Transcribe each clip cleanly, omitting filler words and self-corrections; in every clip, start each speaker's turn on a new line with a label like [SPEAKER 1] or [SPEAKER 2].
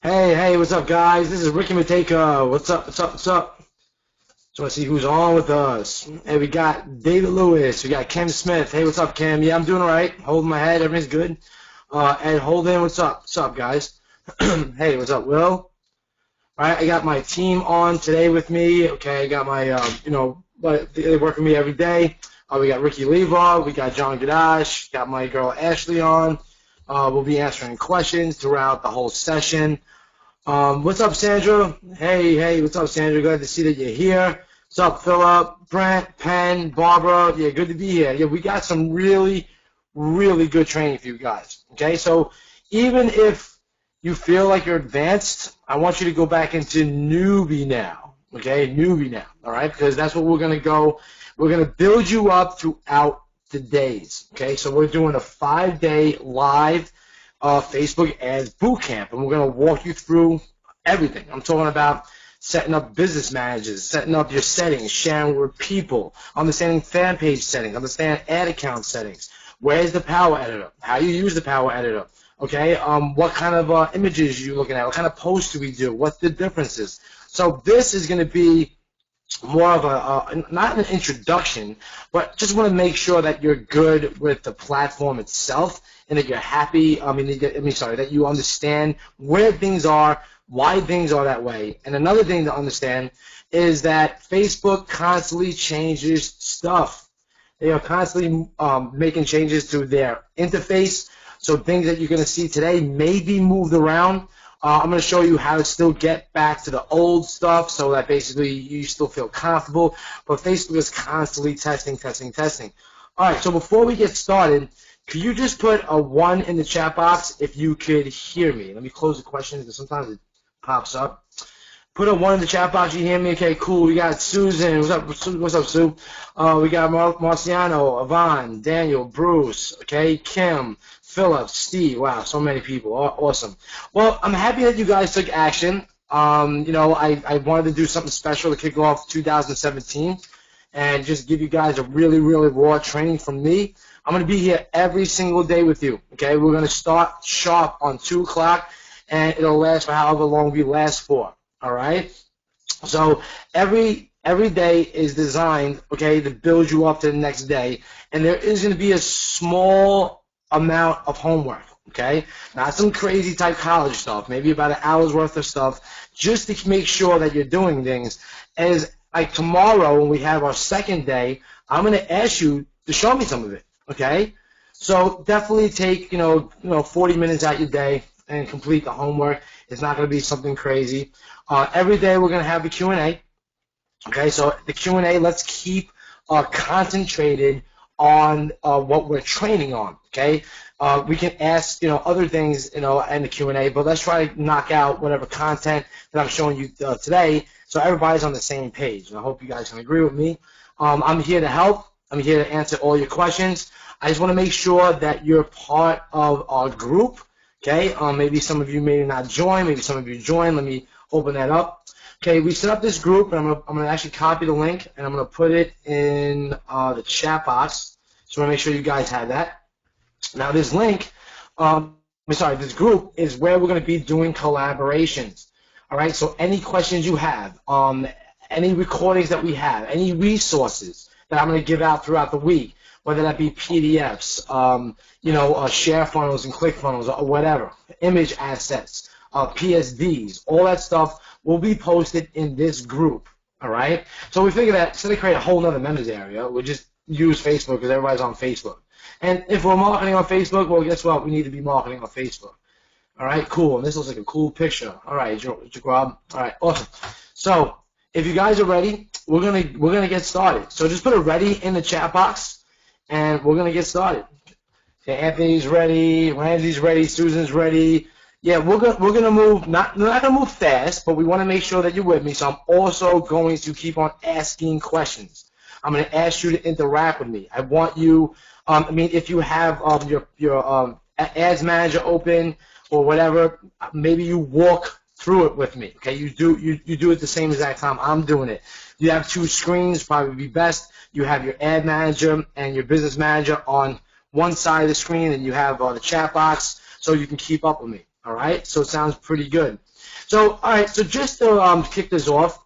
[SPEAKER 1] Hey, what's up, guys? This is Ricky Mateka. What's up? So let's see who's on with us. Hey, we got David Lewis. We got Kim Smith. Hey, what's up, Kim? Yeah, I'm doing all right. Holding my head. Everything's good. Ed Holden, what's up? What's up, guys? Hey, what's up, Will? All right, I got my team on today with me. Okay, I got my, but they work with me every day. We got Ricky Leva. We got John Gadash. Got my girl Ashley on. We'll be answering questions throughout the whole session. What's up, Sandra? Hey, what's up, Sandra? Glad to see that you're here. What's up, Philip, Brent, Penn, Barbara? Yeah, good to be here. Yeah, we got some really, really good training for you guys. Okay, so even if you feel like you're advanced, I want you to go back into newbie now. Okay, newbie now. All right, because that's what we're gonna go. We're gonna build you up throughout the days. Okay, so we're doing a 5-day live Facebook ads boot camp, and we're going to walk you through everything. I'm talking about setting up business managers, setting up your settings, sharing with people, understanding fan page settings, understanding ad account settings. Where's the Power Editor? How you use the Power Editor? Okay, what kind of images you're looking at? What kind of posts do we do? What's the differences? So this is going to be more of not an introduction, but just want to make sure that you're good with the platform itself and that you're happy. That you understand where things are, why things are that way. And another thing to understand is that Facebook constantly changes stuff. They are constantly making changes to their interface. So things that you're going to see today may be moved around. I'm going to show you how to still get back to the old stuff so that basically you still feel comfortable. But Facebook is constantly testing. All right, so before we get started, could you just put a 1 in the chat box if you could hear me? Let me close the question because sometimes it pops up. Put a 1 in the chat box. You hear me? Okay, cool. We got Susan. What's up, Sue? We got Marciano, Yvonne, Daniel, Bruce. Okay, Kim, Philip, Steve. Wow, so many people. Awesome. Well, I'm happy that you guys took action. I wanted to do something special to kick off 2017 and just give you guys a really, really raw training from me. I'm going to be here every single day with you. Okay, we're going to start sharp on 2 o'clock, and it'll last for however long we last for. All right. So every day is designed, okay, to build you up to the next day, and there is going to be a small amount of homework, okay, not some crazy type college stuff, maybe about an hour's worth of stuff, just to make sure that you're doing things. As like tomorrow when we have our second day, I'm going to ask you to show me some of it, okay? So definitely take 40 minutes out your day and complete the homework. It's not going to be something crazy. Every day we're going to have the Q&A. Okay, so the Q&A, let's keep concentrated on what we're training on. Okay, we can ask other things in the Q&A, but let's try to knock out whatever content that I'm showing you today, so everybody's on the same page. And I hope you guys can agree with me. I'm here to help. I'm here to answer all your questions. I just want to make sure that you're part of our group. Okay, maybe some of you may not join, maybe some of you join. Let me open that up. Okay, we set up this group, and I'm gonna actually copy the link, and I'm gonna put it in the chat box. So I want to make sure you guys have that. Now this link, this group is where we're gonna be doing collaborations. All right, so any questions you have, any recordings that we have, any resources that I'm gonna give out throughout the week, whether that be PDFs, share funnels and click funnels or whatever, image assets, PSDs, all that stuff will be posted in this group, all right? So we figured that instead of create a whole other members area, we'll just use Facebook because everybody's on Facebook. And if we're marketing on Facebook, well, guess what? We need to be marketing on Facebook. All right, cool. And this looks like a cool picture. All right, Jacob. All right, awesome. So if you guys are ready, we're gonna get started. So just put a ready in the chat box, and we're gonna get started. Okay, Anthony's ready, Ramsey's ready, Susan's ready. Yeah, we're gonna move. We're not gonna move fast, but we want to make sure that you're with me. So I'm also going to keep on asking questions. I'm gonna ask you to interact with me. I want you. If you have your ads manager open or whatever, maybe you walk through it with me. Okay, you do it the same exact time I'm doing it. You have 2 screens, probably be best. You have your ad manager and your business manager on one side of the screen, and you have the chat box, so you can keep up with me. All right, so it sounds pretty good. So, all right, so just to kick this off,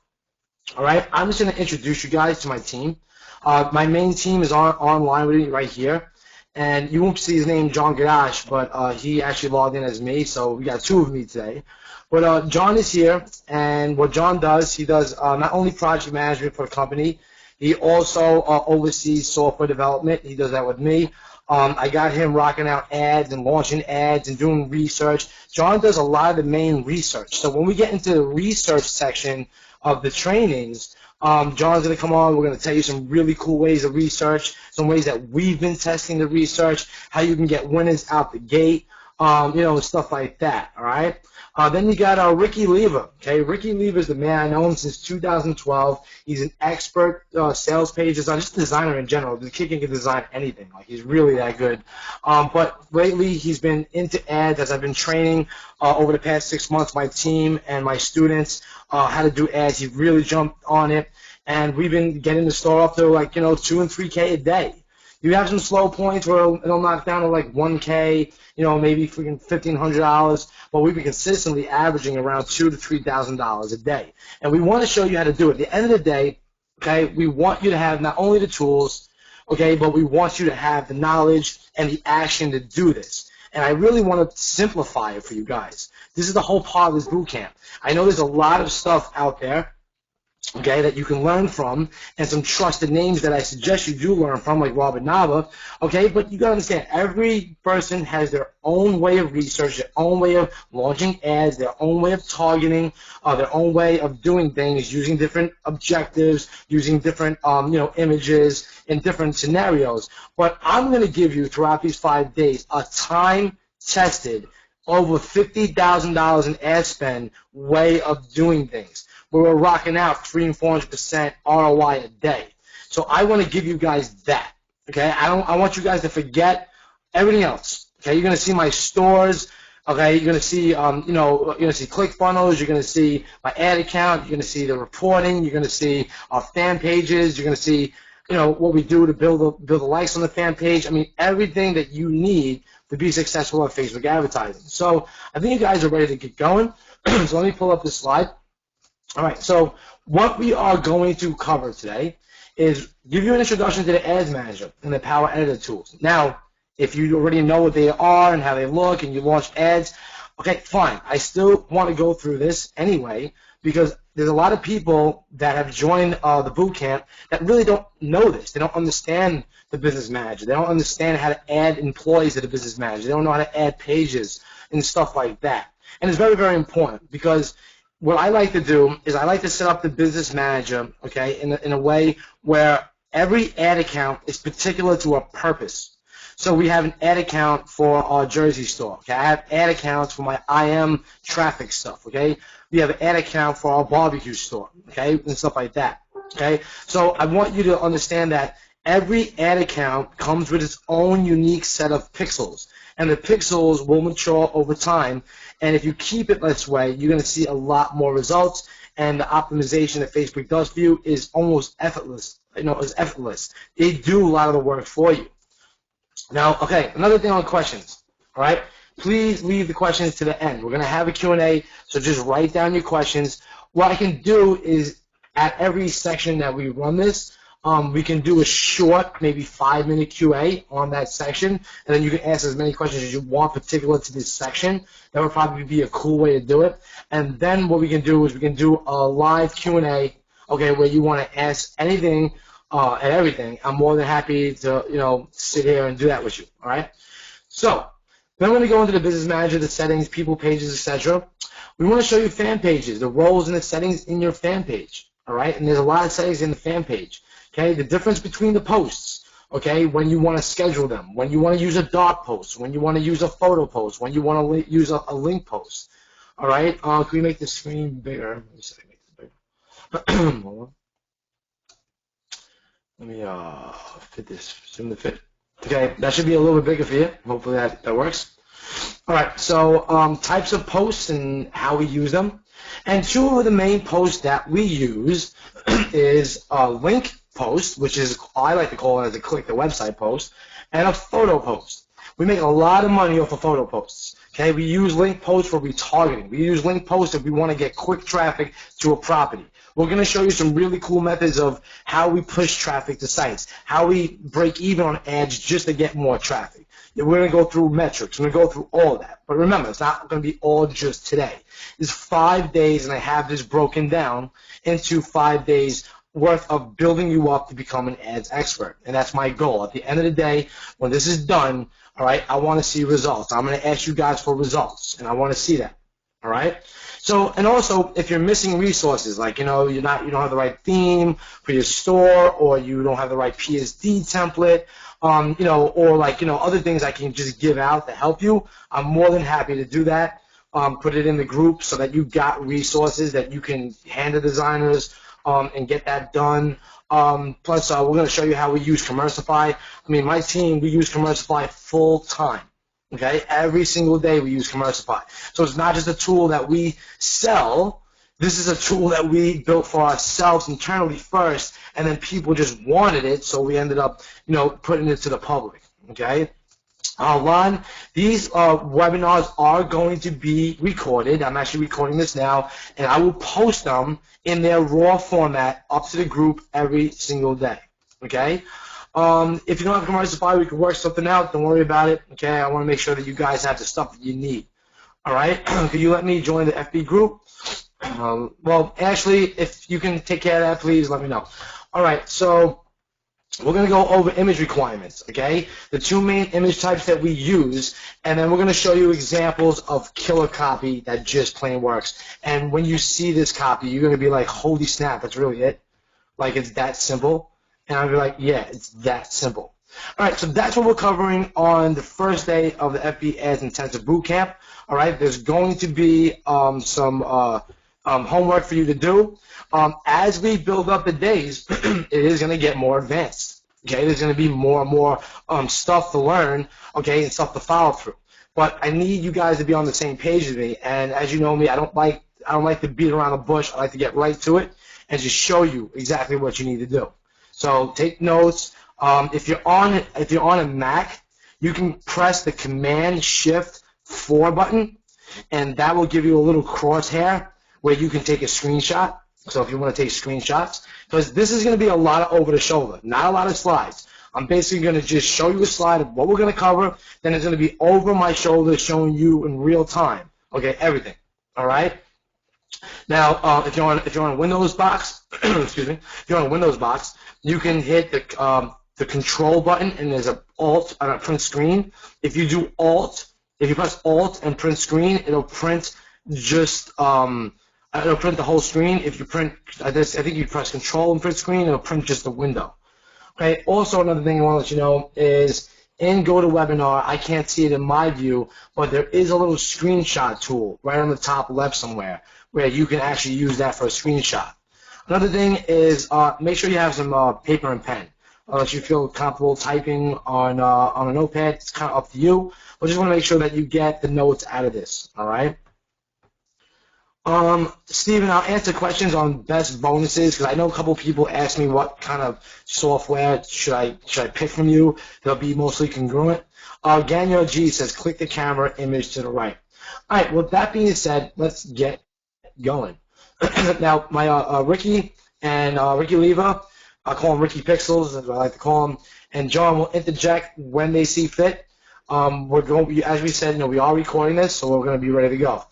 [SPEAKER 1] all right, I'm just going to introduce you guys to my team. My main team is online with me right here, and you won't see his name, John Gadash, but he actually logged in as me, so we got two of me today. But John is here, and what John does, he does not only project management for the company, he also oversees software development. He does that with me. I got him rocking out ads and launching ads and doing research. John does a lot of the main research. So when we get into the research section of the trainings, John's going to come on. We're going to tell you some really cool ways of research, some ways that we've been testing the research, how you can get winners out the gate, and stuff like that, all right? Then you got Ricky Lever. Okay, Ricky Lever is the man. I know him since 2012. He's an expert sales page designer, just a designer in general. The kid can design anything. Like, he's really that good. But lately, he's been into ads as I've been training over the past 6 months, my team and my students how to do ads. He really jumped on it, and we've been getting the store up to 2 and 3K a day. You have some slow points where it'll knock down to like 1K, maybe freaking $1,500, but we've been consistently averaging around $2,000 to $3,000 a day. And we want to show you how to do it. At the end of the day, okay, we want you to have not only the tools, okay, but we want you to have the knowledge and the action to do this. And I really want to simplify it for you guys. This is the whole part of this boot camp. I know there's a lot of stuff out there, okay, that you can learn from, and some trusted names that I suggest you do learn from, like Robert Nava, okay, but you got to understand, every person has their own way of research, their own way of launching ads, their own way of targeting, their own way of doing things, using different objectives, using different, images in different scenarios. But I'm going to give you, throughout these 5 days, a time-tested, over $50,000 in ad spend way of doing things, where we're rocking out 300 and 400% ROI a day. So I want to give you guys that. Okay, I want you guys to forget everything else. Okay, you're gonna see my stores. Okay, you're gonna see you're gonna see ClickFunnels. You're gonna see my ad account. You're gonna see the reporting. You're gonna see our fan pages. You're gonna see what we do to build the likes on the fan page. I mean, everything that you need to be successful at Facebook advertising. So I think you guys are ready to get going. So let me pull up this slide. All right, so what we are going to cover today is give you an introduction to the Ads Manager and the Power Editor tools. Now, if you already know what they are and how they look and you launch ads, okay, fine. I still want to go through this anyway because there's a lot of people that have joined the boot camp that really don't know this. They don't understand the Business Manager. They don't understand how to add employees to the Business Manager. They don't know how to add pages and stuff like that. And it's very, very important because what I like to do is I like to set up the Business Manager, okay, in a way where every ad account is particular to a purpose. So we have an ad account for our Jersey store, okay? I have ad accounts for my IM traffic stuff, okay? We have an ad account for our barbecue store, okay, and stuff like that, okay? So I want you to understand that every ad account comes with its own unique set of pixels, and the pixels will mature over time. And if you keep it this way, you're going to see a lot more results, and the optimization that Facebook does for you is almost effortless. It's effortless. They do a lot of the work for you. Now, okay, another thing on questions, all right? Please leave the questions to the end. We're going to have a Q&A, so just write down your questions. What I can do is at every section that we run this, we can do a short, maybe 5-minute QA on that section, and then you can ask as many questions as you want particular to this section. That would probably be a cool way to do it. And then what we can do is we can do a live Q&A, okay, where you want to ask anything and everything. I'm more than happy to, sit here and do that with you, all right? So then when we go into the Business Manager, the settings, people pages, etc., we want to show you fan pages, the roles and the settings in your fan page, all right? And there's a lot of settings in the fan page. Okay, the difference between the posts, okay, when you want to schedule them, when you want to use a dot post, when you want to use a photo post, when you want to use a link post, all right? Can we make the screen bigger? Let me see, make this bigger. Hold on. Let me fit this, zoom the fit. Okay, that should be a little bit bigger for you. Hopefully that works. All right, so types of posts and how we use them. And two of the main posts that we use is a link post, which is I like to call it as a click the website post, and a photo post. We make a lot of money off of photo posts. Okay, we use link posts for retargeting. We use link posts if we want to get quick traffic to a property. We're going to show you some really cool methods of how we push traffic to sites, how we break even on ads just to get more traffic. We're going to go through metrics. We're going to go through all of that. But remember, it's not going to be all just today. It's 5 days, and I have this broken down into 5 days worth of building you up to become an ads expert. And that's my goal. At the end of the day, when this is done, all right, I want to see results. I'm going to ask you guys for results, and I want to see that. All right. So, and also, if you're missing resources, like you don't have the right theme for your store, or you don't have the right PSD template, or other things I can just give out to help you, I'm more than happy to do that. Put it in the group so that you got resources that you can hand to designers and get that done. Plus, we're going to show you how we use Commercify. I mean, my team, we use Commercify full time. Okay, every single day we use Commercify. So it's not just a tool that we sell. This is a tool that we built for ourselves internally first, and then people just wanted it, so we ended up, putting it to the public. Okay. Ron, these webinars are going to be recorded. I'm actually recording this now, and I will post them in their raw format up to the group every single day. Okay? If you don't have Commercify, we can work something out. Don't worry about it. Okay? I want to make sure that you guys have the stuff that you need. All right? Could you let me join the FB group? Well, actually, if you can take care of that, please let me know. All right, so we're going to go over image requirements, okay? The two main image types that we use, and then we're going to show you examples of killer copy that just plain works. And when you see this copy, you're going to be like, holy snap, that's really it? Like, it's that simple? And I'll be like, yeah, it's that simple. All right, so that's what we're covering on the first day of the FB Ads Intensive Bootcamp. All right, there's going to be some homework for you to do. As we build up the days, it is going to get more advanced. Okay, there's going to be more and more stuff to learn. Okay, and stuff to follow through. But I need you guys to be on the same page with me. And as you know me, I don't like to beat around the bush. I like to get right to it and just show you exactly what you need to do. So take notes. If you're on a Mac, you can press the Command-Shift-4 button, and that will give you a little crosshair where you can take a screenshot. So if you want to take screenshots, because this is going to be a lot of over the shoulder, not a lot of slides. I'm basically going to just show you a slide of what we're going to cover, then it's going to be over my shoulder showing you in real time. Okay, everything. All right. Now, if you're on a Windows box, excuse me, if you're on a Windows box, you can hit the Control button, and there's an Alt on a print screen. If you do Alt, if you press Alt and print screen, it'll print just it'll print the whole screen. If you print this, I think you press Control and print screen, it'll print just the window. Okay. Also, another thing I want to let you know is in GoToWebinar, I can't see it in my view, but there is a little screenshot tool right on the top left somewhere where you can actually use that for a screenshot. Another thing is make sure you have some paper and pen. Unless you feel comfortable typing on a notepad, it's kind of up to you. But just want to make sure that you get the notes out of this. All right. Steven, I'll answer questions on best bonuses because I know a couple people asked me what kind of software should I pick from you. They'll be mostly congruent. Ganyo G says click the camera image to the right. All right. With that being said, let's get going. Now, my Ricky and Ricky Leva, I call him Ricky Pixels, as I like to call him, and John will interject when they see fit. We're going to be, as we said, we are recording this, so we're going to be ready to go.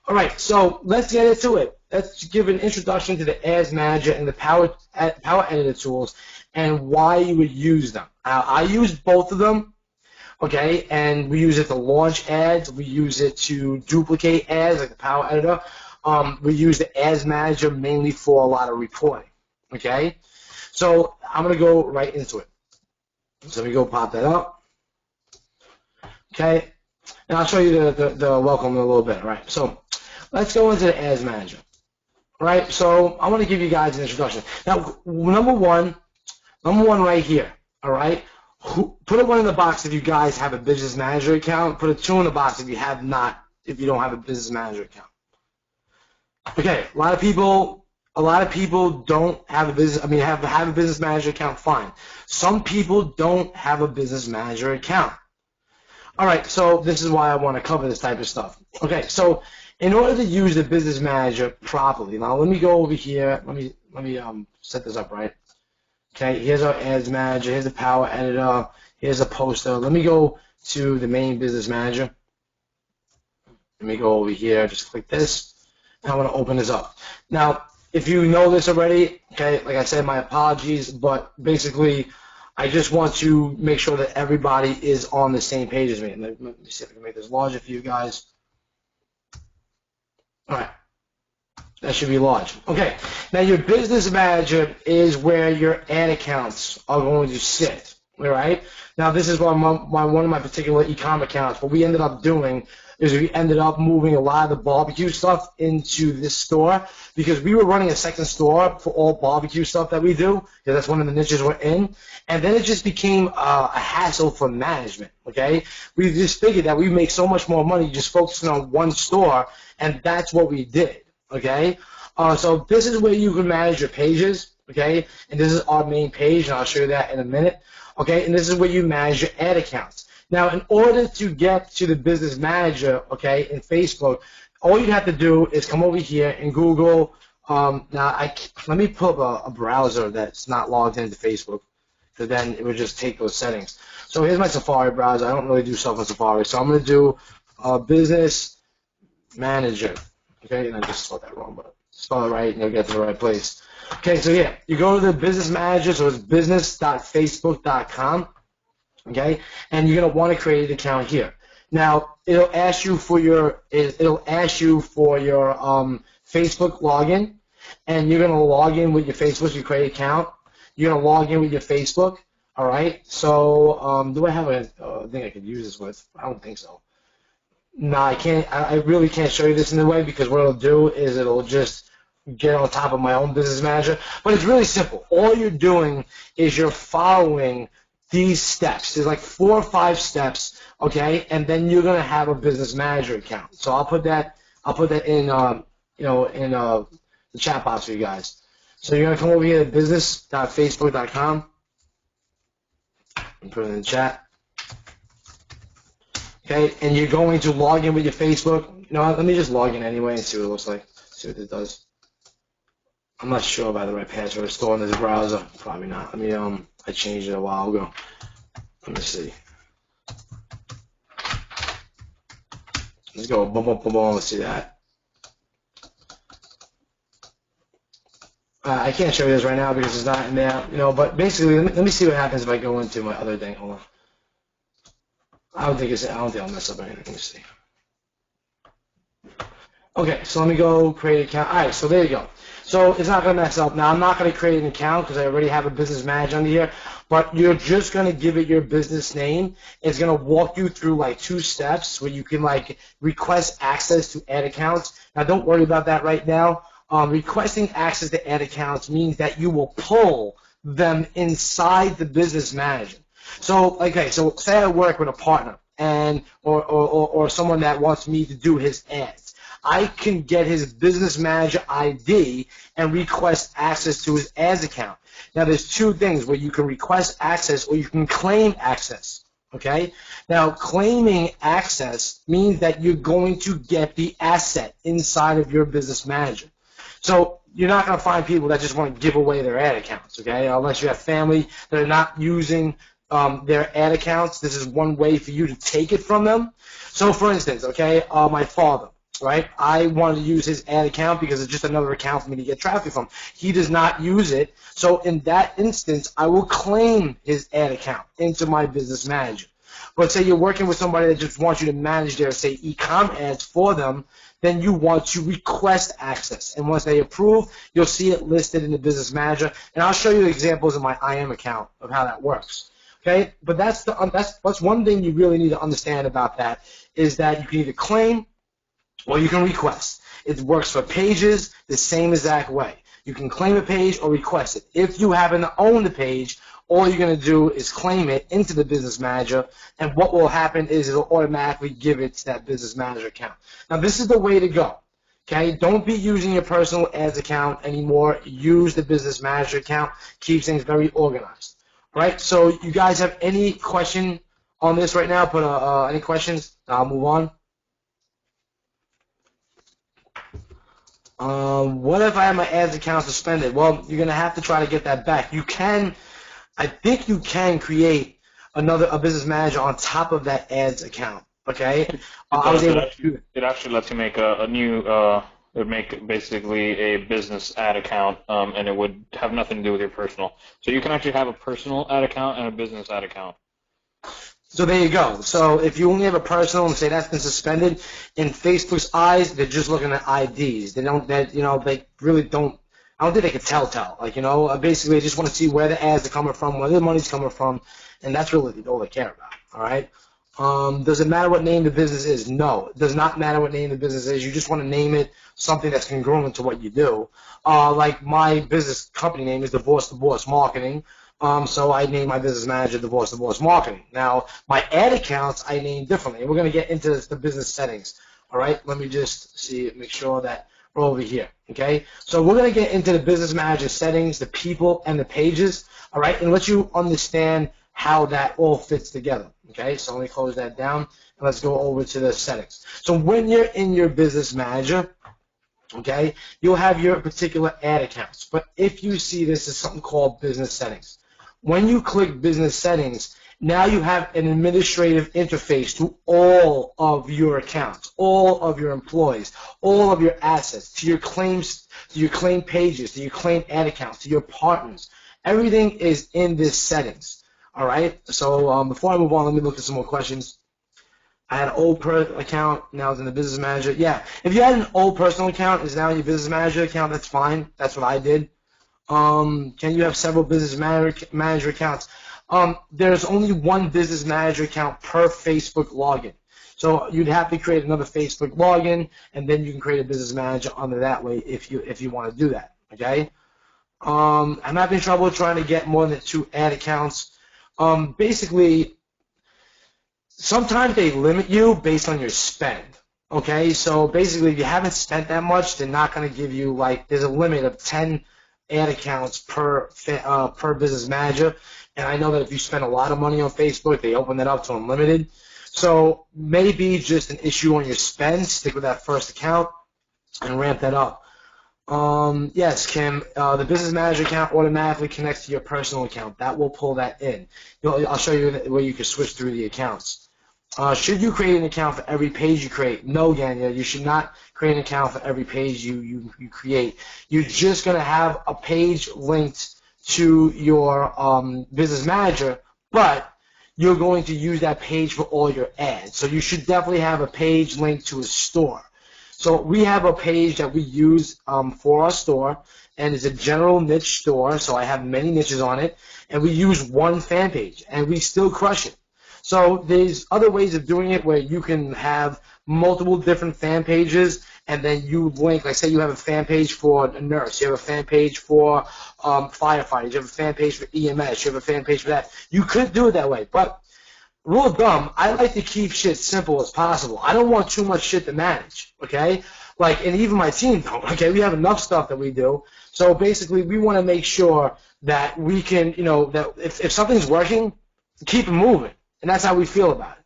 [SPEAKER 1] All right, so let's get into it. Let's give an introduction to the Ads Manager and the Power Editor tools and why you would use them. I use both of them, okay, and we use it to launch ads. We use it to duplicate ads, like the Power Editor. We use the Ads Manager mainly for a lot of reporting, okay? So I'm going to go right into it. So let me go pop that up, okay? And I'll show you the welcome in a little bit, right? So let's go into the Ads Manager, right? So I want to give you guys an introduction. Now, number one right here, all right? Put a 1 in the box if you guys have a Business Manager account. Put a 2 in the box if you don't have a Business Manager account. Okay, a lot of people don't have a business. I mean, have a Business Manager account. Fine. Some people don't have a Business Manager account. All right, so this is why I want to cover this type of stuff. Okay, so in order to use the business manager properly, now let me go over here. Let me set this up right. Okay, here's our ads manager. Here's the power editor. Here's a poster. Let me go to the main business manager. Let me go over here. Just click this. And I want to open this up. Now, if you know this already, okay, like I said, my apologies, but basically, I just want to make sure that everybody is on the same page as me. Let me see if I can make this larger for you guys. All right. That should be large. Okay. Now, your business manager is where your ad accounts are going to sit. All right. Now, this is one of my particular e-com accounts. What we ended up doing is we ended up moving a lot of the barbecue stuff into this store because we were running a second store for all barbecue stuff that we do, because that's one of the niches we're in. And then it just became a hassle for management, okay? We just figured that we make so much more money just focusing on one store, and that's what we did, okay? So this is where you can manage your pages, okay? And this is our main page, and I'll show you that in a minute, okay? And this is where you manage your ad accounts. Now, in order to get to the business manager, okay, in Facebook, all you have to do is come over here and Google. Let me pull up a browser that's not logged into Facebook, because then it would just take those settings. So here's my Safari browser. I don't really do stuff on Safari, so I'm going to do business manager. Okay, and I just spelled that wrong, but spell it right and you'll get to the right place. Okay, so yeah, you go to the business manager, so it's business.facebook.com. Okay, and you're gonna want to create an account here. Now it'll ask you for your Facebook login, and you're gonna log in with your Facebook. You create an account. You're gonna log in with your Facebook. All right. So do I have a thing I could use this with? I don't think so. No, I can't. I really can't show you this in the way, because what it'll do is it'll just get on top of my own business manager. But it's really simple. All you're doing is you're following these steps. There's like 4 or 5 steps, okay, and then you're gonna have a business manager account. So I'll put that in the chat box for you guys. So you're gonna come over here to business.facebook.com and put it in the chat. Okay, and you're going to log in with your Facebook. You know what, let me just log in anyway and see what it looks like. See what it does. I'm not sure about the right password. It's stored in this browser. Probably not. Let me I changed it a while ago. Let me see. Let's go. Boom, boom, boom, boom. Let's see that. I can't show you this right now because it's not in there. You know, but basically, let me see what happens if I go into my other thing. Hold on. I don't think I'll mess up anything. Let me see. Okay, so let me go create an account. All right, so there you go. So it's not going to mess up. Now, I'm not going to create an account because I already have a business manager under here, but you're just going to give it your business name. It's going to walk you through like 2 steps where you can like request access to ad accounts. Now, don't worry about that right now. Requesting access to ad accounts means that you will pull them inside the business manager. So, okay, so say I work with a partner and or someone that wants me to do his ads. I can get his business manager ID and request access to his ads account. Now, there's 2 things where you can request access or you can claim access, okay? Now, claiming access means that you're going to get the asset inside of your business manager. So you're not going to find people that just want to give away their ad accounts, okay? Unless you have family that are not using their ad accounts. This is one way for you to take it from them. So, for instance, okay, my father. Right, I wanted to use his ad account because it's just another account for me to get traffic from. He does not use it, so in that instance, I will claim his ad account into my business manager. But say you're working with somebody that just wants you to manage their, say, e-com ads for them, then you want to request access. And once they approve, you'll see it listed in the business manager. And I'll show you examples in my IM account of how that works. Okay, but that's one thing you really need to understand about that is that you can either claim or you can request. It works for pages the same exact way. You can claim a page or request it. If you happen to own the page, all you're going to do is claim it into the business manager, and what will happen is it'll automatically give it to that business manager account. Now, this is the way to go. Okay, don't be using your personal ads account anymore. Use the business manager account. Keep things very organized. All right, so you guys have any question on this right now? Put any questions? I'll move on. What if I have my ads account suspended? Well, you're gonna have to try to get that back. You can, I think you can create a business manager on top of that ads account. Okay, I was able to do that.
[SPEAKER 2] It actually lets you make a new, it would make basically a business ad account, and it would have nothing to do with your personal. So you can actually have a personal ad account and a business ad account.
[SPEAKER 1] So there you go. So if you only have a personal and say that's been suspended, in Facebook's eyes, they're just looking at IDs. They don't, they really don't. I don't think they can tell. Like, basically, they just want to see where the ads are coming from, where the money's coming from, and that's really all they care about. All right. Does it matter what name the business is? No, it does not matter what name the business is. You just want to name it something that's congruent to what you do. Like my business company name is Divorce to Boss Marketing. So I named my business manager Divorce to Boss Marketing. Now, my ad accounts I name differently. And we're going to get into the business settings. All right, let me just make sure that we're over here. Okay, so we're going to get into the business manager settings, the people, and the pages. All right, and let you understand how that all fits together. Okay, so let me close that down, and let's go over to the settings. So when you're in your business manager, okay, you'll have your particular ad accounts. But if you see this as something called business settings, when you click business settings, now you have an administrative interface to all of your accounts, all of your employees, all of your assets, to your claims, to your claim pages, to your claim ad accounts, to your partners. Everything is in this settings. All right. So before I move on, let me look at some more questions. I had an old account, now it's in the business manager. Yeah, if you had an old personal account, it's now in your business manager account, that's fine. That's what I did. Can you have several business manager accounts? There's only one business manager account per Facebook login. So you'd have to create another Facebook login, and then you can create a business manager under that way if you want to do that. Okay. I'm having trouble trying to get more than 2 ad accounts. Basically, sometimes they limit you based on your spend. Okay, so basically, if you haven't spent that much, they're not going to give you there's a limit of 10 ad accounts per business manager. And I know that if you spend a lot of money on Facebook, they open that up to unlimited. So maybe just an issue on your spend. Stick with that first account and ramp that up. Yes, Kim, the business manager account automatically connects to your personal account. That will pull that in. I'll show you where you can switch through the accounts. Should you create an account for every page you create? No, Ganya, you should not create an account for every page you create. You're just going to have a page linked to your business manager, but you're going to use that page for all your ads. So you should definitely have a page linked to a store. So we have a page that we use for our store, and it's a general niche store, so I have many niches on it, and we use one fan page, and we still crush it. So there's other ways of doing it where you can have multiple different fan pages, and then you link, like say you have a fan page for a nurse, you have a fan page for firefighters, you have a fan page for EMS, you have a fan page for that. You could do it that way, but rule of thumb, I like to keep shit simple as possible. I don't want too much shit to manage, okay? And even my team don't, okay? We have enough stuff that we do. So basically, we want to make sure that we can, that if something's working, keep it moving. And that's how we feel about it.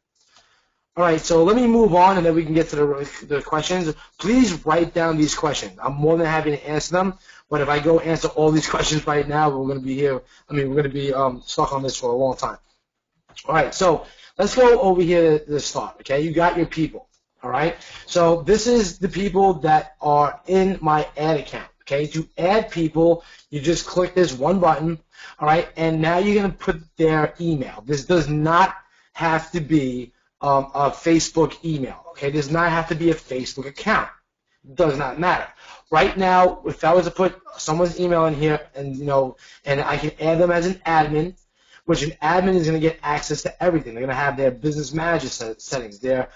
[SPEAKER 1] All right, so let me move on, and then we can get to the questions. Please write down these questions. I'm more than happy to answer them, but if I go answer all these questions right now, we're going to be here. We're going to be stuck on this for a long time. All right, so let's go over here to start, okay? You got your people, all right? So this is the people that are in my ad account, okay? To add people, you just click this one button, all right? And now you're going to put their email. This does not have to be a Facebook email, okay? It does not have to be a Facebook account. It does not matter. Right now, if I was to put someone's email in here and, and I can add them as an admin, which an admin is going to get access to everything. They're going to have their business manager settings, their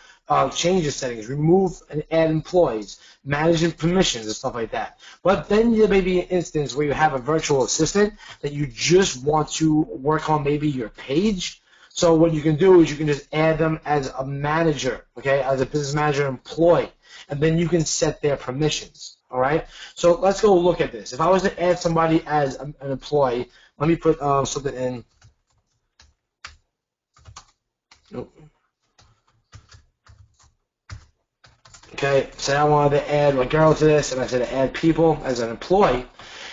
[SPEAKER 1] changes settings, remove and add employees, managing permissions and stuff like that. But then there may be an instance where you have a virtual assistant that you just want to work on maybe your page. So what you can do is you can just add them as a manager, okay, as a business manager employee, and then you can set their permissions, all right? So let's go look at this. If I was to add somebody as an employee, let me put something in. Nope. Okay, say I wanted to add a girl to this, and I said to add people as an employee.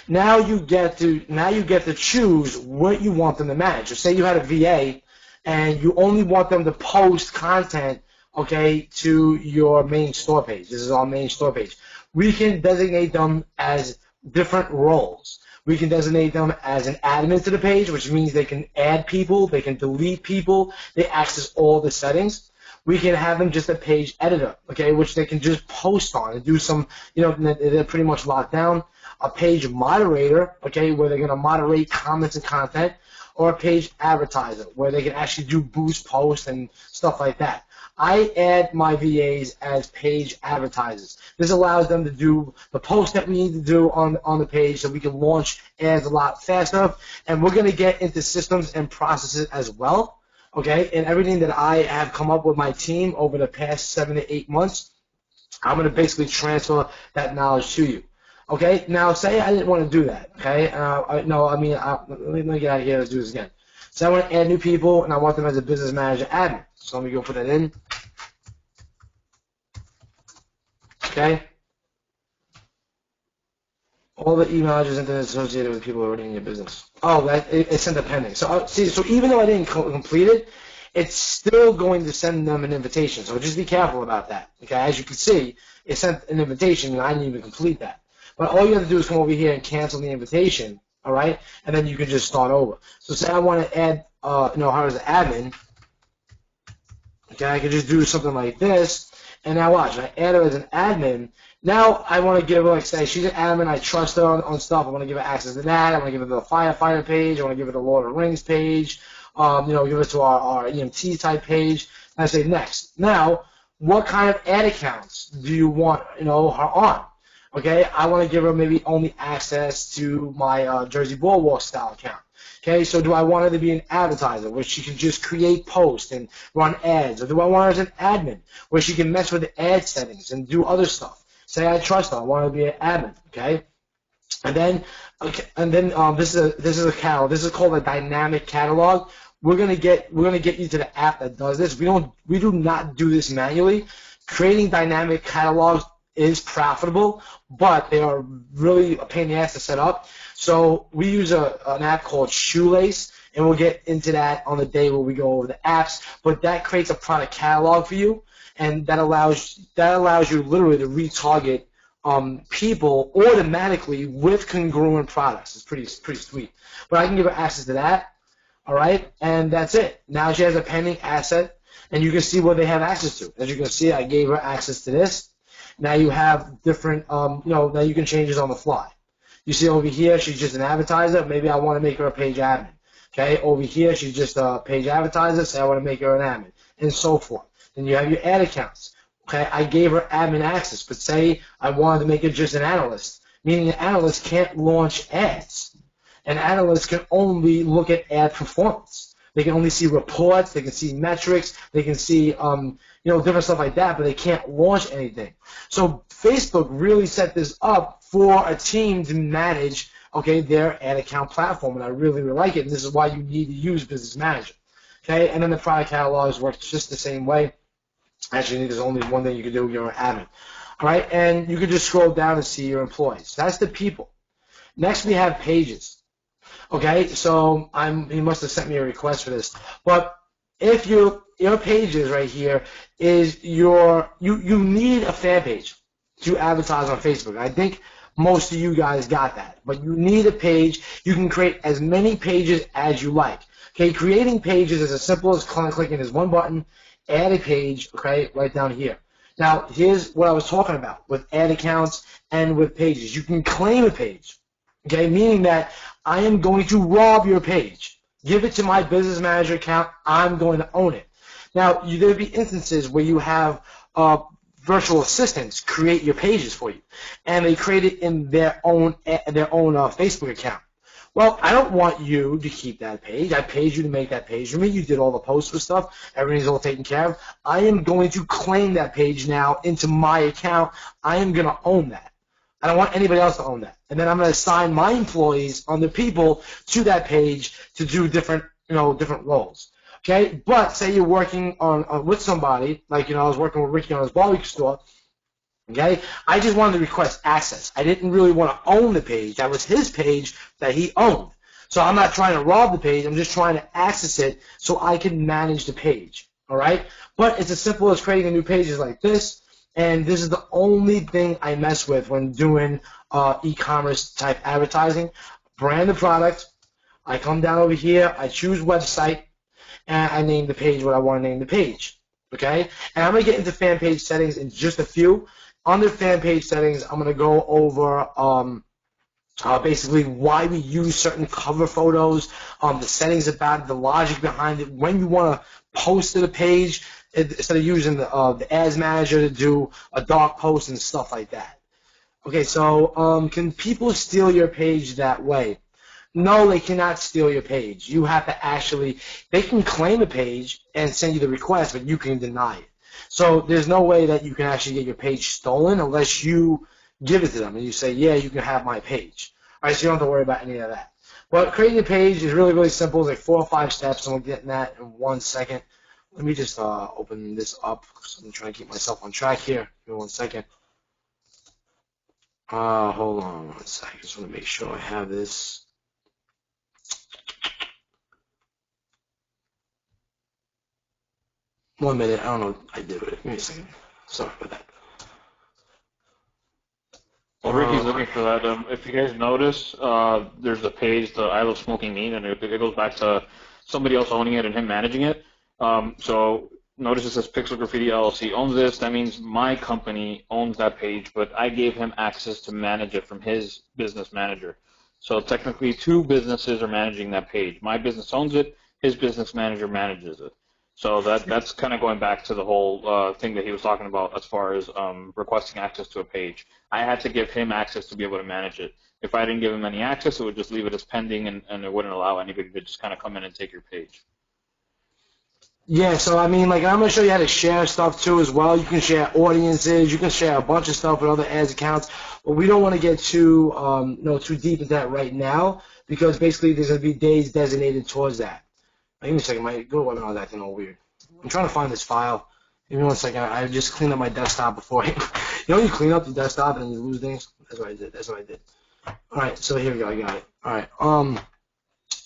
[SPEAKER 1] Now you get to choose what you want them to manage. So say you had a VA, and you only want them to post content, okay, to your main store page. This is our main store page. We can designate them as different roles. We can designate them as an admin to the page, which means they can add people, they can delete people, they access all the settings. We can have them just a page editor, okay, which they can just post on and do some, they're pretty much locked down. A page moderator, okay, where they're going to moderate comments and content, or a page advertiser, where they can actually do boost posts and stuff like that. I add my VAs as page advertisers. This allows them to do the posts that we need to do on the page so we can launch ads a lot faster. And we're going to get into systems and processes as well. Okay, and everything that I have come up with my team over the past 7 to 8 months, I'm going to basically transfer that knowledge to you. Okay, now say I didn't want to do that. Okay, let me get out of here. Let's do this again. So I want to add new people, and I want them as a business manager admin. So let me go put that in. Okay. All the email addresses internet associated with people already in your business. Oh, it's sent a pending. So see, so even though I didn't complete it, it's still going to send them an invitation. So just be careful about that. Okay, as you can see, it sent an invitation, and I didn't even complete that. But all you have to do is come over here and cancel the invitation. All right, and then you can just start over. So say I want to add, her as an admin. Okay, I can just do something like this, and now watch. I add her as an admin. Now I want to give her, like, say, she's an admin. I trust her on stuff. I want to give her access to that. I want to give her the firefighter page. I want to give her the Lord of the Rings page. Give her to our EMT type page. And I say next. Now, what kind of ad accounts do you want, her on? Okay, I want to give her maybe only access to my Jersey Boardwalk style account. Okay, so do I want her to be an advertiser where she can just create posts and run ads? Or do I want her as an admin where she can mess with the ad settings and do other stuff? Say I trust her. I want her to be an admin. Okay, and then this is a catalog. This is called a dynamic catalog. We're gonna get you to the app that does this. We do not do this manually. Creating dynamic catalogs is profitable, but they are really a pain in the ass to set up. So we use an app called Shoelace, and we'll get into that on the day where we go over the apps. But that creates a product catalog for you, and that allows you literally to retarget people automatically with congruent products. It's pretty sweet. But I can give her access to that. All right, and that's it. Now she has a pending asset, and you can see what they have access to. As you can see, I gave her access to this. Now you have different, now you can change this on the fly. You see over here, she's just an advertiser. Maybe I want to make her a page admin. Okay, over here, she's just a page advertiser. Say I want to make her an admin, and so forth. Then you have your ad accounts. Okay, I gave her admin access, but say I wanted to make her just an analyst, meaning an analyst can't launch ads. An analyst can only look at ad performance. They can only see reports, they can see metrics, they can see different stuff like that, but they can't launch anything. So Facebook really set this up for a team to manage, their ad account platform, and I really, really like it, and this is why you need to use Business Manager. Okay, and then the product catalogs work just the same way. Actually, there's only one thing you can do, you're an admin. All right, and you can just scroll down and see your employees. That's the people. Next, we have pages. Okay, so he must have sent me a request for this. But if your pages right here is you need a fan page to advertise on Facebook. I think most of you guys got that. But you need a page. You can create as many pages as you like. Okay, creating pages is as simple as clicking this one button, add a page, okay, right down here. Now, here's what I was talking about with ad accounts and with pages. You can claim a page. Okay, meaning that I am going to rob your page. Give it to my Business Manager account. I'm going to own it. Now, there'll be instances where you have virtual assistants create your pages for you, and they create it in their own Facebook account. Well, I don't want you to keep that page. I paid you to make that page for me. You did all the posts with stuff. Everything's all taken care of. I am going to claim that page now into my account. I am going to own that. I don't want anybody else to own that. And then I'm going to assign my employees, other people, to that page to do different roles. Okay, but say you're working on with somebody, like I was working with Ricky on his barbecue store. Okay, I just wanted to request access. I didn't really want to own the page. That was his page that he owned. So I'm not trying to rob the page. I'm just trying to access it so I can manage the page. All right, but it's as simple as creating a new page like this. And this is the only thing I mess with when doing e-commerce type advertising. Brand the product. I come down over here. I choose website, and I name the page what I want to name the page. Okay, and I'm gonna get into fan page settings in just a few. Under fan page settings, I'm gonna go over basically why we use certain cover photos, the settings about it, the logic behind it, when you want to post to the page instead of using the ads manager to do a dark post and stuff like that. Okay, so can people steal your page that way? No, they cannot steal your page. You have to actually, they can claim a page and send you the request, but you can deny it. So there's no way that you can actually get your page stolen unless you give it to them and you say, yeah, you can have my page. All right, so you don't have to worry about any of that. But creating a page is really, really simple. It's like 4 or 5 steps, and we'll get in that in 1 second. Let me just open this up because I'm trying to keep myself on track here. Give me 1 second. Hold on 1 second. Just want to make sure I have this. One minute. I don't know. I did it. Give me a second. Sorry about that.
[SPEAKER 2] Well, Ricky's looking for that. If you guys notice, there's a page, the I Love Smoking Meat, and it goes back to somebody else owning it and him managing it. So notice it says Pixel Graffiti LLC owns this. That means my company owns that page, but I gave him access to manage it from his business manager. So technically, 2 businesses are managing that page. My business owns it. His business manager manages it. So that's kind of going back to the whole thing that he was talking about as far as requesting access to a page. I had to give him access to be able to manage it. If I didn't give him any access, it would just leave it as pending, and it wouldn't allow anybody to just kind of come in and take your page.
[SPEAKER 1] Yeah, so I mean, like I'm gonna show you how to share stuff too as well. You can share audiences, you can share a bunch of stuff with other ads accounts, but we don't want to get too too deep into that right now because basically there's gonna be days designated towards that. Give me a second, my Go webinar is acting all weird. I'm trying to find this file. Give me 1 second. I just cleaned up my desktop before. You know, you clean up the desktop and you lose things. That's what I did. That's what I did. All right, so here we go. I got it. All right.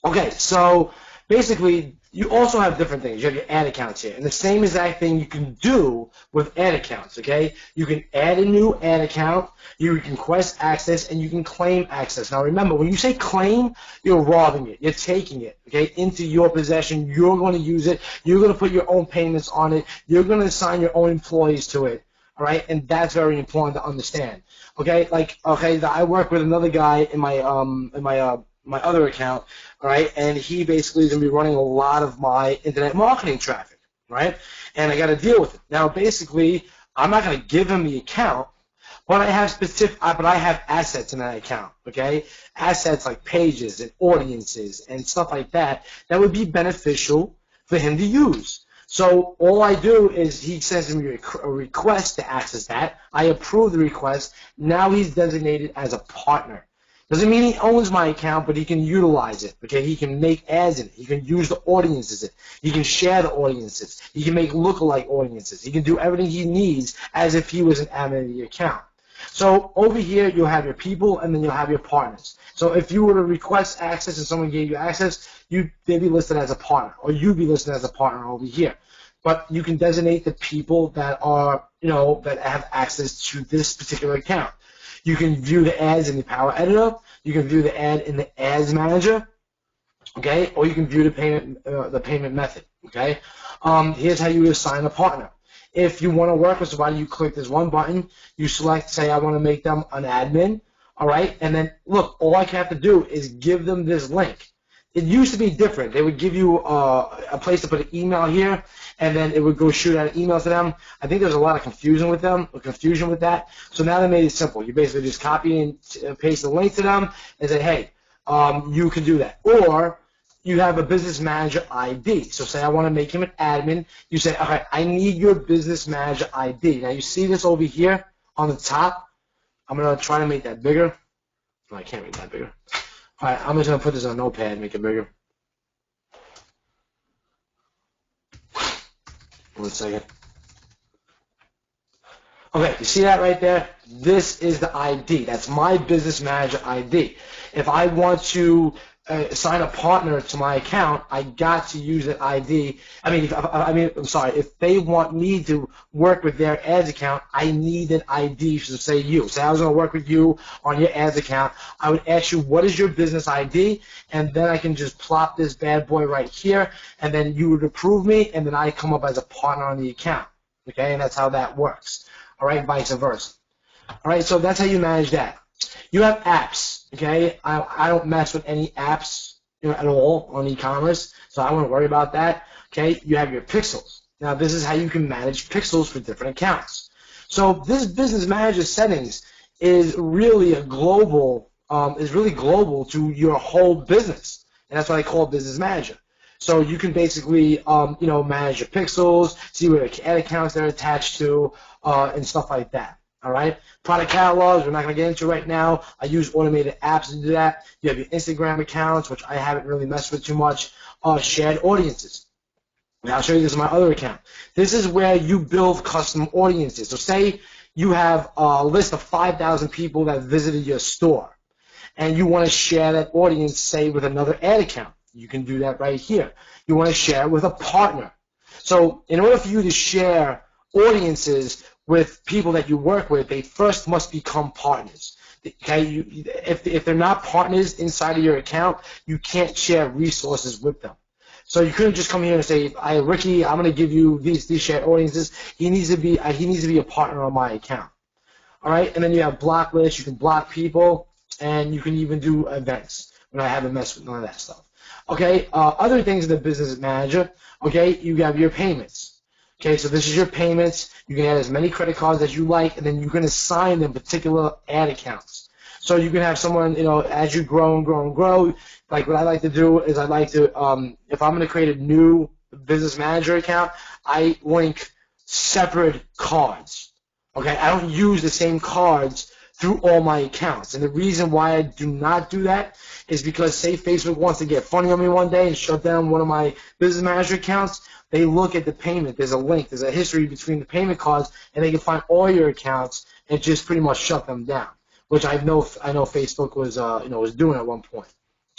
[SPEAKER 1] Okay, so basically, you also have different things. You have your ad accounts here, and the same exact thing you can do with ad accounts, okay? You can add a new ad account, you can request access, and you can claim access. Now remember, when you say claim, you're robbing it. You're taking it, okay, into your possession. You're going to use it. You're going to put your own payments on it. You're going to assign your own employees to it, all right? And that's very important to understand, okay? Like, okay, I work with another guy in my my other account, all right, and he basically is going to be running a lot of my internet marketing traffic, right, and I got to deal with it. Now, basically, I'm not going to give him the account, but I have assets in that account, okay, assets like pages and audiences and stuff like that that would be beneficial for him to use. So all I do is he sends me a request to access that. I approve the request. Now he's designated as a partner. Doesn't mean he owns my account, but he can utilize it, okay? He can make ads in it. He can use the audiences in it. He can share the audiences. He can make lookalike audiences. He can do everything he needs as if he was an admin of the account. So over here, you'll have your people, and then you'll have your partners. So if you were to request access and someone gave you access, they'd be listed as a partner, or you'd be listed as a partner over here. But you can designate the people that are, that have access to this particular account. You can view the ads in the Power Editor. You can view the ad in the Ads Manager, okay? Or you can view the payment method, okay? Here's how you assign a partner. If you want to work with somebody, you click this one button. You select, say, I want to make them an admin, all right? And then, look, all I have to do is give them this link. It used to be different. They would give you a place to put an email here, and then it would go shoot out an email to them. I think there's a lot of confusion with that. So now they made it simple. You basically just copy and paste the link to them and say, hey, you can do that. Or you have a business manager ID. So say I want to make him an admin. You say, okay, I need your business manager ID. Now you see this over here on the top. I'm going to try to make that bigger. No, I can't make that bigger. All right, I'm just going to put this on a notepad and make it bigger. 1 second. Okay, you see that right there? This is the ID. That's my business manager ID. If I want to assign a partner to my account, I got to use that ID. If they want me to work with their ads account, I need an ID to say you. Say I was going to work with you on your ads account. I would ask you, what is your business ID? And then I can just plop this bad boy right here, and then you would approve me, and then I come up as a partner on the account. Okay, and that's how that works. All right, vice versa. All right, so that's how you manage that. You have apps, okay? I don't mess with any apps, at all on e-commerce, so I won't worry about that. Okay, you have your pixels. Now, this is how you can manage pixels for different accounts. So this business manager settings is really global to your whole business, and that's what I call business manager. So you can basically, manage your pixels, see where the ad accounts they're attached to, and stuff like that. All right. Product catalogs, we're not going to get into right now. I use automated apps to do that. You have your Instagram accounts, which I haven't really messed with too much. Shared audiences. Now I'll show you this on my other account. This is where you build custom audiences. So say you have a list of 5,000 people that visited your store, and you want to share that audience, say, with another ad account. You can do that right here. You want to share with a partner. So in order for you to share audiences with people that you work with, they first must become partners. Okay, if they're not partners inside of your account, you can't share resources with them. So you couldn't just come here and say, Ricky, I'm going to give you these shared audiences. He needs to be a partner on my account. All right, and then you have block lists. You can block people, and you can even do events. When I haven't messed with none of that stuff. Okay, other things in the business manager. Okay, you have your payments. Okay, so this is your payments. You can add as many credit cards as you like, and then you can assign them particular ad accounts. So you can have someone, as you grow and grow and grow, like what I like to do is I like to, if I'm going to create a new business manager account, I link separate cards. Okay, I don't use the same cards through all my accounts. And the reason why I do not do that is because, say, Facebook wants to get funny on me one day and shut down one of my business manager accounts, they look at the payment. There's a link. There's a history between the payment cards, and they can find all your accounts and just pretty much shut them down, which I know Facebook was was doing at one point.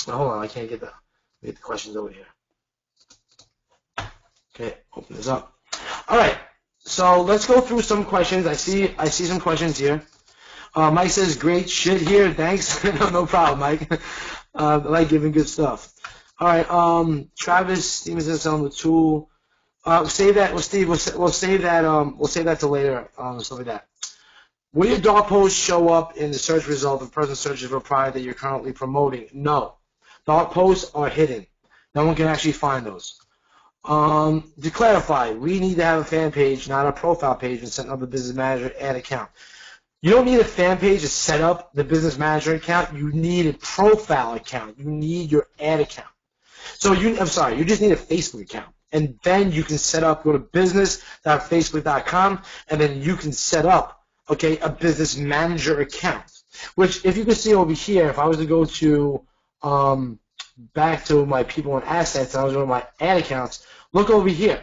[SPEAKER 1] Now, hold on, I can't get the questions over here. Okay, open this up. All right, so let's go through some questions. I see some questions here. Mike says, great shit here. Thanks. No problem, Mike. I like giving good stuff. All right. Travis Stevenson selling the tool. Save that. Well, Steve, we'll save that. We'll save that to later. Stuff like that. Will your dog posts show up in the search result if a person searches for a product that you're currently promoting? No. Dog posts are hidden. No one can actually find those. To clarify, we need to have a fan page, not a profile page, and set up a business manager ad account. You don't need a fan page to set up the business manager account. You need a profile account. You need your ad account. So you just need a Facebook account. And then you can set up, go to business.facebook.com, and then you can set up, a business manager account. Which, if you can see over here, if I was to go to back to my people and assets, and I was going to my ad accounts, look over here.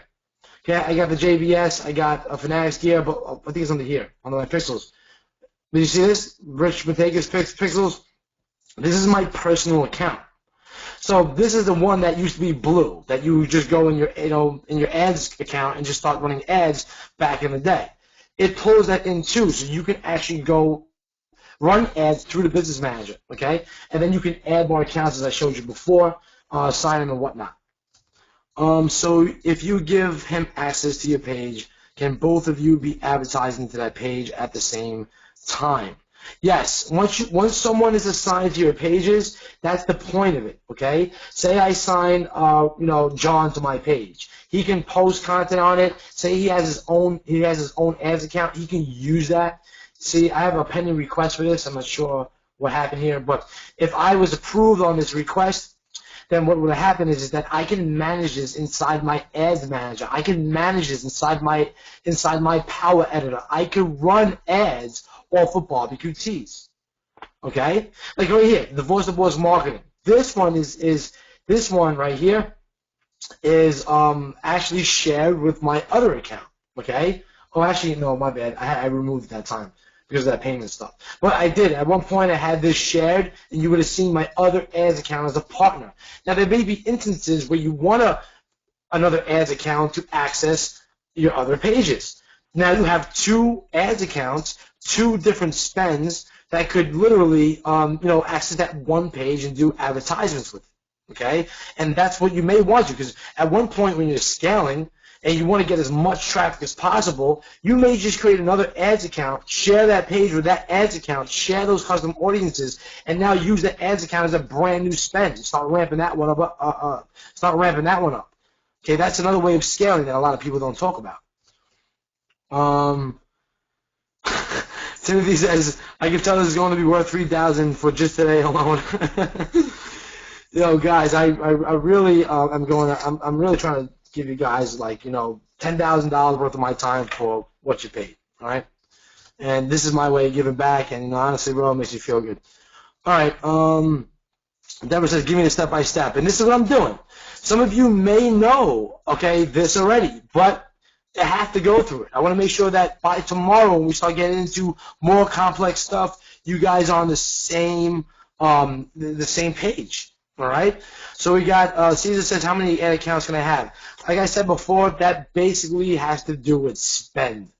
[SPEAKER 1] Okay, I got the JBS, I got a Fanatics gear, but I think it's under here, under my pixels. Did you see this? Rich Matega's Pixels. This is my personal account. So this is the one that used to be blue, that you just go in your in your ads account and just start running ads back in the day. It pulls that in too, so you can actually go run ads through the business manager, okay? And then you can add more accounts as I showed you before, sign them and whatnot. So if you give him access to your page, can both of you be advertising to that page at the same time? Yes. Once someone is assigned to your pages, that's the point of it. Okay. Say I sign, John to my page. He can post content on it. Say he has his own ads account. He can use that. See, I have a pending request for this. I'm not sure what happened here, but if I was approved on this request, then what would happen is that I can manage this inside my ads manager. I can manage this inside my Power Editor. I can run ads off of barbecue tees. Okay? Like right here, the Voice of Boss Marketing. This one is this one right here is actually shared with my other account. Okay? Oh, actually, no, my bad. I removed it that time because of that payment stuff. But I did. At one point, I had this shared, and you would have seen my other ads account as a partner. Now, there may be instances where you want another ads account to access your other pages. Now you have two ads accounts, two different spends that could literally, access that one page and do advertisements with it. Okay, and that's what you may want to, because at one point when you're scaling and you want to get as much traffic as possible, you may just create another ads account, share that page with that ads account, share those custom audiences, and now use that ads account as a brand new spend. Start ramping that one up. Okay, that's another way of scaling that a lot of people don't talk about. Timothy says, I can tell this is going to be worth $3,000 for just today alone. Guys, I really I'm really trying to give you guys $10,000 worth of my time for what you paid. All right, and this is my way of giving back, and honestly, bro, it makes you feel good. All right, Deborah says, give me the step-by-step, and this is what I'm doing. Some of you may know, this already, but I have to go through it. I want to make sure that by tomorrow, when we start getting into more complex stuff, you guys are on the same page. All right. So we got Caesar says, how many ad accounts can I have? Like I said before, that basically has to do with spend.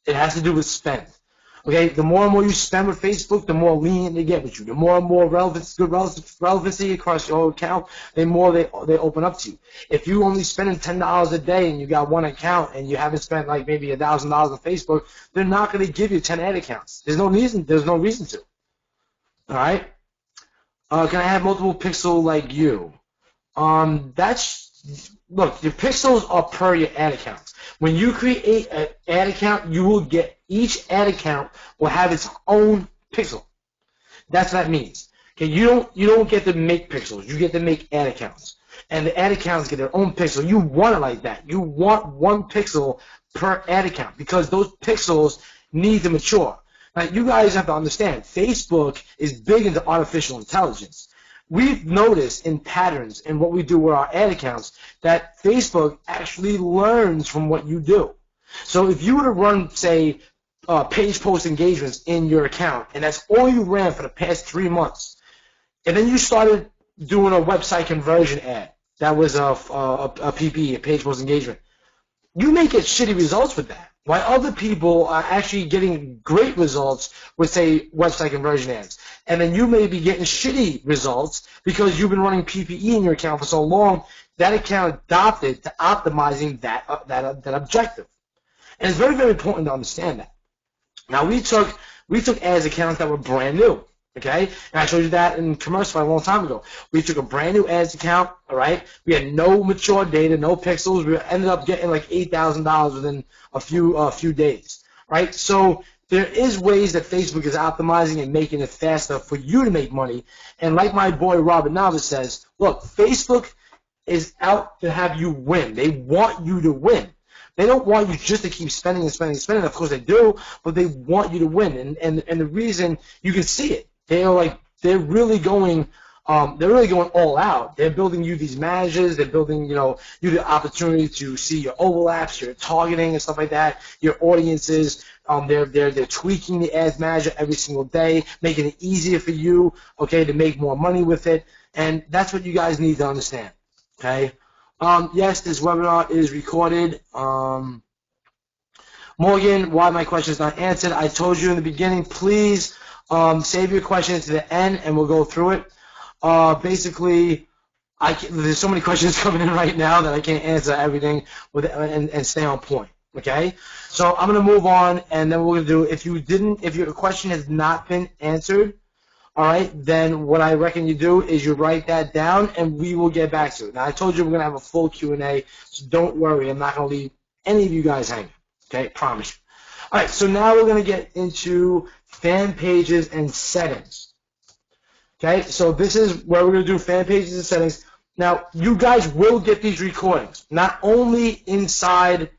[SPEAKER 1] It has to do with spend. Okay, the more and more you spend with Facebook, the more lenient they get with you. The more and more relevancy across your whole account, the more they open up to you. If you only spending $10 a day and you got one account and you haven't spent like maybe $1,000 on Facebook, they're not going to give you 10 ad accounts. There's no reason to. All right. Can I have multiple pixel like you? Look, your pixels are per your ad accounts. When you create an ad account, you will get each ad account will have its own pixel. That's what that means. Okay, you don't get to make pixels. You get to make ad accounts, and the ad accounts get their own pixel. You want it like that. You want one pixel per ad account because those pixels need to mature. Now, you guys have to understand, Facebook is big into artificial intelligence. We've noticed in patterns in what we do with our ad accounts that Facebook actually learns from what you do. So if you were to run, say, page post engagements in your account, and that's all you ran for the past 3 months, and then you started doing a website conversion ad, that was a PP, a page post engagement, you may get shitty results with that. While other people are actually getting great results with, say, website conversion ads. And then you may be getting shitty results because you've been running PPE in your account for so long, that account adopted to optimizing that objective. And it's very, very important to understand that. Now, we took ads accounts that were brand new. Okay, and I showed you that in commercial a long time ago. We took a brand new ads account, all right? We had no mature data, no pixels. We ended up getting like $8,000 within a few days, right? So there is ways that Facebook is optimizing and making it faster for you to make money. And like my boy Robert Navas says, look, Facebook is out to have you win. They want you to win. They don't want you just to keep spending and spending and spending. Of course they do, but they want you to win. And the reason you can see it. They're really going all out. They're building you these managers. They're building, you the opportunity to see your overlaps, your targeting and stuff like that, your audiences. They're tweaking the ads manager every single day, making it easier for you, to make more money with it. And that's what you guys need to understand, okay? Yes, this webinar is recorded. Morgan, why my question is not answered? I told you in the beginning, please save your questions to the end, and we'll go through it. Basically, there's so many questions coming in right now that I can't answer everything and stay on point. Okay, so I'm gonna move on, and then we're gonna do. If your question has not been answered, all right, then what I reckon you do is you write that down, and we will get back to it. Now, I told you we're gonna have a full Q&A, so don't worry. I'm not gonna leave any of you guys hanging. Okay, promise you. All right, so now we're gonna get into fan pages and settings. Okay, so this is where we're going to do fan pages and settings. Now, you guys will get these recordings, not only inside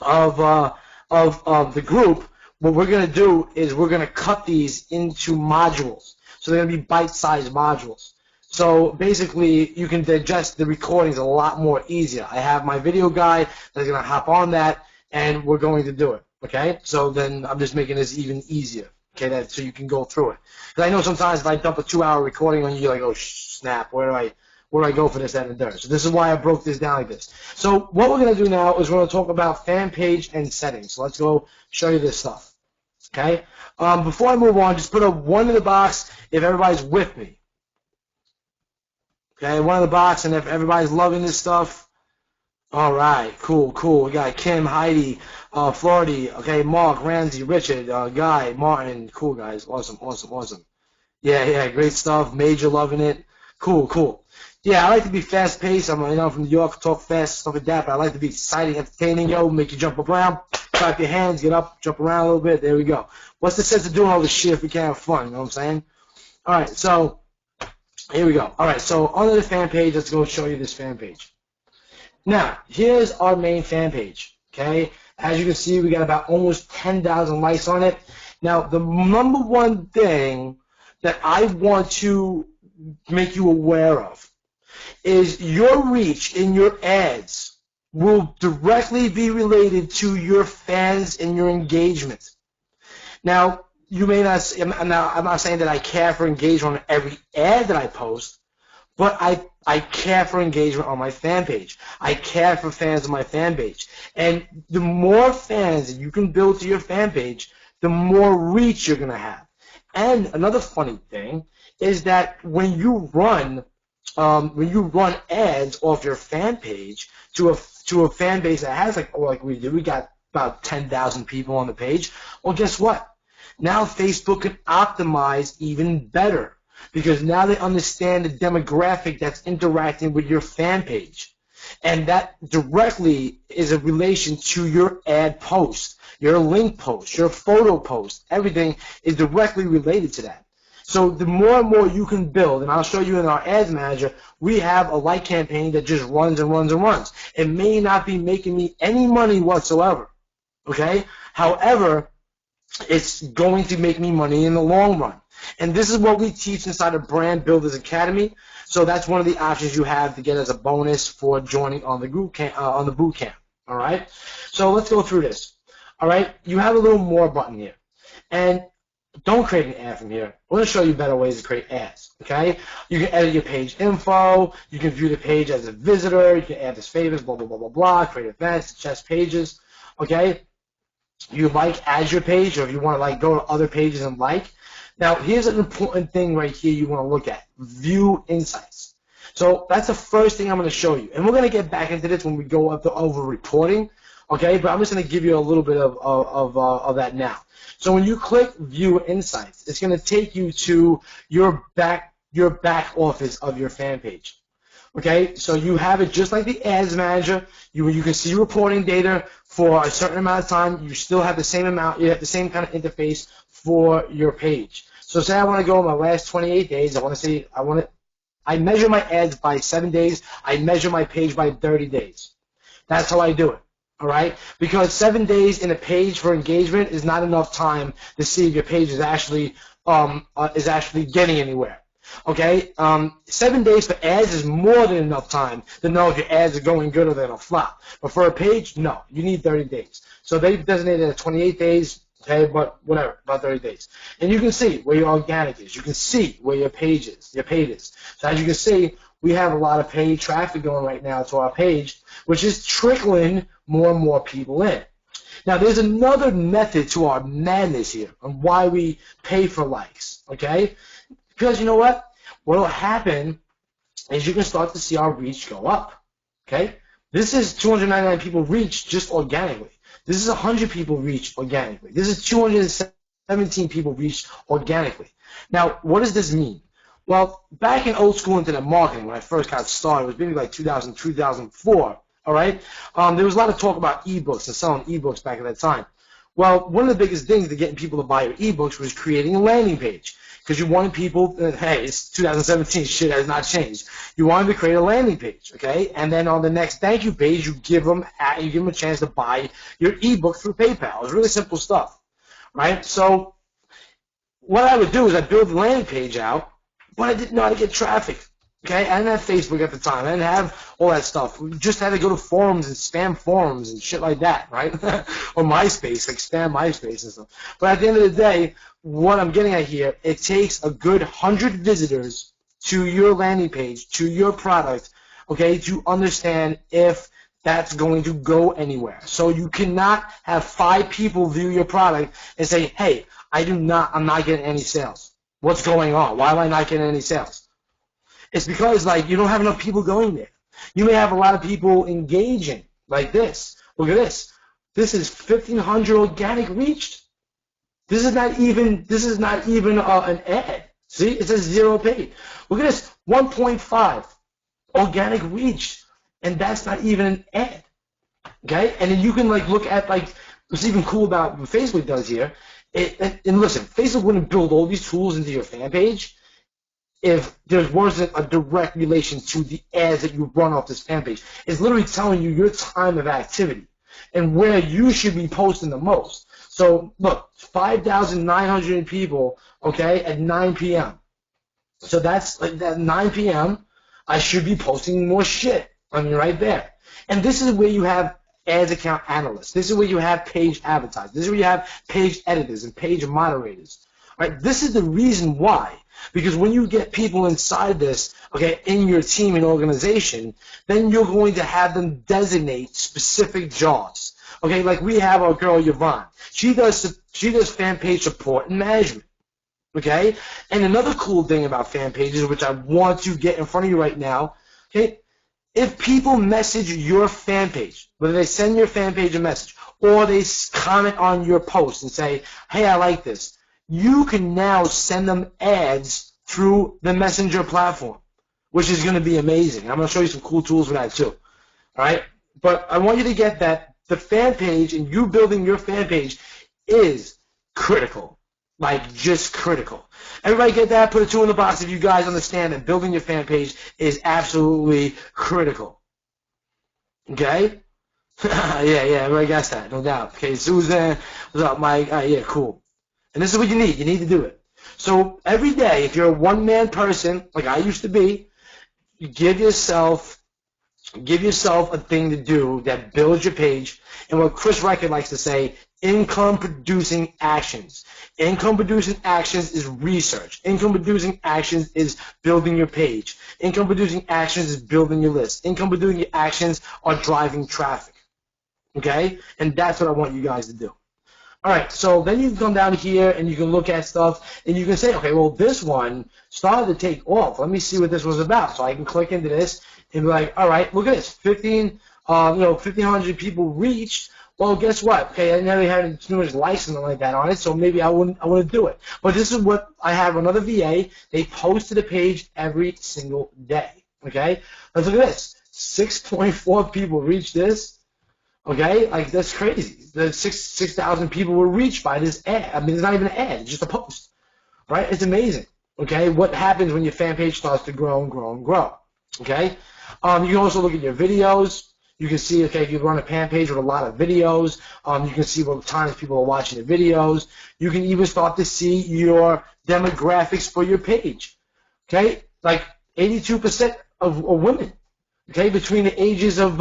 [SPEAKER 1] of the group. What we're going to do is we're going to cut these into modules. So they're going to be bite-sized modules. So basically, you can digest the recordings a lot more easier. I have my video guy that's going to hop on that, and we're going to do it. Okay? So then I'm just making this even easier. Okay? So you can go through it. Because I know sometimes if I dump a 2-hour recording on you, you're like, oh, snap, where do I go for this, that, and the third? So this is why I broke this down like this. So what we're going to do now is we're going to talk about fan page and settings. So let's go show you this stuff. Okay? Before I move on, just put a 1 in the box if everybody's with me. Okay, 1 in the box, and if everybody's loving this stuff, all right, cool. We got Kim, Heidi, Florida, okay, Mark, Ramsey, Richard, Guy, Martin, cool guys, awesome. Yeah, great stuff. Major loving it. Cool. Yeah, I like to be fast paced. I'm from New York, talk fast, stuff like that. But I like to be exciting, entertaining, make you jump around, clap your hands, get up, jump around a little bit. There we go. What's the sense of doing all this shit if we can't have fun? You know what I'm saying? All right, so here we go. All right, so on the fan page, let's go show you this fan page. Now, here's our main fan page. Okay, as you can see, we got about almost 10,000 likes on it. Now, the number one thing that I want to make you aware of is your reach in your ads will directly be related to your fans and your engagement. Now, you may not. I'm not saying that I care for engagement on every ad that I post, but I care for engagement on my fan page. I care for fans on my fan page. And the more fans that you can build to your fan page, the more reach you're going to have. And another funny thing is that when you run ads off your fan page to a fan base that has like we did, we got about 10,000 people on the page. Well, guess what? Now Facebook can optimize even better because now they understand the demographic that's interacting with your fan page. And that directly is a relation to your ad post, your link post, your photo post. Everything is directly related to that. So the more and more you can build, and I'll show you in our ads manager, we have a like campaign that just runs and runs and runs. It may not be making me any money whatsoever, okay? However, it's going to make me money in the long run. And this is what we teach inside of Brand Builders Academy. So that's one of the options you have to get as a bonus for joining on the boot camp. All right. So let's go through this. All right. You have a little more button here, and don't create an ad from here. We're going to show you better ways to create ads. Okay. You can edit your page info. You can view the page as a visitor. You can add as favorites. Blah blah blah blah blah. Create events, suggest pages. Okay. You like as your page, or if you want to go to other pages and like. Now, here's an important thing right here you want to look at. View insights. So that's the first thing I'm going to show you. And we're going to get back into this when we go over reporting, okay? But I'm just going to give you a little bit of that now. So when you click View Insights, it's going to take you to your back office of your fan page. Okay, so you have it just like the Ads Manager. You can see reporting data for a certain amount of time. You still have the same amount. You have the same kind of interface for your page. So say I want to go in my last 28 days. I measure my ads by 7 days. I measure my page by 30 days. That's how I do it. All right, because 7 days in a page for engagement is not enough time to see if your page is actually getting anywhere. Okay, 7 days for ads is more than enough time to know if your ads are going good or they're going to flop. But for a page, no, you need 30 days. So they've designated it 28 days, okay, but whatever, about 30 days. And you can see where your organic is. You can see where your paid is. So as you can see, we have a lot of paid traffic going right now to our page, which is trickling more and more people in. Now, there's another method to our madness here on why we pay for likes, okay? Because you know what? What will happen is you can start to see our reach go up, okay? This is 299 people reach just organically. This is 100 people reach organically. This is 217 people reach organically. Now, what does this mean? Well, back in old school internet marketing, when I first got started, it was maybe like 2000, 2004, all right? There was a lot of talk about ebooks and selling ebooks back at that time. Well, one of the biggest things to getting people to buy your ebooks was creating a landing page. Because you wanted people, hey, it's 2017, shit has not changed. You wanted to create a landing page, okay? And then on the next thank you page, you give them a chance to buy your ebook through PayPal. It's really simple stuff, right? So what I would do is I'd build the landing page out, but I didn't know how to get traffic. Okay, I didn't have Facebook at the time. I didn't have all that stuff. We just had to go to forums and spam forums and shit like that, right? Or MySpace, like spam MySpace and stuff. But at the end of the day, what I'm getting at here, it takes a good 100 visitors to your landing page, to your product, okay, to understand if that's going to go anywhere. So you cannot have 5 people view your product and say, hey, I'm not getting any sales. What's going on? Why am I not getting any sales? It's because, like, you don't have enough people going there. You may have a lot of people engaging, like this. Look at this. This is 1,500 organic reached. This is not even an ad. See, it says 0 paid. Look at this, 1.5 organic reached, and that's not even an ad. Okay, and then you can like look at like what's even cool about what Facebook does here. And listen, Facebook wouldn't build all these tools into your fan page if there wasn't a direct relation to the ads that you run off this fan page. It's literally telling you your time of activity and where you should be posting the most. So look, 5,900 people, okay, at 9 p.m. So that's like at 9 p.m. I should be posting more shit. I mean, right there. And this is where you have ads account analysts. This is where you have page advertisers. This is where you have page editors and page moderators. Right? This is the reason why. Because when you get people inside this, okay, in your team and organization, then you're going to have them designate specific jobs. Okay, like we have our girl Yvonne. She does fan page support and management. Okay? And another cool thing about fan pages, which I want to get in front of you right now, okay, if people message your fan page, whether they send your fan page a message or they comment on your post and say, hey, I like this, you can now send them ads through the Messenger platform, which is going to be amazing. I'm going to show you some cool tools for that too. All right? But I want you to get that the fan page and you building your fan page is critical. Like, just critical. Everybody get that? Put a 2 in the box if you guys understand that building your fan page is absolutely critical. Okay? yeah, everybody gets that, no doubt. Okay, Susan, what's up, Mike? Yeah, cool. And this is what you need. You need to do it. So every day, if you're a one-man person, like I used to be, you give yourself a thing to do that builds your page. And what Chris Record likes to say, income-producing actions. Income-producing actions is research. Income-producing actions is building your page. Income-producing actions is building your list. Income-producing actions are driving traffic. Okay? And that's what I want you guys to do. All right, so then you can come down here and you can look at stuff and you can say, okay, well, this one started to take off. Let me see what this was about. So I can click into this and be like, all right, look at this, 1,500 people reached. Well, guess what? Okay, I never had too much likes and like that on it, so maybe I wouldn't do it. But this is what I have another VA. They post to the page every single day. Okay, let's look at this. 6.4 people reached this. Okay, like that's crazy. The 6,000 people were reached by this ad. I mean, it's not even an ad; it's just a post, right? It's amazing. Okay, what happens when your fan page starts to grow and grow and grow? Okay, you can also look at your videos. You can see, okay, if you run a fan page with a lot of videos, you can see what times people are watching the videos. You can even start to see your demographics for your page. Okay, like 82% of women. Okay, between the ages of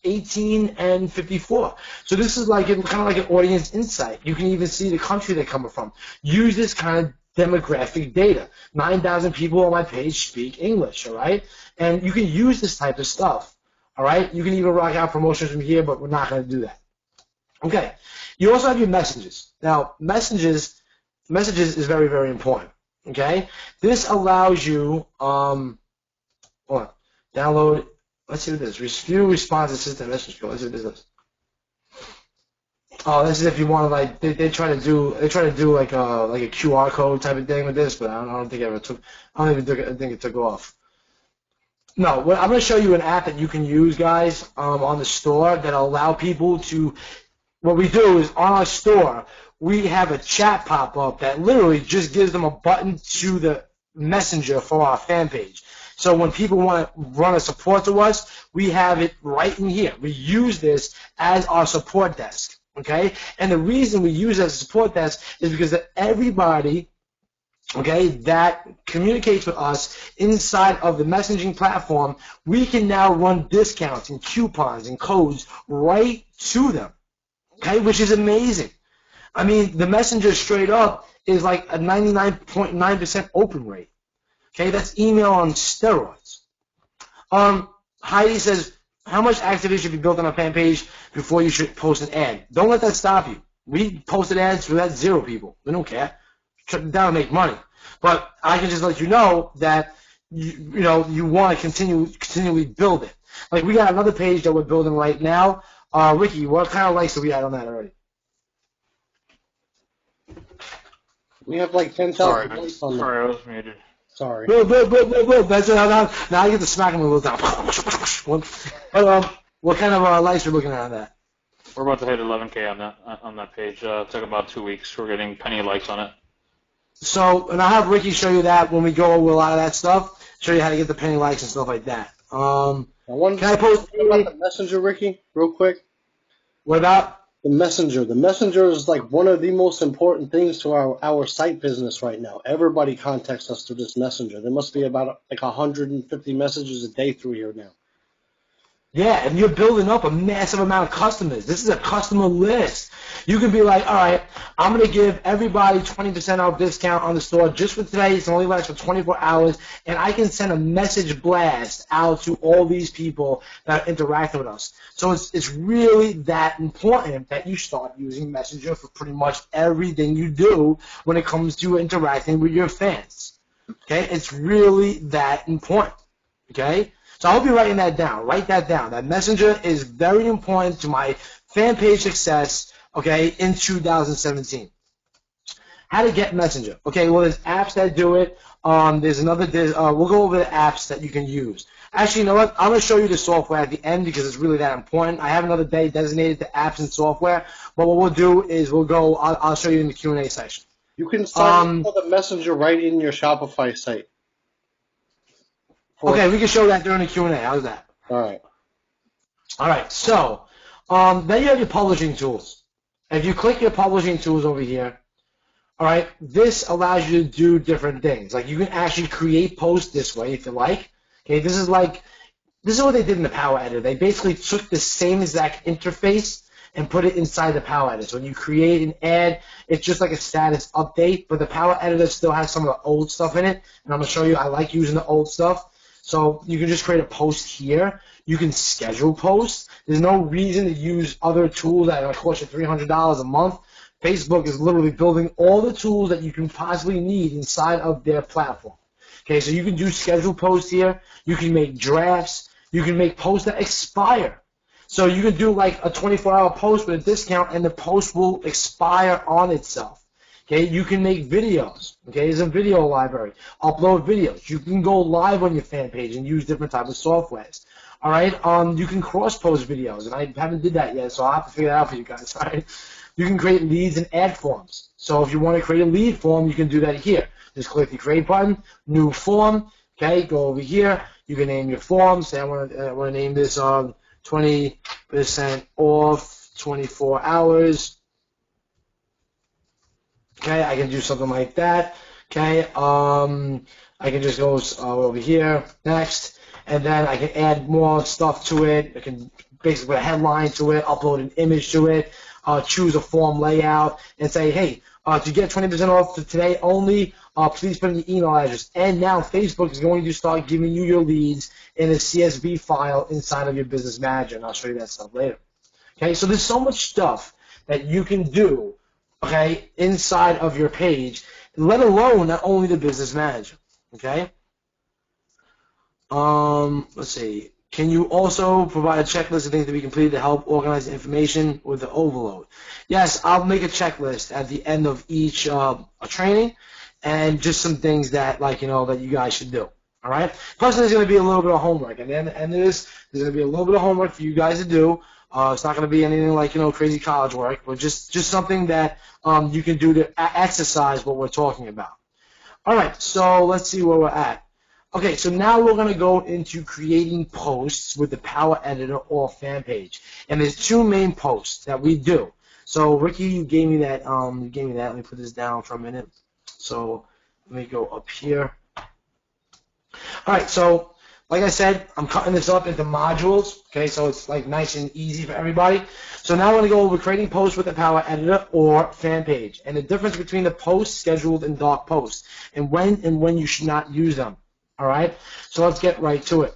[SPEAKER 1] 18 and 54. So this is like kind of like an audience insight. You can even see the country they're coming from. Use this kind of demographic data. 9,000 people on my page speak English, all right? And you can use this type of stuff, all right? You can even rock out promotions from here, but we're not going to do that. Okay, you also have your messages. Now, messages is very, very important, okay? This allows you, download. Let's see what this is. View response assistant message. Let's see what this is. Oh, this is if you want to like they try to do like a QR code type of thing with this, but I don't think it ever took. I don't even think it took off. No, I'm going to show you an app that you can use, guys, on the store that'll allow people to. What we do is on our store we have a chat pop up that literally just gives them a button to the messenger for our fan page. So when people want to run a support to us, we have it right in here. We use this as our support desk, okay? And the reason we use it as a support desk is because that everybody, okay, that communicates with us inside of the messaging platform, we can now run discounts and coupons and codes right to them, okay, which is amazing. I mean, the messenger straight up is like a 99.9% open rate. Okay, that's email on steroids. Heidi says, how much activity should be built on a fan page before you should post an ad? Don't let that stop you. We posted ads for that 0 people. We don't care. Shut it down and make money. But I can just let you know that you want to continually build it. Like we got another page that we're building right now. Ricky, what kind of likes do we have on that already?
[SPEAKER 3] We have like 10,000 likes on that.
[SPEAKER 2] Sorry, I was muted.
[SPEAKER 3] Sorry.
[SPEAKER 1] That's it. Now I get to smack him a little down. But what kind of likes are we looking at on that?
[SPEAKER 2] We're about to hit 11K on that page. It took about 2 weeks. We're getting plenty of likes on it.
[SPEAKER 1] So, and I'll have Ricky show you that when we go over a lot of that stuff. Show you how to get the penny likes and stuff like that. Can I post
[SPEAKER 3] about the messenger, Ricky, real quick?
[SPEAKER 1] What about?
[SPEAKER 3] The messenger. The messenger is like one of the most important things to our site business right now. Everybody contacts us through this messenger. There must be about like 150 messages a day through here now.
[SPEAKER 1] Yeah, and you're building up a massive amount of customers. This is a customer list. You can be like, all right, I'm going to give everybody 20% off discount on the store just for today. It's only lasts for 24 hours, and I can send a message blast out to all these people that are interacting with us. So it's really that important that you start using Messenger for pretty much everything you do when it comes to interacting with your fans. Okay? It's really that important. Okay? So I hope you're writing that down. Write that down. That Messenger is very important to my fan page success, okay, in 2017. How to get Messenger. Okay, well, there's apps that do it. We'll go over the apps that you can use. Actually, you know what? I'm going to show you the software at the end because it's really that important. I have another day designated to apps and software. But what we'll do is I'll show you in the Q&A section.
[SPEAKER 3] You can sign up for the Messenger right in your Shopify site.
[SPEAKER 1] Okay, we can show that during the Q&A. How's that?
[SPEAKER 3] All right.
[SPEAKER 1] All right, so then you have your publishing tools. If you click your publishing tools over here, all right, this allows you to do different things. Like you can actually create posts this way if you like. Okay, this is what they did in the Power Editor. They basically took the same exact interface and put it inside the Power Editor. So when you create an ad, it's just like a status update, but the Power Editor still has some of the old stuff in it. And I'm going to show you, I like using the old stuff. So you can just create a post here. You can schedule posts. There's no reason to use other tools that are going to cost you $300 a month. Facebook is literally building all the tools that you can possibly need inside of their platform. Okay, so you can do schedule posts here. You can make drafts. You can make posts that expire. So you can do like a 24-hour post with a discount, and the post will expire on itself. Okay, you can make videos. Okay, there's a video library. Upload videos. You can go live on your fan page and use different types of softwares. All right, you can cross-post videos, and I haven't did that yet, so I'll have to figure that out for you guys. All right, you can create leads and ad forms. So if you want to create a lead form, you can do that here. Just click the create button, new form. Okay, go over here. You can name your form. Say I want to name this 20% off 24 hours. Okay, I can do something like that. Okay, I can just go over here, next, and then I can add more stuff to it. I can basically put a headline to it, upload an image to it, choose a form layout, and say, hey, to get 20% off for today only, please put in your email address. And now Facebook is going to start giving you your leads in a CSV file inside of your business manager, and I'll show you that stuff later. Okay, so there's so much stuff that you can do, okay, inside of your page, let alone not only the business manager, okay? Let's see. Can you also provide a checklist of things to be completed to help organize the information with the overload? Yes, I'll make a checklist at the end of each training, and just some things that, like, that you guys should do. All right. Plus, there's going to be a little bit of homework, and then and there's going to be a little bit of homework for you guys to do. It's not going to be anything like crazy college work, but just something that you can do to exercise what we're talking about. All right. So let's see where we're at. Okay, so now we're going to go into creating posts with the Power Editor or fan page. And there's two main posts that we do. So, Ricky, you gave me that. Let me put this down for a minute. So, let me go up here. All right, so like I said, I'm cutting this up into modules, okay, so it's like nice and easy for everybody. So now I'm going to go over creating posts with the Power Editor or fan page, and the difference between the post, scheduled, and dark posts, and when you should not use them. All right, so let's get right to it.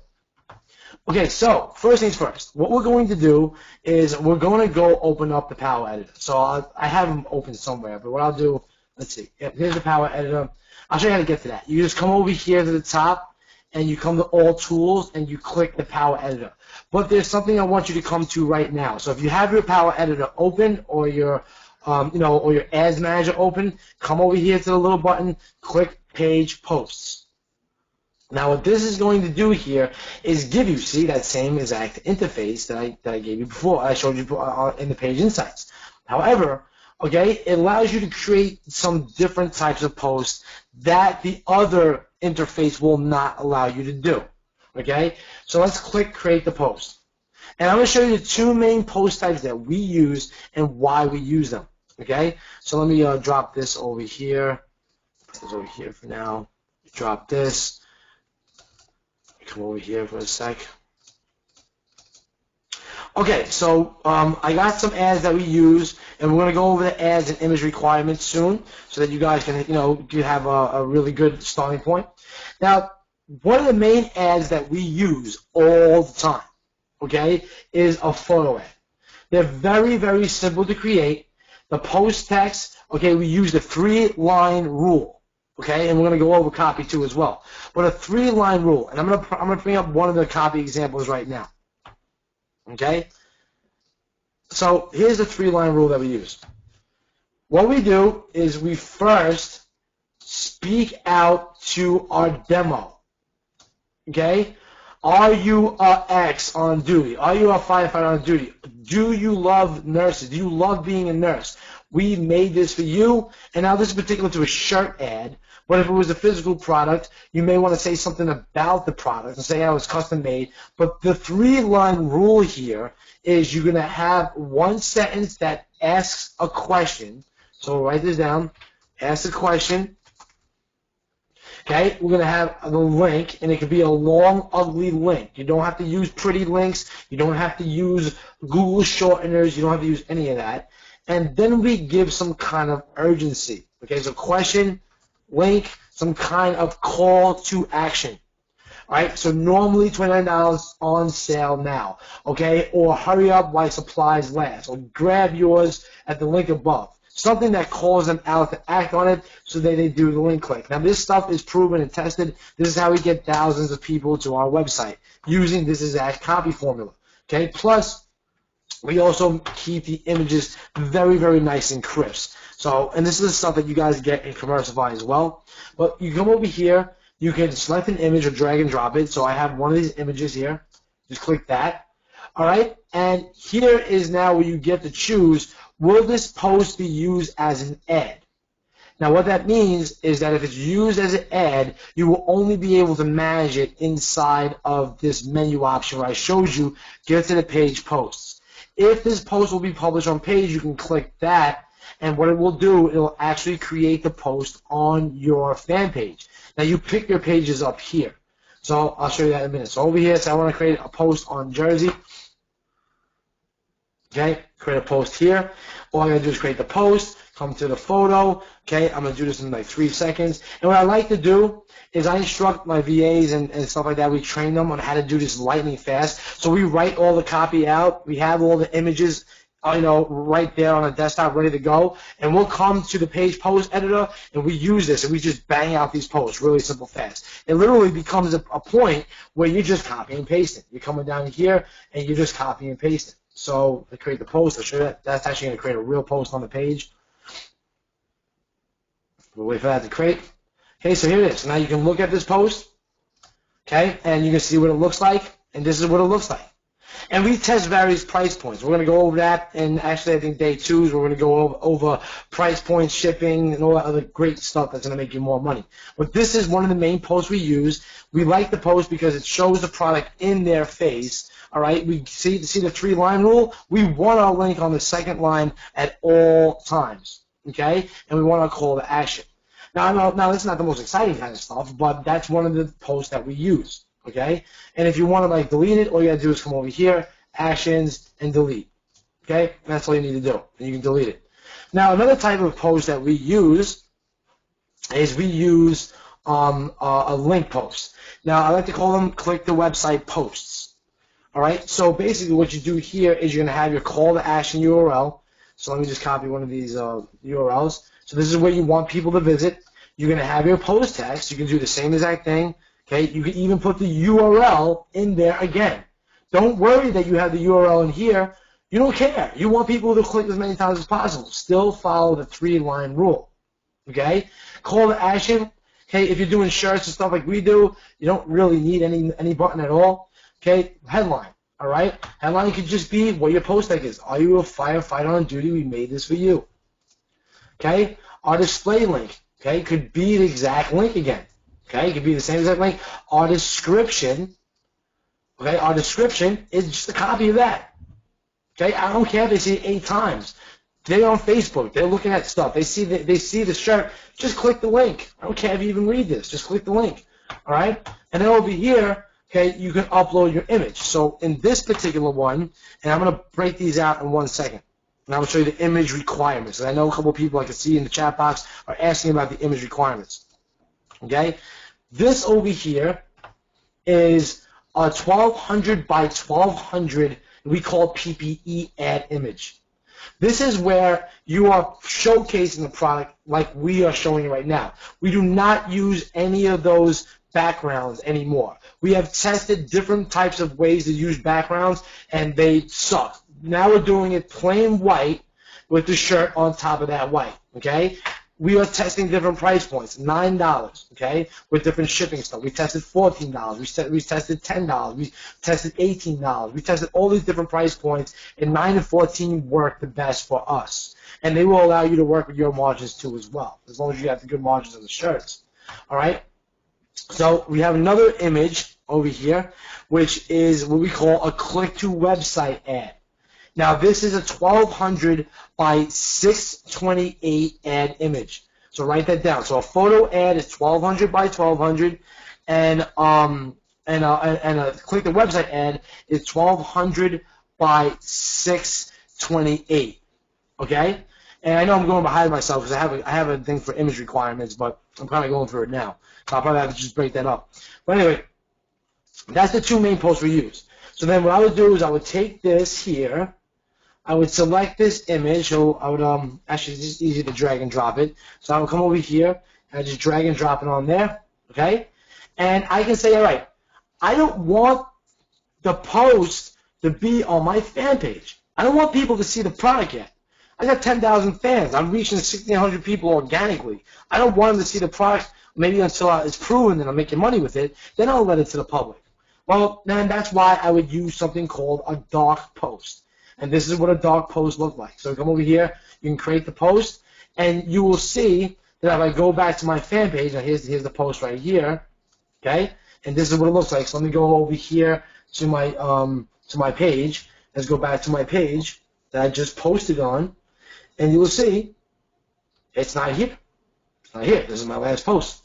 [SPEAKER 1] Okay, so first things first. What we're going to do is we're going to go open up the Power Editor. So I have them open somewhere, but what I'll do, let's see. Here's the Power Editor. I'll show you how to get to that. You just come over here to the top, and you come to All Tools, and you click the Power Editor. But there's something I want you to come to right now. So if you have your Power Editor open or your, or your Ads Manager open, come over here to the little button, click Page Posts. Now what this is going to do here is give you, see, that same exact interface that I gave you before, I showed you in the Page Insights. However, okay, it allows you to create some different types of posts that the other interface will not allow you to do. Okay, so let's click Create the Post. And I'm going to show you the two main post types that we use and why we use them. Okay, so let me drop this over here. Put this over here for now. Drop this. Come over here for a sec. Okay, so I got some ads that we use, and we're going to go over the ads and image requirements soon, so that you guys can, you have a really good starting point. Now, one of the main ads that we use all the time, okay, is a photo ad. They're very, very simple to create. The post text, okay, we use the 3-line rule. Okay, and we're going to go over copy too as well. But a 3-line rule, and I'm going to bring up one of the copy examples right now. Okay, so here's the 3-line rule that we use. What we do is we first speak out to our demo. Okay, are you a X on duty? Are you a firefighter on duty? Do you love nurses? Do you love being a nurse? We made this for you, and now this is particular to a shirt ad, but if it was a physical product, you may want to say something about the product and say how it's custom made. But the 3-line rule here is you're going to have one sentence that asks a question. So write this down. Ask a question. Okay, we're going to have the link, and it could be a long, ugly link. You don't have to use pretty links. You don't have to use Google shorteners. You don't have to use any of that. And then we give some kind of urgency. Okay, so question, link, some kind of call to action. All right, so normally $29 on sale now. Okay, or hurry up while supplies last, or grab yours at the link above. Something that calls them out to act on it so that they do the link click. Now, this stuff is proven and tested. This is how we get thousands of people to our website using this exact copy formula. Okay, plus we also keep the images very, very nice and crisp. So, and this is the stuff that you guys get in Commercify as well. But you come over here, you can select an image or drag and drop it. So I have one of these images here. Just click that. All right, and here is now where you get to choose, will this post be used as an ad? Now what that means is that if it's used as an ad, you will only be able to manage it inside of this menu option where I showed you, get to the page posts. If this post will be published on page, you can click that, and what it will do, it will actually create the post on your fan page. Now you pick your pages up here. So I'll show you that in a minute. So over here, so I want to create a post on Jersey. Okay, create a post here. All I'm going to do is create the post, come to the photo. Okay, I'm going to do this in like 3 seconds. And what I like to do is I instruct my VAs and stuff like that. We train them on how to do this lightning fast. So we write all the copy out. We have all the images, right there on the desktop ready to go. And we'll come to the page post editor and we use this and we just bang out these posts really simple fast. It literally becomes a point where you just copy and paste it. You're coming down here and you just copy and paste it. So to create the post, I'll show you that. That's actually going to create a real post on the page. We'll wait for that to create. Okay, so here it is. Now you can look at this post, okay, and you can see what it looks like, and this is what it looks like. And we test various price points. We're going to go over that, and actually I think day 2 is we're going to go over price points, shipping, and all that other great stuff that's going to make you more money. But this is one of the main posts we use. We like the post because it shows the product in their face. All right, we see the 3-line rule. We want our link on the second line at all times, okay? And we want our call to action. Now, this is not the most exciting kind of stuff, but that's one of the posts that we use, okay? And if you want to, like, delete it, all you got to do is come over here, actions, and delete, okay? And that's all you need to do, and you can delete it. Now, another type of post that we use is a link post. Now, I like to call them click the website posts. All right, so basically what you do here is you're going to have your call to action URL. So let me just copy one of these URLs. So this is where you want people to visit. You're going to have your post text. You can do the same exact thing. Okay, you can even put the URL in there again. Don't worry that you have the URL in here. You don't care. You want people to click as many times as possible. Still follow the 3-line rule. Okay, call to action. Okay, if you're doing shirts and stuff like we do, you don't really need any button at all. Okay, headline, all right? Headline could just be what your post tag is. Are you a firefighter on duty? We made this for you. Okay, our display link, okay, could be the exact link again. Okay, it could be the same exact link. Our description, okay, our description is just a copy of that. Okay, I don't care if they see it 8 times. They're on Facebook. They're looking at stuff. They see the shirt. Just click the link. I don't care if you even read this. Just click the link. All right, and then over here, okay, you can upload your image. So in this particular one, and I'm going to break these out in 1 second, and I'm going to show you the image requirements. And I know a couple of people I can see in the chat box are asking about the image requirements. Okay, this over here is a 1200 by 1200, we call PPE ad image. This is where you are showcasing the product like we are showing you right now. We do not use any of those backgrounds anymore. We have tested different types of ways to use backgrounds, and they suck. Now we're doing it plain white with the shirt on top of that white, okay? We are testing different price points, $9, okay, with different shipping stuff. We tested $14. We tested $10. We tested $18. We tested all these different price points, and 9 and 14 work the best for us. And they will allow you to work with your margins too as well, as long as you have the good margins on the shirts, all right? So we have another image over here, which is what we call a click-to-website ad. Now, this is a 1200 by 628 ad image. So write that down. So a photo ad is 1200 by 1200, and a click-to-website ad is 1200 by 628. Okay? And I know I'm going behind myself because I have a thing for image requirements, but I'm kind of going through it now. So I'll probably have to just break that up. But anyway, that's the 2 main posts we use. So then what I would do is I would take this here. I would select this image. So I would actually it's just easy to drag and drop it. So I would come over here and I just drag and drop it on there. Okay? And I can say, all right, I don't want the post to be on my fan page. I don't want people to see the product yet. I got 10,000 fans. I'm reaching 1,600 people organically. I don't want them to see the product maybe until it's proven that I'm making money with it. Then I'll let it to the public. Well, then that's why I would use something called a dark post. And this is what a dark post looks like. So come over here, you can create the post, and you will see that if I go back to my fan page, and here's the post right here, okay? And this is what it looks like. So let me go over here to my page. Let's go back to my page that I just posted on, and you will see it's not here. It's not here. This is my last post,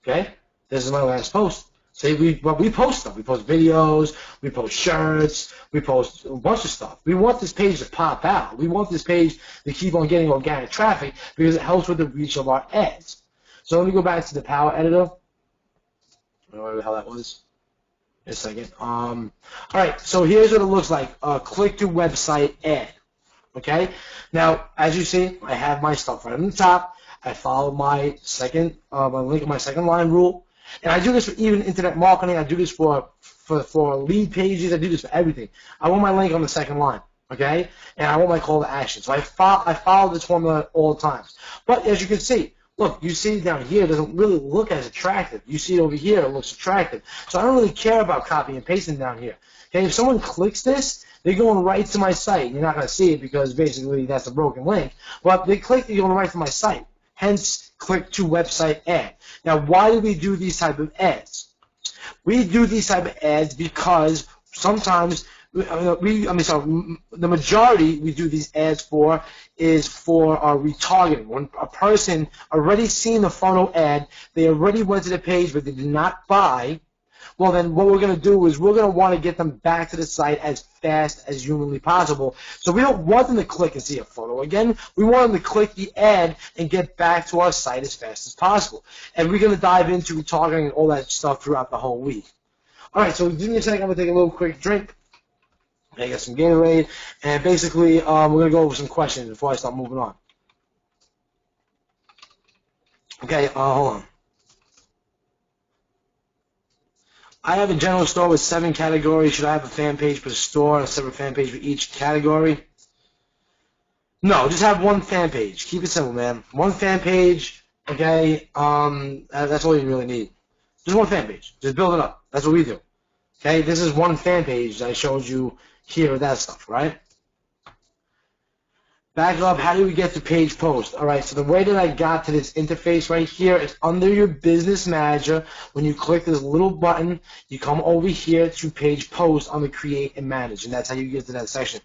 [SPEAKER 1] okay? This is my last post. See, we post stuff. We post videos, we post shirts, we post a bunch of stuff. We want this page to pop out. We want this page to keep on getting organic traffic because it helps with the reach of our ads. So let me go back to the Power Editor. I don't know where the hell that was. In a second. All right, so here's what it looks like. A click-to-website ad. Okay? Now, as you see, I have my stuff right on the top. I follow my link of my second line rule. And I do this for even internet marketing. I do this for lead pages. I do this for everything. I want my link on the second line, okay? And I want my call to action. So I follow this formula all the times. But as you can see, look, you see down here, it doesn't really look as attractive. You see it over here, it looks attractive. So I don't really care about copy and pasting down here. Okay, if someone clicks this, they're going right to my site. You're not going to see it because basically that's a broken link. But they click, they're going right to my site. Hence, click to website ad. Now, why do we do these type of ads? We do these type of ads because sometimes the majority we do these ads for is for our retargeting. When a person already seen the funnel ad, they already went to the page but they did not buy, well then what we're going to do is we're going to want to get them back to the site as fast as humanly possible. So we don't want them to click and see a photo again. We want them to click the ad and get back to our site as fast as possible. And we're going to dive into retargeting and all that stuff throughout the whole week. All right, so give me a second. I'm going to take a little quick drink. I got some Gatorade, and basically we're going to go over some questions before I start moving on. Okay, hold on. I have a general store with 7 categories. Should I have a fan page per store and a separate fan page for each category? No, just have one fan page. Keep it simple, man. One fan page, okay? That's all you really need. Just one fan page. Just build it up. That's what we do. Okay, this is one fan page that I showed you here with that stuff, right? Back up, how do we get to page post? All right, so the way that I got to this interface right here is under your business manager. When you click this little button, you come over here to page post on the create and manage, and that's how you get to that section.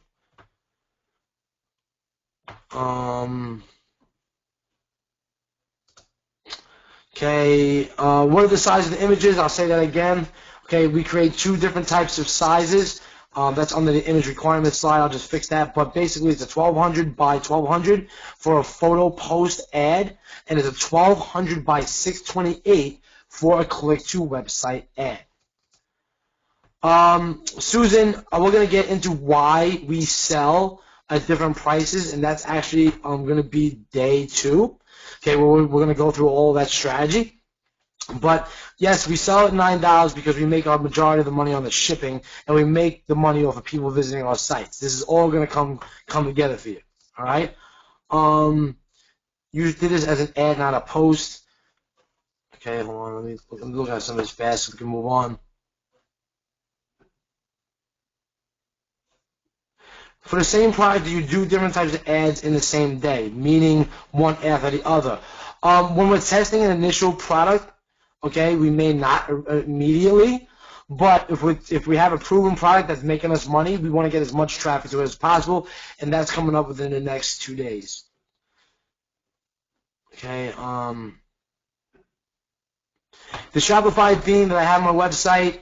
[SPEAKER 1] Okay, what are the sizes of the images? I'll say that again. Okay, we create 2 different types of sizes. That's under the image requirements slide. I'll just fix that. But basically, it's a 1200 by 1200 for a photo post ad, and it's a 1200 by 628 for a click-to website ad. Susan, we're going to get into why we sell at different prices, and that's actually going to be day 2. Okay, we're going to go through all that strategy. But yes, we sell at $9 because we make our majority of the money on the shipping, and we make the money off of people visiting our sites. This is all going to come together for you. All right. You did this as an ad, not a post. Okay, hold on. Let me look at some of this fast so we can move on. For the same product, do you do different types of ads in the same day, meaning one after the other? When we're testing an initial product, okay, we may not immediately, but if we have a proven product that's making us money, we want to get as much traffic to it as possible, and that's coming up within the next 2 days. Okay, the Shopify theme that I have on my website,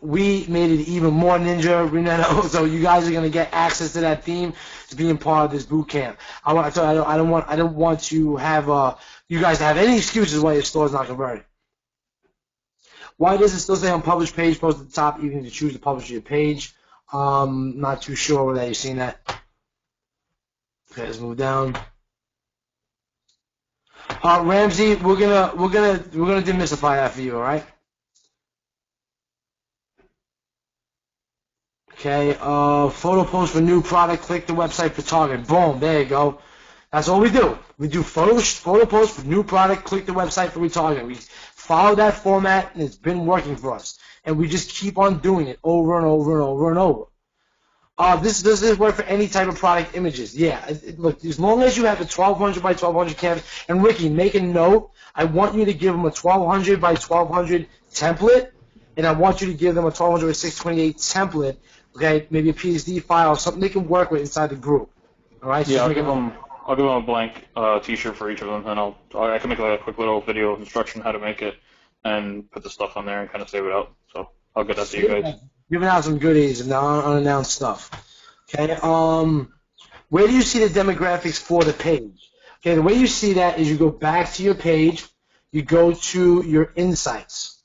[SPEAKER 1] we made it even more ninja, Renato, so you guys are going to get access to that theme to being part of this boot camp. I don't want to have you guys to have any excuses why your store is not converting. Why does it still say on published page post at the top even if you choose to publish your page? Not too sure whether you've seen that. Okay, let's move down. Ramsey, we're gonna demystify that for you, all right? Okay, photo post for new product, click the website for target. Boom, there you go. That's all we do. We do photo post for new product, click the website for retargeting. We follow that format, and it's been working for us. And we just keep on doing it over and over and over and over. Does this work for any type of product images? Yeah. Look, as long as you have a 1200 by 1200 canvas, and Ricky, make a note. I want you to give them a 1200 by 1200 template, and I want you to give them a 1200 by 628 template. Okay, maybe a PSD file, something they can work with inside the group. All right. So
[SPEAKER 2] yeah, I'll give them a blank T-shirt for each of them, and I can make like a quick little video of instruction how to make it, and put the stuff on there and kind of save it out. So I'll get that to you guys.
[SPEAKER 1] Giving out some goodies and unannounced stuff. Okay. Where do you see the demographics for the page? Okay. The way you see that is you go back to your page, you go to your insights.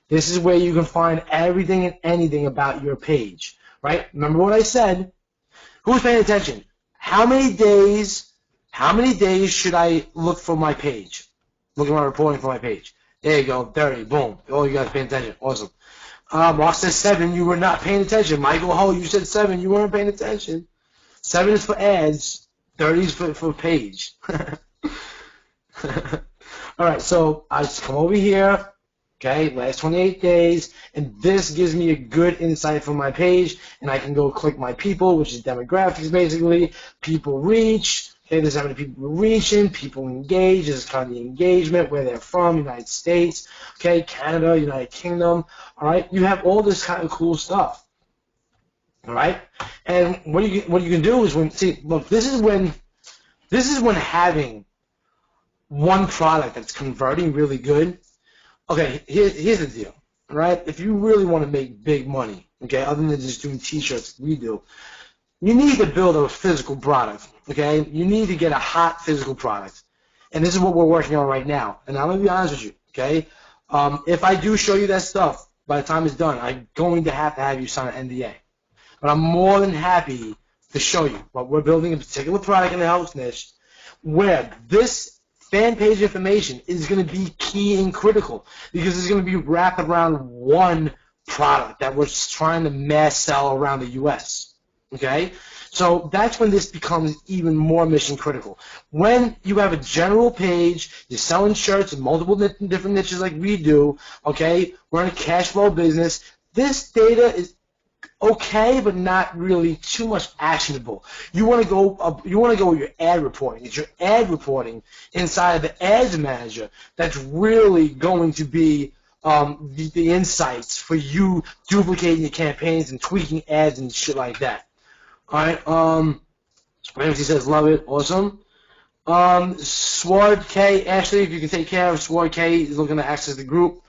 [SPEAKER 1] This is where you can find everything and anything about your page. Right? Remember what I said? Who's paying attention? How many days should I look for my page? Look at my reporting for my page. There you go. 30. Boom. Oh, you guys paying attention. Awesome. Mark says 7. You were not paying attention. Michael Ho, you said 7. You weren't paying attention. 7 is for ads. 30 is for page. All right. So I just come over here. Okay, last 28 days, and this gives me a good insight for my page, and I can go click my people, which is demographics basically, people reach, okay, this is how many people we're reaching, people engage, this is kind of the engagement, where they're from, United States, okay, Canada, United Kingdom, all right, you have all this kind of cool stuff. All right, and what you can do is look, this is when having one product that's converting really good. Okay, here's the deal, right? If you really want to make big money, okay, other than just doing T-shirts like we do, you need to build a physical product, okay? You need to get a hot physical product, and this is what we're working on right now. And I'm gonna be honest with you, okay? If I do show you that stuff, by the time it's done, I'm going to have you sign an NDA. But I'm more than happy to show you. But we're building a particular product in the house niche where this fan page information is going to be key and critical because it's going to be wrapped around one product that we're trying to mass sell around the U.S. Okay? So that's when this becomes even more mission critical. When you have a general page, you're selling shirts in multiple different niches like we do, okay? We're in a cash flow business. This data is okay, but not really too much actionable. You want to go with your ad reporting. It's your ad reporting inside of the ads manager that's really going to be the insights for you duplicating your campaigns and tweaking ads and shit like that. All right. Ramsey says, love it. Awesome. Sword K, Ashley, if you can take care of Sword K, is looking to access the group.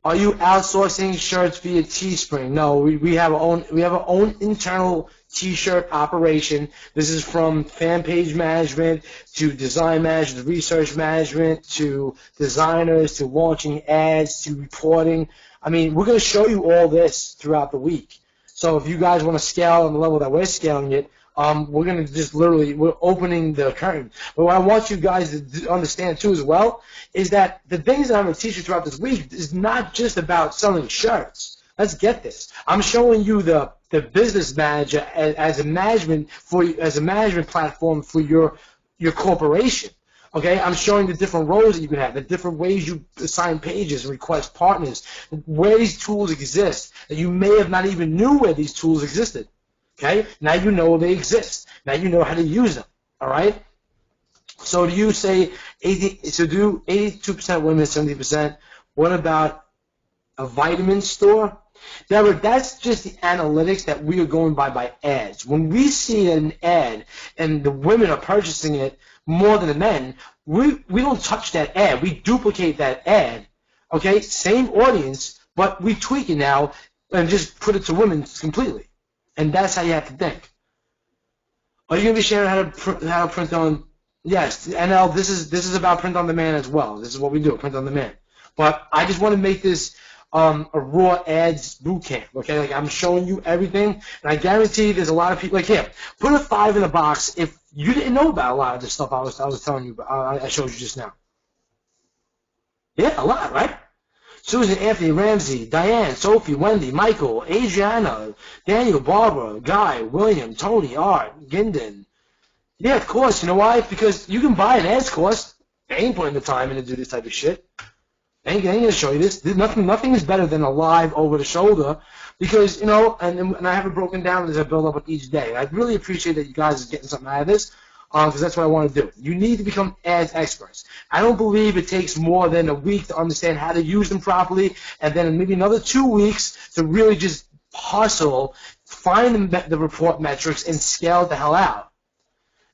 [SPEAKER 1] Are you outsourcing shirts via Teespring? No, we have our own internal T-shirt operation. This is from fan page management to design management, to research management, to designers, to launching ads, to reporting. I mean, we're going to show you all this throughout the week. So if you guys want to scale on the level that we're scaling it, we're going to just we're opening the curtain. But what I want you guys to understand too as well is that the things that I'm going to teach you throughout this week is not just about selling shirts. Let's get this. I'm showing you the business manager as a management platform for your corporation. Okay, I'm showing the different roles that you can have, the different ways you assign pages and request partners, where these tools exist that you may have not even knew where these tools existed. Okay, now you know they exist. Now you know how to use them. All right. So do you say 82% women, 70%? What about a vitamin store? Deborah, that's just the analytics that we are going by ads. When we see an ad and the women are purchasing it more than the men, we don't touch that ad. We duplicate that ad. Okay, same audience, but we tweak it now and just put it to women completely. And that's how you have to think. Are you going to be sharing how to print on? Yes, NL. This is about print on demand as well. This is what we do, print on demand. But I just want to make this a raw ads boot camp. Okay, like I'm showing you everything, and I guarantee there's a lot of people. Like here, put a 5 in the box if you didn't know about a lot of this stuff I was telling you. I showed you just now. Yeah, a lot, right? Susan, Anthony, Ramsey, Diane, Sophie, Wendy, Michael, Adriana, Daniel, Barbara, Guy, William, Tony, Art, Ginden. Yeah, of course. You know why? Because you can buy an ads course. They ain't putting the time in to do this type of shit. They ain't going to show you this. Nothing is better than a live over-the-shoulder because, you know, and I have it broken down as I build up with each day. I really appreciate that you guys are getting something out of this. Because that's what I want to do. You need to become ads experts. I don't believe it takes more than a week to understand how to use them properly, and then maybe another 2 weeks to really just hustle, find the report metrics, and scale it the hell out.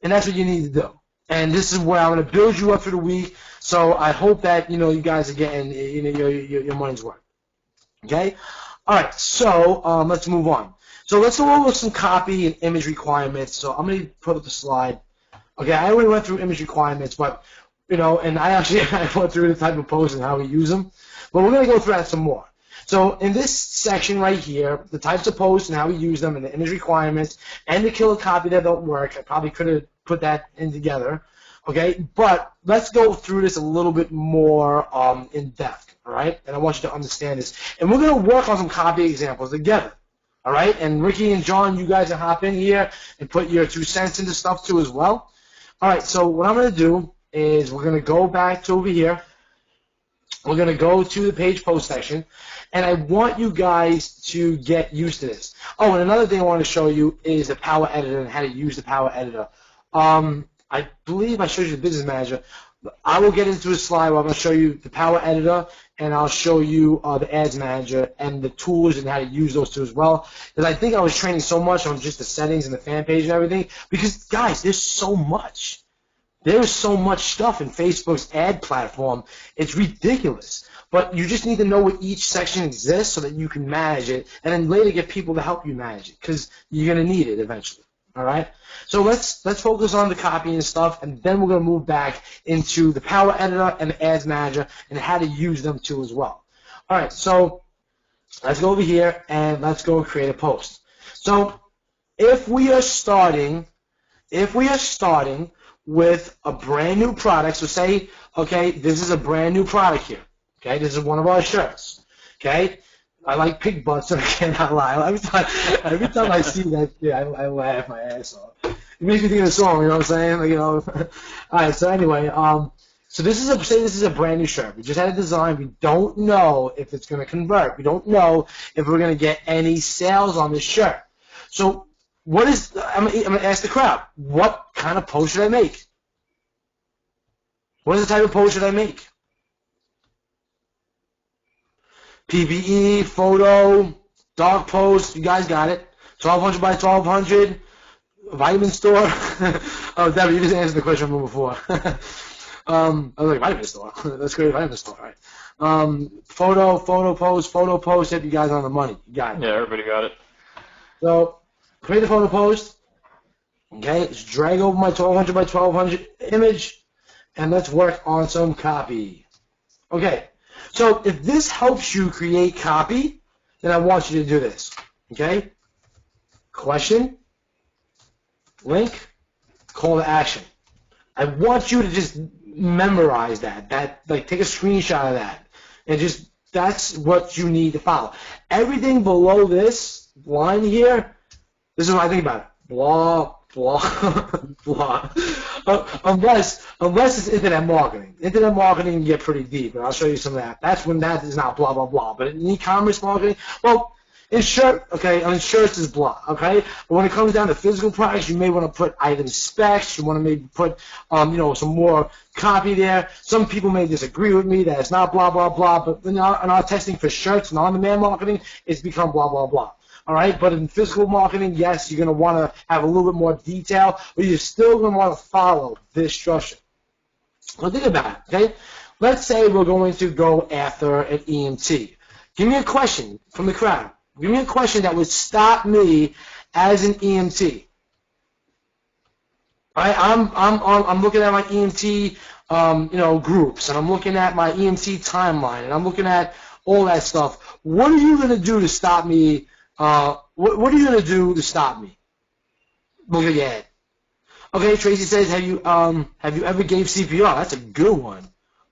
[SPEAKER 1] And that's what you need to do. And this is where I'm going to build you up for the week. So I hope that you guys are getting your money's worth. Okay. All right. So let's move on. So let's go over some copy and image requirements. So I'm going to put up the slide. Okay, I already went through image requirements, but, and I went through the type of posts and how we use them, but we're going to go through that some more. So in this section right here, the types of posts and how we use them and the image requirements and the killer copy that don't work, I probably could have put that in together, okay, but let's go through this a little bit more in depth, all right, and I want you to understand this. And we're going to work on some copy examples together. All right, and Ricky and John, you guys can hop in here and put your 2 cents into stuff too as well. All right, so what I'm going to do is we're going to go back to over here. We're going to go to the page post section, and I want you guys to get used to this. Oh, and another thing I want to show you is the Power Editor and how to use the Power Editor. I believe I showed you the Business Manager. I will get into a slide where I'm going to show you the Power Editor, and I'll show you the Ads Manager and the tools and how to use those tools as well. Because I think I was training so much on just the settings and the fan page and everything. Because, guys, there's so much. There's so much stuff in Facebook's ad platform. It's ridiculous. But you just need to know what each section exists so that you can manage it, and then later get people to help you manage it, because you're going to need it eventually. All right? So let's focus on the copy and stuff, and then we're going to move back into the Power Editor and the Ads Manager and how to use them too as well. All right, so let's go over here and let's go create a post. So if we are starting with a brand new product, so say, okay, this is a brand new product here. Okay, this is one of our shirts. Okay, I like pig butts, and I cannot lie. Every time I see that, yeah, I laugh my ass off. It makes me think of the song, you know what I'm saying? Like, you know. All right, so anyway, so this is a brand new shirt. We just had a design. We don't know if it's going to convert. We don't know if we're going to get any sales on this shirt. So I'm going to ask the crowd, what kind of post should I make? What is the type of post should I make? PPE, photo, dog post, you guys got it. 1200 by 1200, vitamin store. Oh, Debbie, you just answered the question from before. I was like, vitamin store. That's great, vitamin store, right? Photo post, if you guys are on the money. You got it.
[SPEAKER 2] Yeah, everybody got it.
[SPEAKER 1] So, create the photo post. Okay, just drag over my 1200 by 1200 image, and let's work on some copy. Okay. So if this helps you create copy, then I want you to do this. Okay? Question, link, call to action. I want you to just memorize that. Like take a screenshot of that. And just that's what you need to follow. Everything below this line here, this is what I think about it. Blah, blah, blah. Unless it's internet marketing. Internet marketing can get pretty deep, and I'll show you some of that. That's when that is not blah, blah, blah. But in e-commerce marketing, well, in shirts is blah, okay? But when it comes down to physical products, you may want to put item specs. You want to maybe put, some more copy there. Some people may disagree with me that it's not blah, blah, blah. But in our testing for shirts and on-demand marketing, it's become blah, blah, blah. All right, but in physical marketing, yes, you're going to want to have a little bit more detail, but you're still going to want to follow this structure. Well, think about it, okay? Let's say we're going to go after an EMT. Give me a question from the crowd. Give me a question that would stop me as an EMT. All right, I'm looking at my EMT, groups, and I'm looking at my EMT timeline, and I'm looking at all that stuff. What are you going to do to stop me? What are you going to do to stop me? Look at your head. Okay, Tracy says, have you ever gave CPR? That's a good one.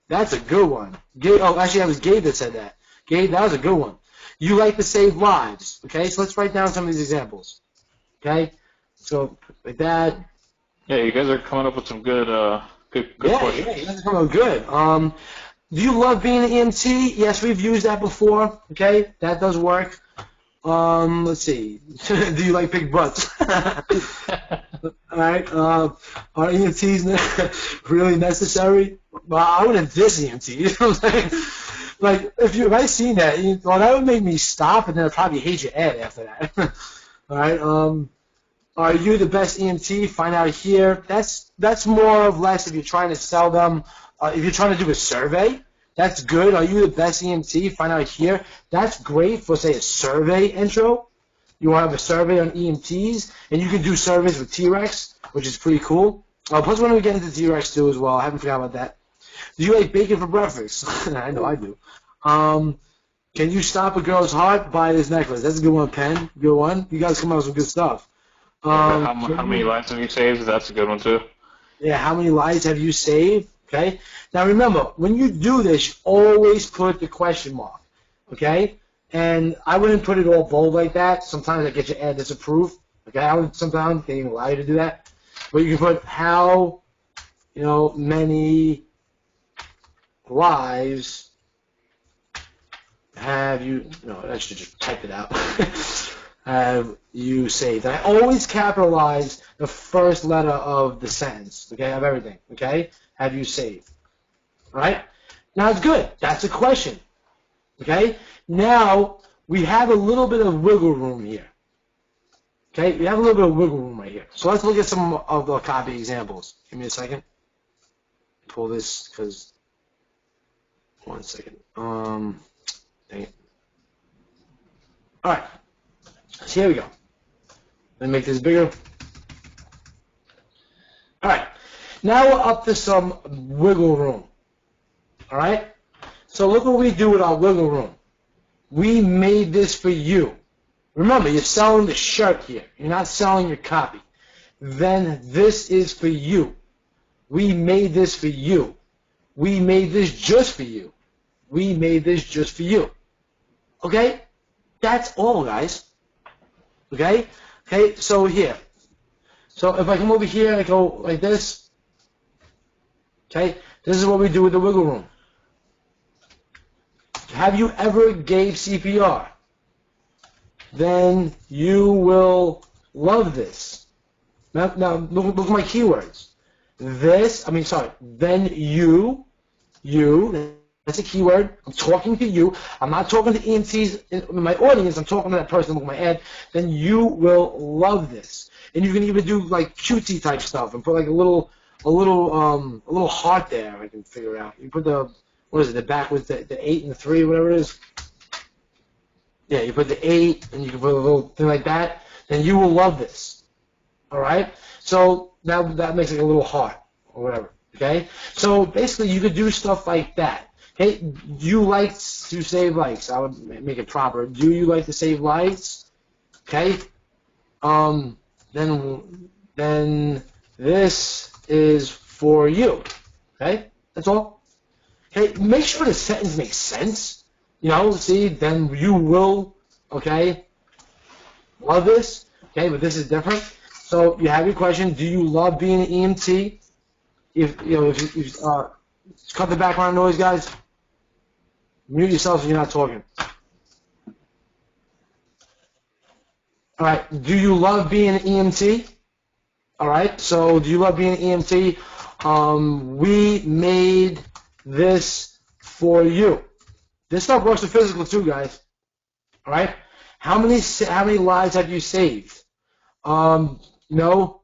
[SPEAKER 1] That's a good one. Actually, that was Gabe that said that. Gabe, that was a good one. You like to save lives. Okay, so let's write down some of these examples. Okay, so like that.
[SPEAKER 2] Yeah, you guys are coming up with some good questions.
[SPEAKER 1] Yeah, you guys are coming up good. Do you love being an EMT? Yes, we've used that before. Okay, that does work. Let's see. Do you like big butts? All right. Are EMTs really necessary? Well, I wouldn't diss EMT. You know what I'm saying? Like, if I seen that, that would make me stop, and then I'd probably hate your ad after that. All right. Are you the best EMT? Find out here. That's more or less if you're trying to sell them. If you're trying to do a survey. That's good. Are you the best EMT? Find out here. That's great for, say, a survey intro. You want to have a survey on EMTs, and you can do surveys with T-Rex, which is pretty cool. Plus, when we get into T-Rex, too, as well. I haven't forgot about that. Do you like bacon for breakfast? I know I do. Can you stop a girl's heart? Buy this necklace. That's a good one, Pen. Good one. You guys come up with some good stuff.
[SPEAKER 2] How many lives have you saved? That's a good one, too.
[SPEAKER 1] Yeah, how many lives have you saved? Okay. Now remember, when you do this, you always put the question mark. Okay. And I wouldn't put it all bold like that. Sometimes I get your ad disapproved. Okay. I would sometimes they even allow you to do that. But you can put how, many lives have you? No, I should just type it out. Have you saved? And I always capitalize the first letter of the sentence. Okay, of everything. Okay. Have you saved? right? Now it's good. That's a question. Okay? Now we have a little bit of wiggle room here. Okay? We have a little bit of wiggle room right here. So let's look at some of the copy examples. Give me a second. Pull this because 1 second. Dang it. All right. So here we go. Let me make this bigger. All right. Now we're up to some wiggle room. All right? So look what we do with our wiggle room. We made this for you. Remember, you're selling the shirt here. You're not selling your copy. Then this is for you. We made this for you. We made this just for you. We made this just for you. Okay? That's all, guys. Okay? Okay, so here. So if I come over here and I go like this, okay, this is what we do with the wiggle room. Have you ever gave CPR? Then you will love this. Now look at my keywords. Then you, that's a keyword. I'm talking to you. I'm not talking to EMTs in my audience. I'm talking to that person with my ad. Then you will love this. And you can even do like cutesy type stuff and put like a little heart there. I can figure out. You put the back with the 8 and the 3, whatever it is. Yeah, you put the 8 and you can put a little thing like that. Then you will love this. All right. So now that makes like a little heart or whatever. Okay. So basically, you could do stuff like that. Okay. Do you like to save likes? I would make it proper. Do you like to save likes? Okay. Then this is for you. Okay. That's all. Okay. Make sure the sentence makes sense. You know. See. Then you will. Okay. Love this. Okay. But this is different. So you have your question. Do you love being an EMT? If cut the background noise, guys. Mute yourself if you're not talking. All right. Do you love being an EMT? All right. So do you love being an EMT? We made this for you. This stuff works for physical too, guys. All right. How many lives have you saved? No.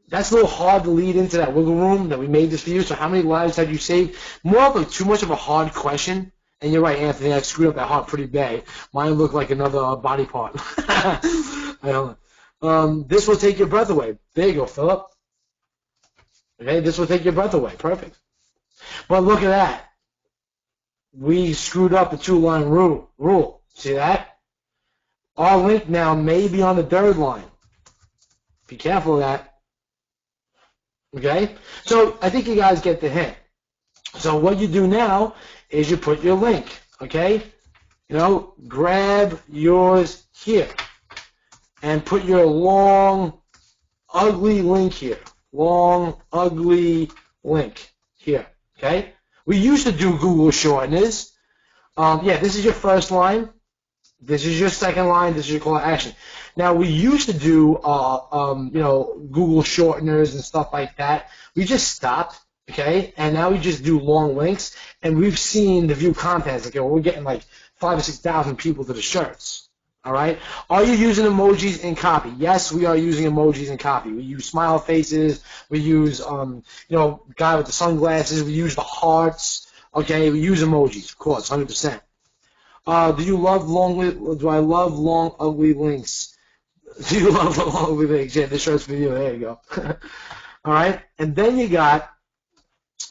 [SPEAKER 1] That's a little hard to lead into that wiggle room that we made this for you. So how many lives have you saved? More of like too much of a hard question. And you're right, Anthony. I screwed up that heart pretty bad. Mine looked like another body part. I don't know. This will take your breath away. There you go, Philip. Okay, this will take your breath away. Perfect. But look at that. We screwed up the 2-line rule. See that? Our link now may be on the 3rd line. Be careful of that. Okay? So I think you guys get the hint. So what you do now is you put your link. Okay? You know, grab yours here. And put your long, ugly link here. Long, ugly link here. Okay? We used to do Google shorteners. Yeah, this is your first line. This is your second line. This is your call to action. Now, we used to do, Google shorteners and stuff like that. We just stopped, okay? And now we just do long links. And we've seen the view contents. Okay, we're getting like 5,000 or 6,000 people to the shirts. All right? Are you using emojis in copy? Yes, we are using emojis in copy. We use smile faces. We use, guy with the sunglasses. We use the hearts. Okay, we use emojis, of course, 100%. Do I love long, ugly links? Do you love long, ugly links? Yeah, this shirt's for you. There you go. All right, and then you got,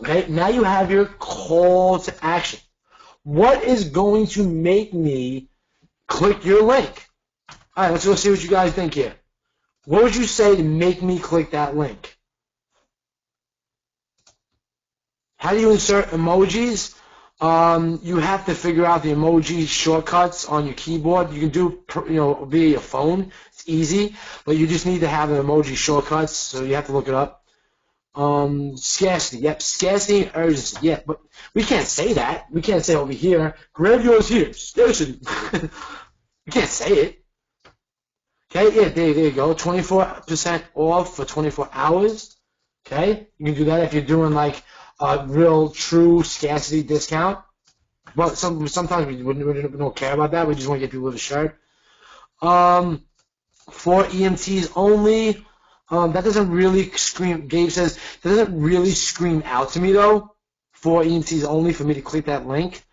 [SPEAKER 1] okay, now you have your call to action. What is going to make me click your link? All right, let's go see what you guys think here. What would you say to make me click that link? How do you insert emojis? You have to figure out the emoji shortcuts on your keyboard. You can do, via your phone. It's easy, but you just need to have the emoji shortcuts, so you have to look it up. Scarcity. Yep, scarcity and urgency. Yeah, but we can't say that. We can't say over here, grab yours here, scarcity. We can't say it. Okay, yeah, there you go. 24% off for 24 hours. Okay, you can do that if you're doing like a real true scarcity discount. But sometimes we don't care about that. We just want to get people the shirt. For EMTs only, that doesn't really scream. Gabe says that doesn't really scream out to me though. For EMTs only, for me to click that link.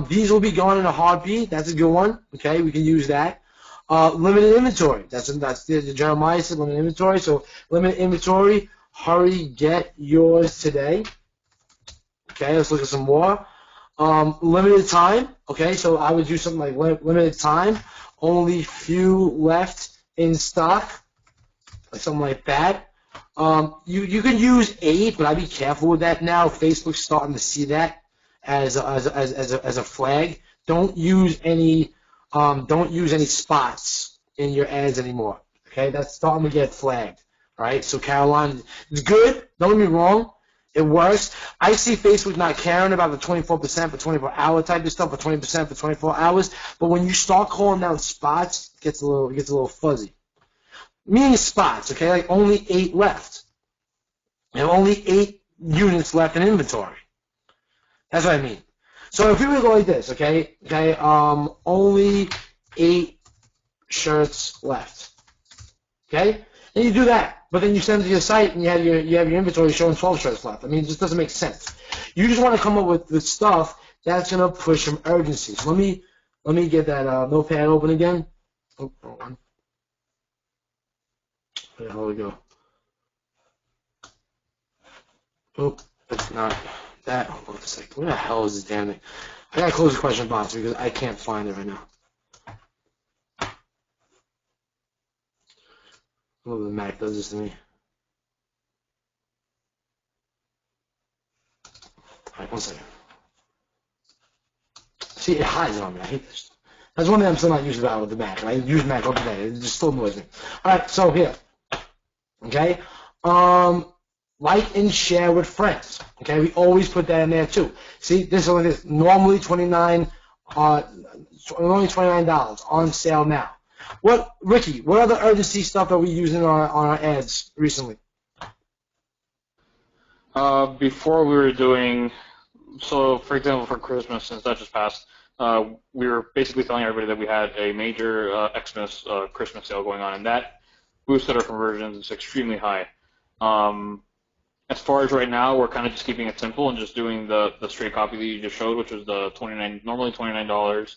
[SPEAKER 1] These will be going in a heartbeat. That's a good one. Okay, we can use that. Limited inventory. That's the Jeremiah said limited inventory. So limited inventory. Hurry, get yours today. Okay, let's look at some more. Limited time. Okay, so I would do something like limited time. Only few left in stock. Like something like that. You can use 8, but I'd be careful with that now. Facebook's starting to see that as a flag. Don't use any spots in your ads anymore. Okay, that's starting to get flagged. Right? So Caroline, it's good. Don't get me wrong. It works. I see Facebook not caring about the 24% for 24-hour type of stuff, or 20% for 24 hours. But when you start calling down spots, it gets a little fuzzy. Meaning spots, okay? Like only 8 left. And only 8 units left in inventory. That's what I mean. So if we were to go like this, okay? Only 8 shirts left. Okay? And you do that. But then you send it to your site and you have your inventory showing 12 shirts left. I mean, it just doesn't make sense. You just want to come up with the stuff that's going to push some urgency. So let me get that notepad open again. Oh, hold on. Where the hell did it go? Oh, it's not that. Hold on a second. Where the hell is this damn thing? I gotta close the question box because I can't find it right now. I love the Mac does this to me. Alright, one second. See, it hides it on me. I hate this. That's one thing I'm still not used about with the Mac. I use Mac all day. It just still annoys me. Alright, so here. Okay? Like and share with friends. Okay, we always put that in there too. See, this is normally $29 on sale now. Ricky, what other urgency stuff are we using on our ads recently?
[SPEAKER 2] Before we were doing, so for example, for Christmas, since that just passed, we were basically telling everybody that we had a major Xmas Christmas sale going on, and that boosted our conversions. It's extremely high. As far as right now, we're kind of just keeping it simple and just doing the straight copy that you just showed, which was the normally $29.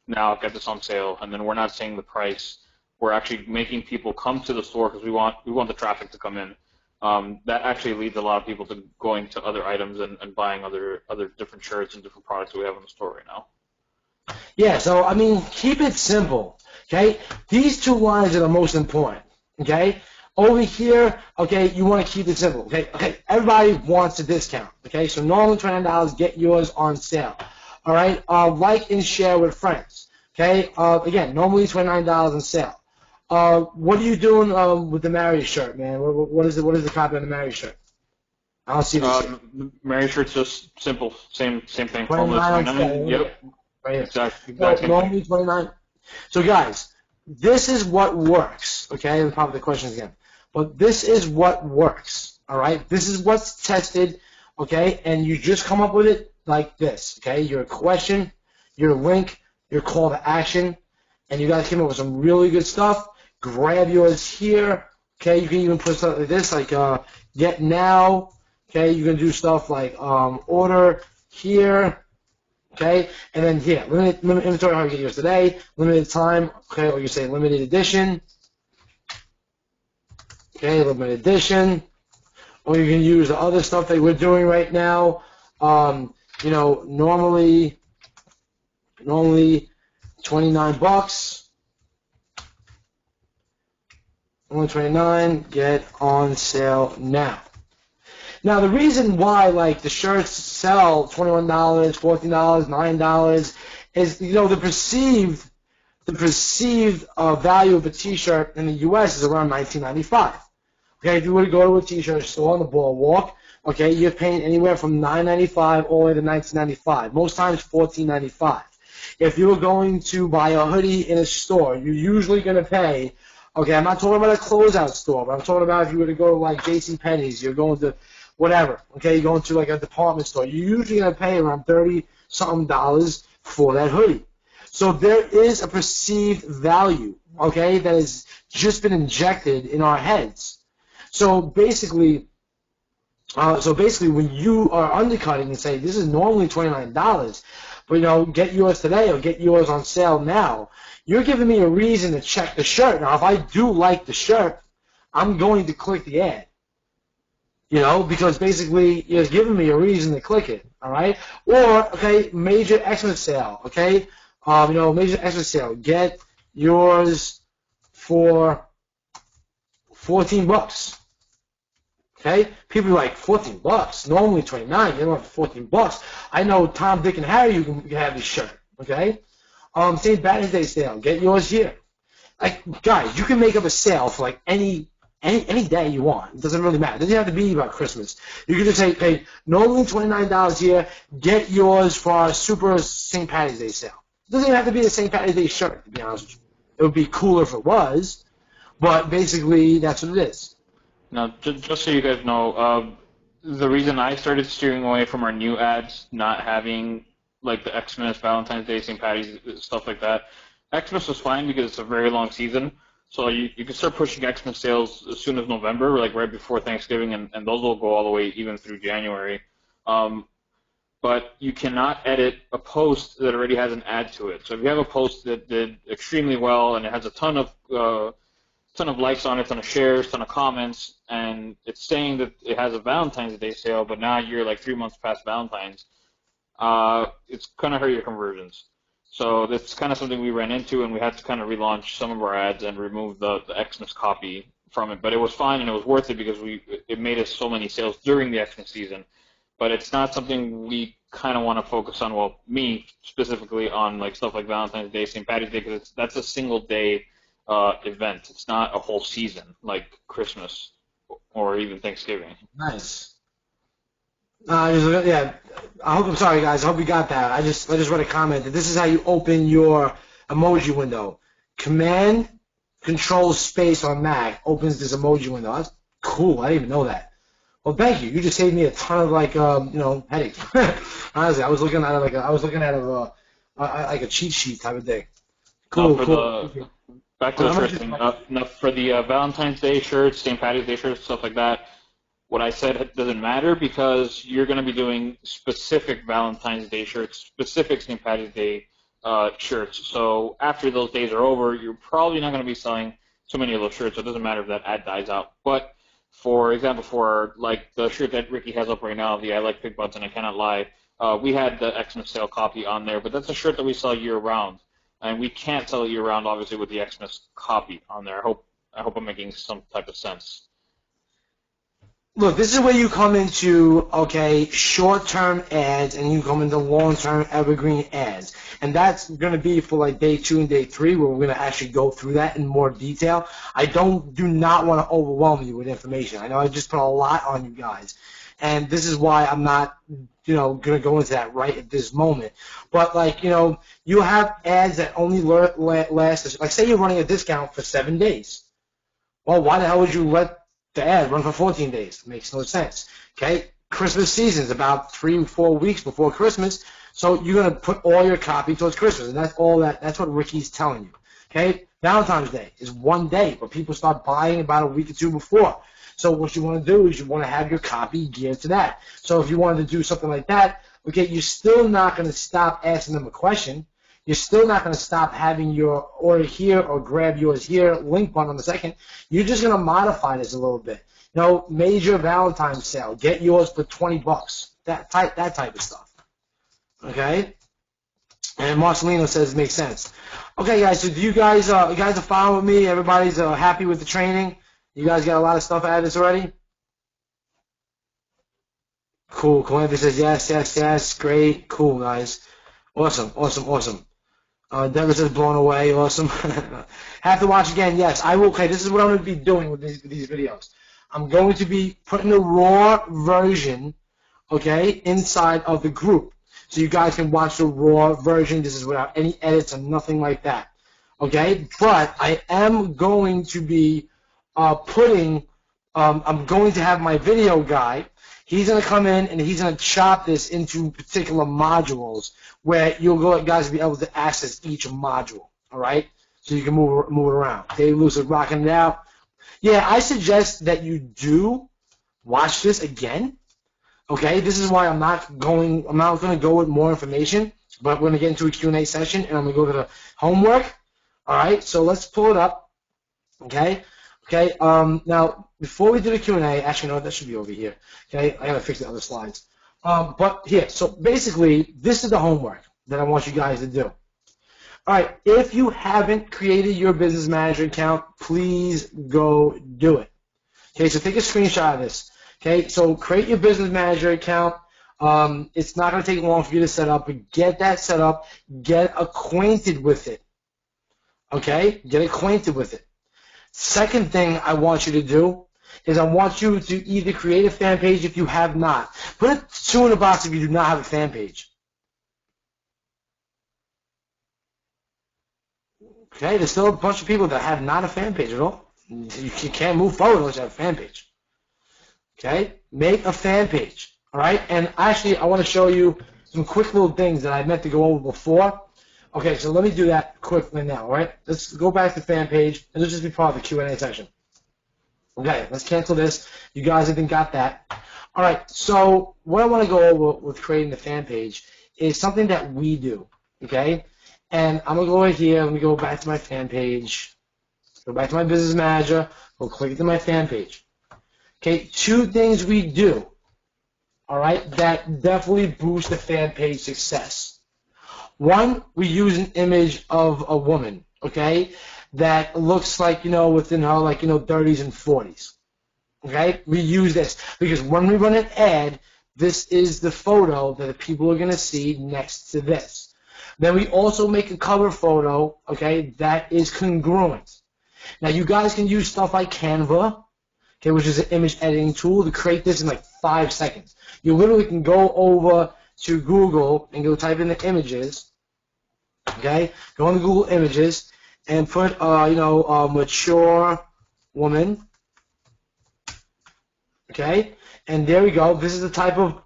[SPEAKER 2] Now get this on sale, and then we're not saying the price. We're actually making people come to the store because we want the traffic to come in. That actually leads a lot of people to going to other items and buying other different shirts and different products that we have in the store right now.
[SPEAKER 1] Yeah, so I mean, keep it simple. Okay, these 2 lines are the most important. Okay. Over here, okay, you want to keep it simple, okay? Everybody wants a discount, okay? So normally $29, get yours on sale, all right? Like and share with friends, okay? Again, normally $29 on sale. What are you doing with the Mary shirt, man? What is the copy on the Mary shirt? I don't see this shirt.
[SPEAKER 2] The Mary shirt's just simple, same thing.
[SPEAKER 1] $29.
[SPEAKER 2] Yep.
[SPEAKER 1] Right here.
[SPEAKER 2] Exactly.
[SPEAKER 1] So normally $29. So guys, this is what works, okay? And probably the questions again. But this is what works, all right? This is what's tested, okay? And you just come up with it like this, okay? Your question, your link, your call to action, and you guys came up with some really good stuff. Grab yours here, okay? You can even put stuff like this, like get now, okay? You can do stuff like order here, okay? And then here, limited inventory, how you get yours today, limited time, okay? Or you say limited edition. Okay, limited edition, or you can use the other stuff that we're doing right now. You know, normally $29. Only $29. Get on sale now. Now, the reason why, like, the shirts sell $21, $14, $9 is, you know, the perceived value of a T-shirt in the U.S. is around $19.95. Okay, if you were to go to a T-shirt store on the boardwalk, okay, you're paying anywhere from $9.95 all the way to $19.95. Most times $14.95. If you were going to buy a hoodie in a store, you're usually going to pay. Okay, I'm not talking about a closeout store, but I'm talking about if you were to go to like JCPenney's, you're going to whatever. Okay, you go into like a department store. You're usually gonna pay around $30-something for that hoodie. So there is a perceived value, okay, that has just been injected in our heads. So basically, when you are undercutting and say this is normally $29, but get yours today or get yours on sale now, you're giving me a reason to check the shirt. Now, if I do like the shirt, I'm going to click the ad. Because basically you're giving me a reason to click it. All right. Or major Xmas sale. Okay. Major Xmas sale. Get yours for $14. Okay, people are like $14. Normally $29. You don't have $14. I know Tom, Dick, and Harry. You can have this shirt. Okay, St. Patrick's Day sale. Get yours here. Like guys, you can make up a sale for like any day you want. It doesn't really matter. It doesn't have to be about Christmas. You can just say, hey, normally $29 here. Get yours for our super St. Patrick's Day sale. It doesn't even have to be a St. Patrick's Day shirt. To be honest with you, it would be cooler if it was. But basically, that's what it is.
[SPEAKER 2] Now, just so you guys know, the reason I started steering away from our new ads, not having like the Xmas, Valentine's Day, St. Patty's, stuff like that, Xmas was fine because it's a very long season. So you can start pushing Xmas sales as soon as November, like right before Thanksgiving, and those will go all the way even through January. But you cannot edit a post that already has an ad to it. So if you have a post that did extremely well and it has a ton of likes on it, ton of shares, ton of comments, and it's saying that it has a Valentine's Day sale, but now you're like 3 months past Valentine's, it's going to hurt your conversions. So that's kind of something we ran into, and we had to kind of relaunch some of our ads and remove the Xmas copy from it. But it was fine, and it was worth it because it made us so many sales during the Xmas season. But it's not something we kind of want to focus on, well, me specifically, on like stuff like Valentine's Day, St. Patty's Day, because that's a single day event. It's not a whole season like Christmas or even Thanksgiving.
[SPEAKER 1] Nice. Yeah. I'm sorry, guys. I hope you got that. I just read a comment that this is how you open your emoji window. Command Control Space on Mac opens this emoji window. That's cool. I didn't even know that. Well, thank you. You just saved me a ton of headaches. Honestly, I was looking at a cheat sheet type of thing. Cool. Cool.
[SPEAKER 2] Back to the first thing. Now, for the Valentine's Day shirts, St. Patty's Day shirts, stuff like that, what I said doesn't matter because you're going to be doing specific Valentine's Day shirts, specific St. Patty's Day shirts. So after those days are over, you're probably not going to be selling too many of those shirts. So it doesn't matter if that ad dies out. But for example, for like the shirt that Ricky has up right now, the I Like Big Butts and I Cannot Lie, we had the Xmas sale copy on there, but that's a shirt that we sell year-round. And we can't sell it year-round, obviously, with the Xmas copy on there. I hope I'm making some type of sense.
[SPEAKER 1] Look, this is where you come into, short-term ads, and you come into long-term evergreen ads. And that's going to be for, like, day 2 and day 3, where we're going to actually go through that in more detail. I do not want to overwhelm you with information. I know I just put a lot on you guys. And this is why I'm not, going to go into that right at this moment. But, you have ads that only last, like, say you're running a discount for 7 days. Well, why the hell would you let the ad run for 14 days? It makes no sense. Okay? Christmas season is about 3 or 4 weeks before Christmas, so you're going to put all your copy towards Christmas, and that's what Ricky's telling you. Okay? Valentine's Day is 1 day, but people start buying about a week or 2 before. So what you want to do is you want to have your copy geared to that. So if you wanted to do something like that, you're still not going to stop asking them a question. You're still not going to stop having your order here or grab yours here link button on the second. You're just going to modify this a little bit. Major Valentine's sale. Get yours for $20. That type of stuff. Okay? And Marcelino says it makes sense. Okay, guys. So do you guys are following with me? Everybody's happy with the training? You guys got a lot of stuff out of this already? Cool. Anthony says yes. Great. Cool, guys. Awesome. Deborah says blown away. Awesome. Have to watch again. Yes, I will. Okay, this is what I'm going to be doing with these videos. I'm going to be putting the raw version, inside of the group. So you guys can watch the raw version. This is without any edits and nothing like that. Okay? But I am going to be I'm going to have my video guy. He's going to come in and he's going to chop this into particular modules where you'll guys be able to access each module, all right? So you can move it around. Dave Lewis is rocking it out. Yeah, I suggest that you do watch this again, okay? This is why I'm not going to go with more information, but we're going to get into a Q&A session, and I'm going to go to the homework, all right? So let's pull it up, okay? Okay, now, before we do the Q&A, actually, no, that should be over here. Okay, I got to fix the other slides. But here, so basically, this is the homework that I want you guys to do. All right, if you haven't created your business manager account, please go do it. Okay, so take a screenshot of this. Okay, so create your business manager account. It's not going to take long for you to set up, but get that set up. Get acquainted with it. Okay, get acquainted with it. Second thing I want you to do is I want you to either create a fan page if you have not. Put a 2 in the box if you do not have a fan page. Okay, there's still a bunch of people that have not a fan page at all. You can't move forward unless you have a fan page. Okay, make a fan page. All right, and actually I want to show you some quick little things that I meant to go over before. Okay, so let me do that quickly now, all right? Let's go back to the fan page, and let's just be part of the Q&A section. Okay, let's cancel this. You guys even got that. All right, so what I want to go over with creating the fan page is something that we do, okay? And I'm going to go right here. Let me go back to my fan page. Go back to my business manager. Go click into my fan page. Okay, 2 things we do, all right, that definitely boost the fan page success. One, we use an image of a woman, okay, that looks like, within her, 30s and 40s, okay? We use this because when we run an ad, this is the photo that the people are going to see next to this. Then we also make a cover photo, okay, that is congruent. Now, you guys can use stuff like Canva, okay, which is an image editing tool, to create this in 5 seconds. You literally can go over to Google and go type in the images, okay? Go into Google Images and put, a mature woman, okay? And there we go. This is the type of,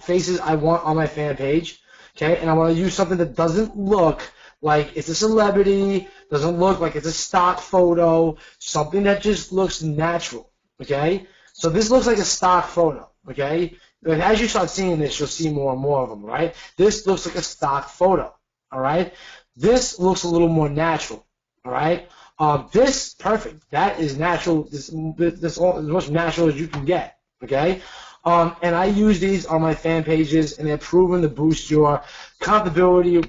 [SPEAKER 1] faces I want on my fan page, okay? And I want to use something that doesn't look like it's a celebrity, doesn't look like it's a stock photo, something that just looks natural, okay? So this looks like a stock photo, okay? And as you start seeing this, you'll see more and more of them, right? This looks like a stock photo, all right? This looks a little more natural, all right? This, perfect. That is natural. This all, as much natural as you can get, okay? And I use these on my fan pages, and they're proven to boost your comfortability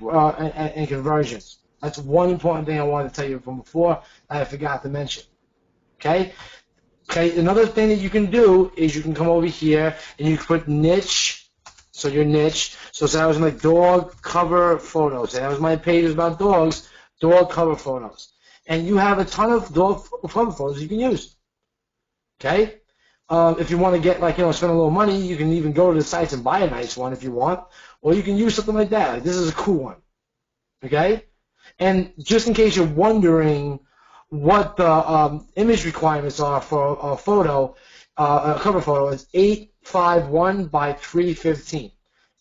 [SPEAKER 1] and conversions. That's one important thing I wanted to tell you from before that I forgot to mention, okay? Okay, another thing that you can do is you can come over here and you can put niche, so your niche. So that was my dog cover photos. And that was my page about dogs, dog cover photos. And you have a ton of dog cover photos you can use. Okay? If you want to get, spend a little money, you can even go to the sites and buy a nice one if you want. Or you can use something like that. Like, this is a cool one. Okay? And just in case you're wondering what the image requirements are for a photo, a cover photo, is 851 by 315.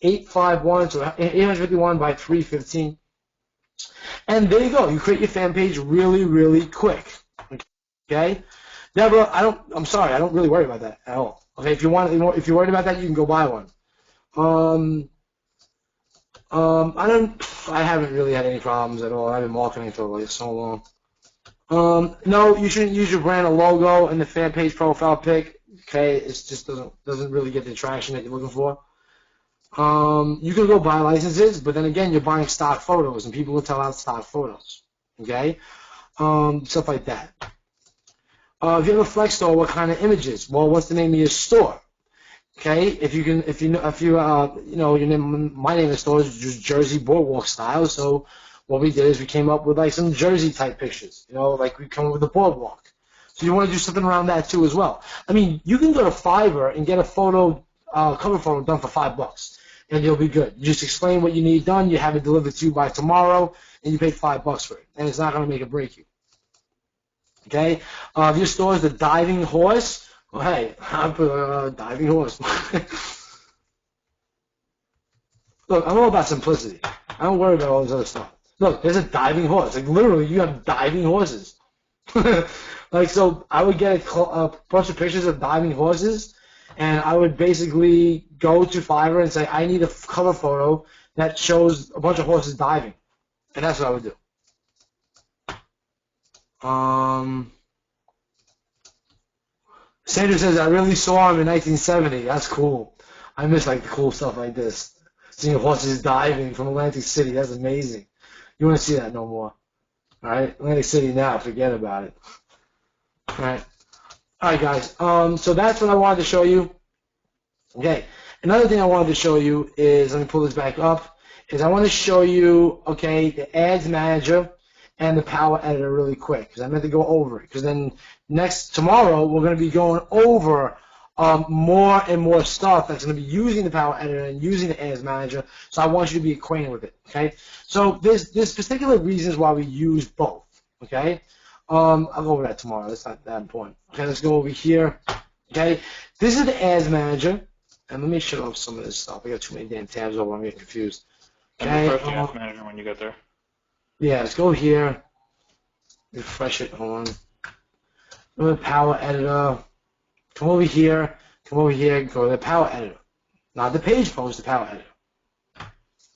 [SPEAKER 1] 851, so 851 by 315. And there you go. You create your fan page really, really quick. Okay? Deborah, I'm sorry, I don't really worry about that at all. Okay, if you're worried about that, you can go buy one. I haven't really had any problems at all. I've been marketing for so long. No, you shouldn't use your brand or logo in the fan page profile pic. Okay, it just doesn't really get the traction that you're looking for. You can go buy licenses, but then again, you're buying stock photos, and people will tell out stock photos. Okay, stuff like that. If you have a flex store, what kind of images? Well, what's the name of your store? Okay, your name, my name of the store is just Jersey Boardwalk Style. So what we did is we came up with some Jersey type pictures. We come up with the boardwalk. So you want to do something around that too as well. I mean, you can go to Fiverr and get a photo, cover photo done for $5, and you'll be good. You just explain what you need done. You have it delivered to you by tomorrow, and you pay $5 for it, and it's not going to make or break you. Okay, your store is the Diving Horse. Well, hey, I put a diving horse. Look, I'm all about simplicity. I don't worry about all this other stuff. Look, there's a diving horse. Like, literally, you have diving horses. Like, so I would get a bunch of pictures of diving horses, and I would basically go to Fiverr and say, I need a cover photo that shows a bunch of horses diving. And that's what I would do. Sandra says, I really saw him in 1970. That's cool. I miss, like, the cool stuff like this. Seeing horses diving from Atlantic City. That's amazing. You want to see that no more. All right? Atlantic City now. Forget about it. All right. All right, guys. So that's what I wanted to show you. Okay. Another thing I wanted to show you is, let me pull this back up, is I want to show you, okay, the Ads Manager and the Power Editor really quick, because I meant to go over it. Because then tomorrow we're going to be going over more and more stuff that's going to be using the Power Editor and using the Ads Manager. So I want you to be acquainted with it. Okay. So there's particular reasons why we use both. Okay. I'll go over that tomorrow. That's not that important. Okay. Let's go over here. Okay. This is the Ads Manager, and let me shut off some of this stuff. I got too many damn tabs over. I'm getting confused.
[SPEAKER 2] Okay. And refresh the Ads Manager when you get there. Yeah.
[SPEAKER 1] Let's go here. Refresh it. Hold on. Go to the Power Editor. Come over here. Come over here. Go to the Power Editor. Not the page post, the Power Editor.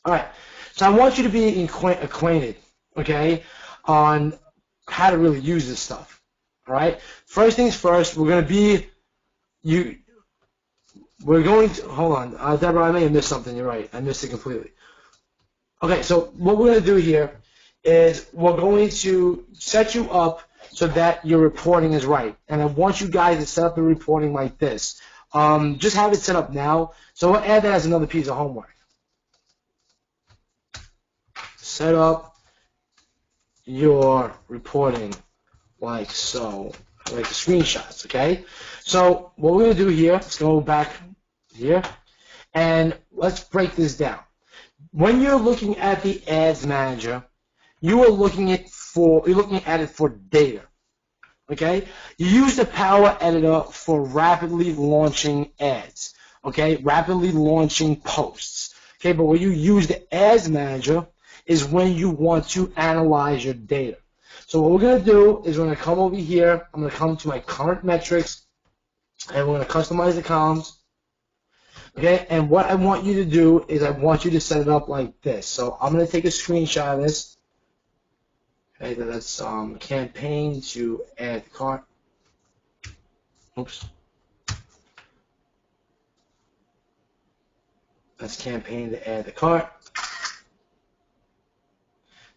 [SPEAKER 1] All right. So I want you to be acquainted, okay, on how to really use this stuff. All right. First things first, we're going to hold on. Deborah, I may have missed something. You're right. I missed it completely. Okay. So what we're going to do here is we're going to set you up so that your reporting is right. And I want you guys to set up the reporting like this. Just have it set up now. So we'll add that as another piece of homework. Set up your reporting like so, like the screenshots, okay? So what we're going to do here, let's go back here, and let's break this down. When you're looking at the Ads Manager, you're looking at it for data. Okay? You use the Power Editor for rapidly launching ads. Okay? Rapidly launching posts. Okay? But when you use the Ads Manager is when you want to analyze your data. So what we're going to do is we're going to come over here. I'm going to come to my current metrics, and we're going to customize the columns. Okay? And what I want you to do is I want you to set it up like this. So I'm going to take a screenshot of this. Okay, that's campaign to add cart. Oops. That's campaign to add the cart.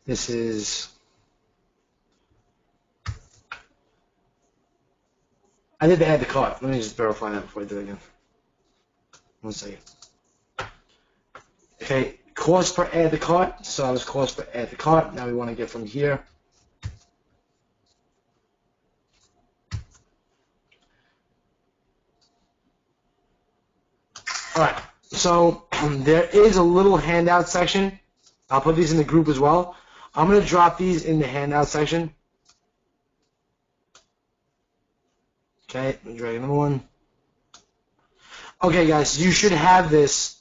[SPEAKER 1] This is, I did the add the cart. Let me just verify that before I do it again. 1 second. Okay, cost per add the cart. So that was cost per add the cart. Now we want to get from here. All right, so there is a little handout section. I'll put these in the group as well. I'm going to drop these in the handout section. Okay, let me drag another one. Okay, guys, you should have this.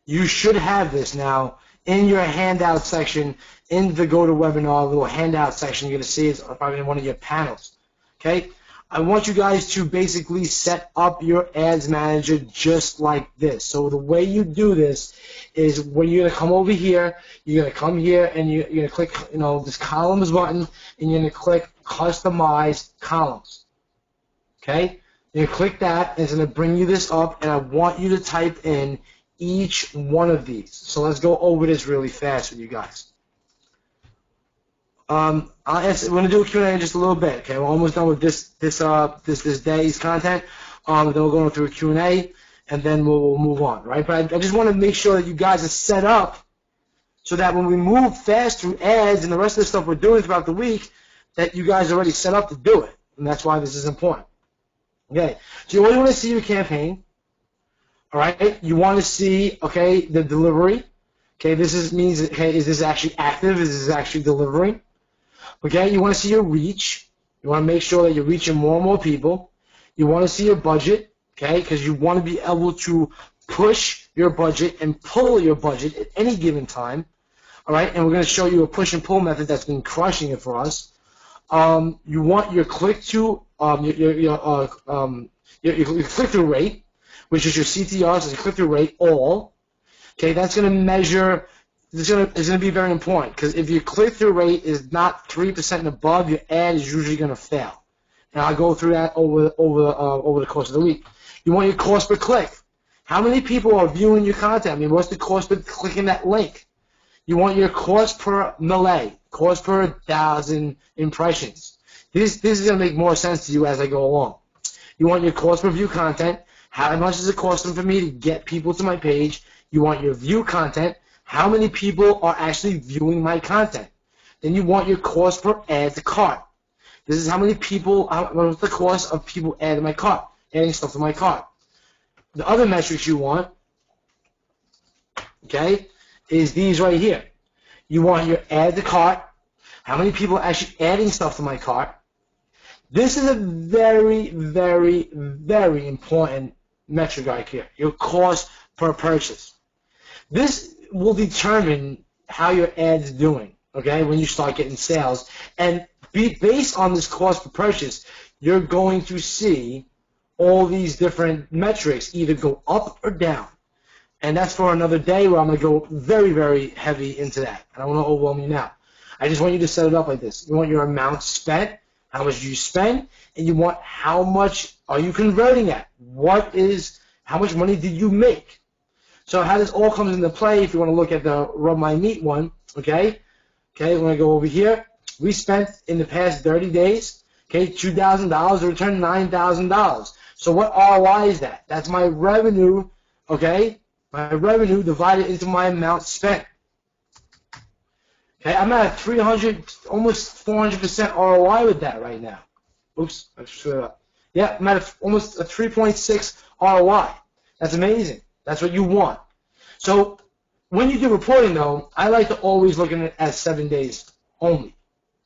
[SPEAKER 1] You should have this now in your handout section in the GoToWebinar little handout section. You're going to see it's probably in one of your panels. Okay, I want you guys to basically set up your Ads Manager just like this. So the way you do this is when you're going to come over here, you're going to come here and you're going to click, this columns button, and you're going to click Customize Columns. Okay, you're going to click that, and it's going to bring you this up, and I want you to type in each one of these. So let's go over this really fast with you guys. We're going to do a Q&A in just a little bit. Okay, we're almost done with this day's content. Then we're going through a Q&A, and then we'll move on, right? But I just want to make sure that you guys are set up so that when we move fast through ads and the rest of the stuff we're doing throughout the week, that you guys are already set up to do it. And that's why this is important. Okay, so you only want to see your campaign. All right, you want to see, okay, the delivery. Okay, means, okay, is this actually active? Is this actually delivering? Okay, you want to see your reach. You want to make sure that you're reaching more and more people. You want to see your budget, okay, because you want to be able to push your budget and pull your budget at any given time. All right, and we're going to show you a push and pull method that's been crushing it for us. You want your click-through your click-through rate, which is your CTR, so your click-through rate, all. Okay, that's going to measure. It's going to be very important because if your click-through rate is not 3% and above, your ad is usually going to fail. And I'll go through that over the course of the week. You want your cost per click. How many people are viewing your content? I mean, what's the cost per clicking that link? You want your cost per melee, cost per 1,000 impressions. This is going to make more sense to you as I go along. You want your cost per view content. How much is it costing for me to get people to my page? You want your view content. How many people are actually viewing my content? Then you want your cost per add to cart. This is how many people, what's the cost of people adding my cart, adding stuff to my cart. The other metrics you want, okay, is these right here. You want your add to cart, how many people are actually adding stuff to my cart. This is a very, very, very important metric right here, your cost per purchase. This will determine how your ad's doing, okay, when you start getting sales. And based on this cost per purchase, you're going to see all these different metrics either go up or down. And that's for another day where I'm going to go very, very heavy into that. I don't want to overwhelm you now. I just want you to set it up like this. You want your amount spent, how much do you spend, and you want how much are you converting at? How much money did you make? So how this all comes into play, if you want to look at the Rub My Meat one, okay, we're going to go over here. We spent in the past 30 days, okay, $2,000 to return $9,000. So what ROI is that? That's my revenue, okay, my revenue divided into my amount spent. Okay, I'm at 300, almost 400% ROI with that right now. Oops, I screwed it up. Yeah, I'm at almost a 3.6 ROI. That's amazing. That's what you want. So when you do reporting, though, I like to always look at it as 7 days only.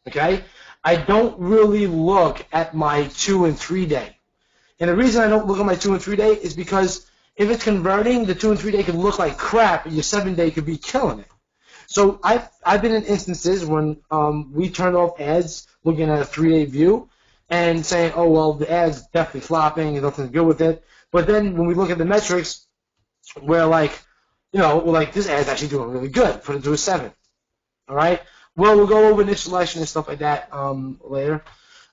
[SPEAKER 1] Okay? I don't really look at my 2 and 3 day. And the reason I don't look at my 2 and 3 day is because if it's converting, the 2 and 3 day could look like crap, and your 7 day could be killing it. So I've been in instances when we turned off ads looking at a 3 day view and saying, oh, well, the ad's definitely flopping, there's nothing good with it. But then when we look at the metrics, we're like, this ad's actually doing really good. Put it to a 7. All right? Well, we'll go over niche selection and stuff like that later.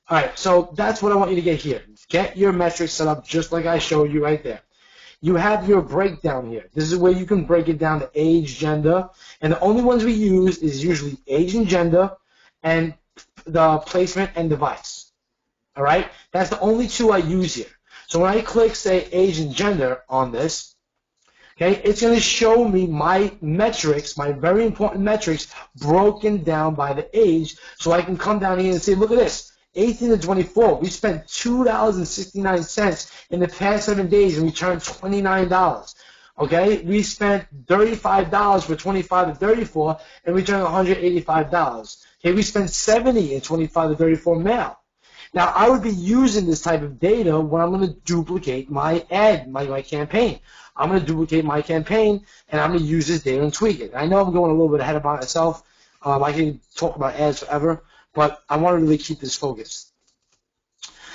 [SPEAKER 1] All right, so that's what I want you to get here. Get your metrics set up just like I showed you right there. You have your breakdown here. This is where you can break it down to age, gender, and the only ones we use is usually age and gender and the placement and device. All right? That's the only 2 I use here. So when I click, say, age and gender on this, okay, it's going to show me my metrics, my very important metrics, broken down by the age, so I can come down here and say, look at this, 18 to 24, we spent $2.69 in the past 7 days and returned $29. Okay, we spent $35 for 25 to 34 and returned $185. Okay, we spent $70 in 25 to 34 male. Now, I would be using this type of data when I'm going to duplicate my ad, my campaign. I'm going to duplicate my campaign, and I'm going to use this data and tweak it. I know I'm going a little bit ahead about myself. I can talk about ads forever, but I want to really keep this focused.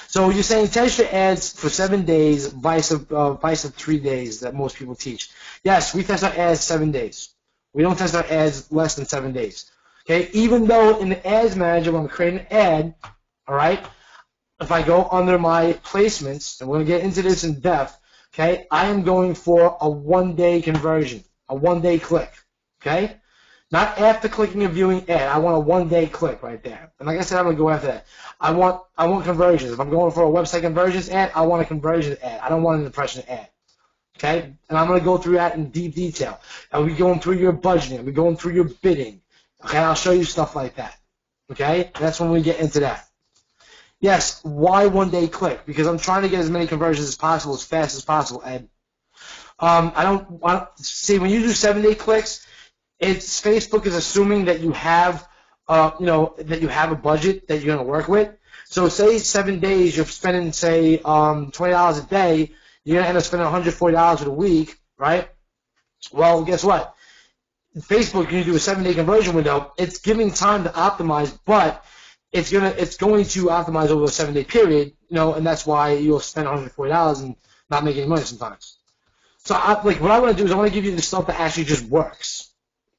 [SPEAKER 1] So you're saying test your ads for 7 days, vice of 3 days that most people teach. Yes, we test our ads 7 days. We don't test our ads less than 7 days. Okay, even though in the ads manager when I'm creating an ad, all right, if I go under my placements, and we're going to get into this in depth, okay, I am going for a 1 day conversion, a 1 day click, okay? Not after clicking a viewing ad. I want a 1 day click right there. And like I said, I'm going to go after that. I want conversions. If I'm going for a website conversions ad, I want a conversion ad. I don't want an impression ad. Okay? And I'm going to go through that in deep detail. Are we going through your budgeting? Are we going through your bidding? Okay, I'll show you stuff like that. Okay? That's when we get into that. Yes, why 1 day click? Because I'm trying to get as many conversions as possible, as fast as possible, Ed. I don't see when you do 7 day clicks, Facebook is assuming that you have, that you have a budget that you're going to work with. So say 7 days you're spending, say, $20 a day, you're going to end up spending $140 a week, right? Well, guess what? Facebook, you do a 7-day conversion window. It's giving time to optimize, but it's going to optimize over a 7-day period, and that's why you'll spend $140 and not make any money sometimes. So, what I want to do is I want to give you the stuff that actually just works,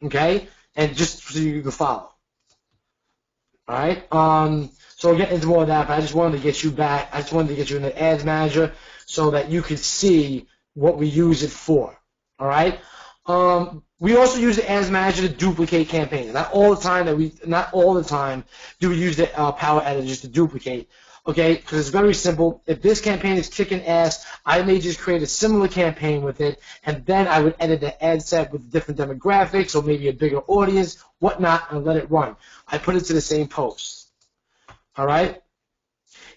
[SPEAKER 1] okay? And just so you can follow. All right. So we'll get into more of that, but I just wanted to get you back. I just wanted to get you in the Ads Manager so that you could see what we use it for. All right. We also use the Ads Manager to duplicate campaigns. Not all the time do we use the Power Editor just to duplicate. Okay, because it's very simple. If this campaign is kicking ass, I may just create a similar campaign with it, and then I would edit the ad set with different demographics or maybe a bigger audience, whatnot, and let it run. I put it to the same post. All right?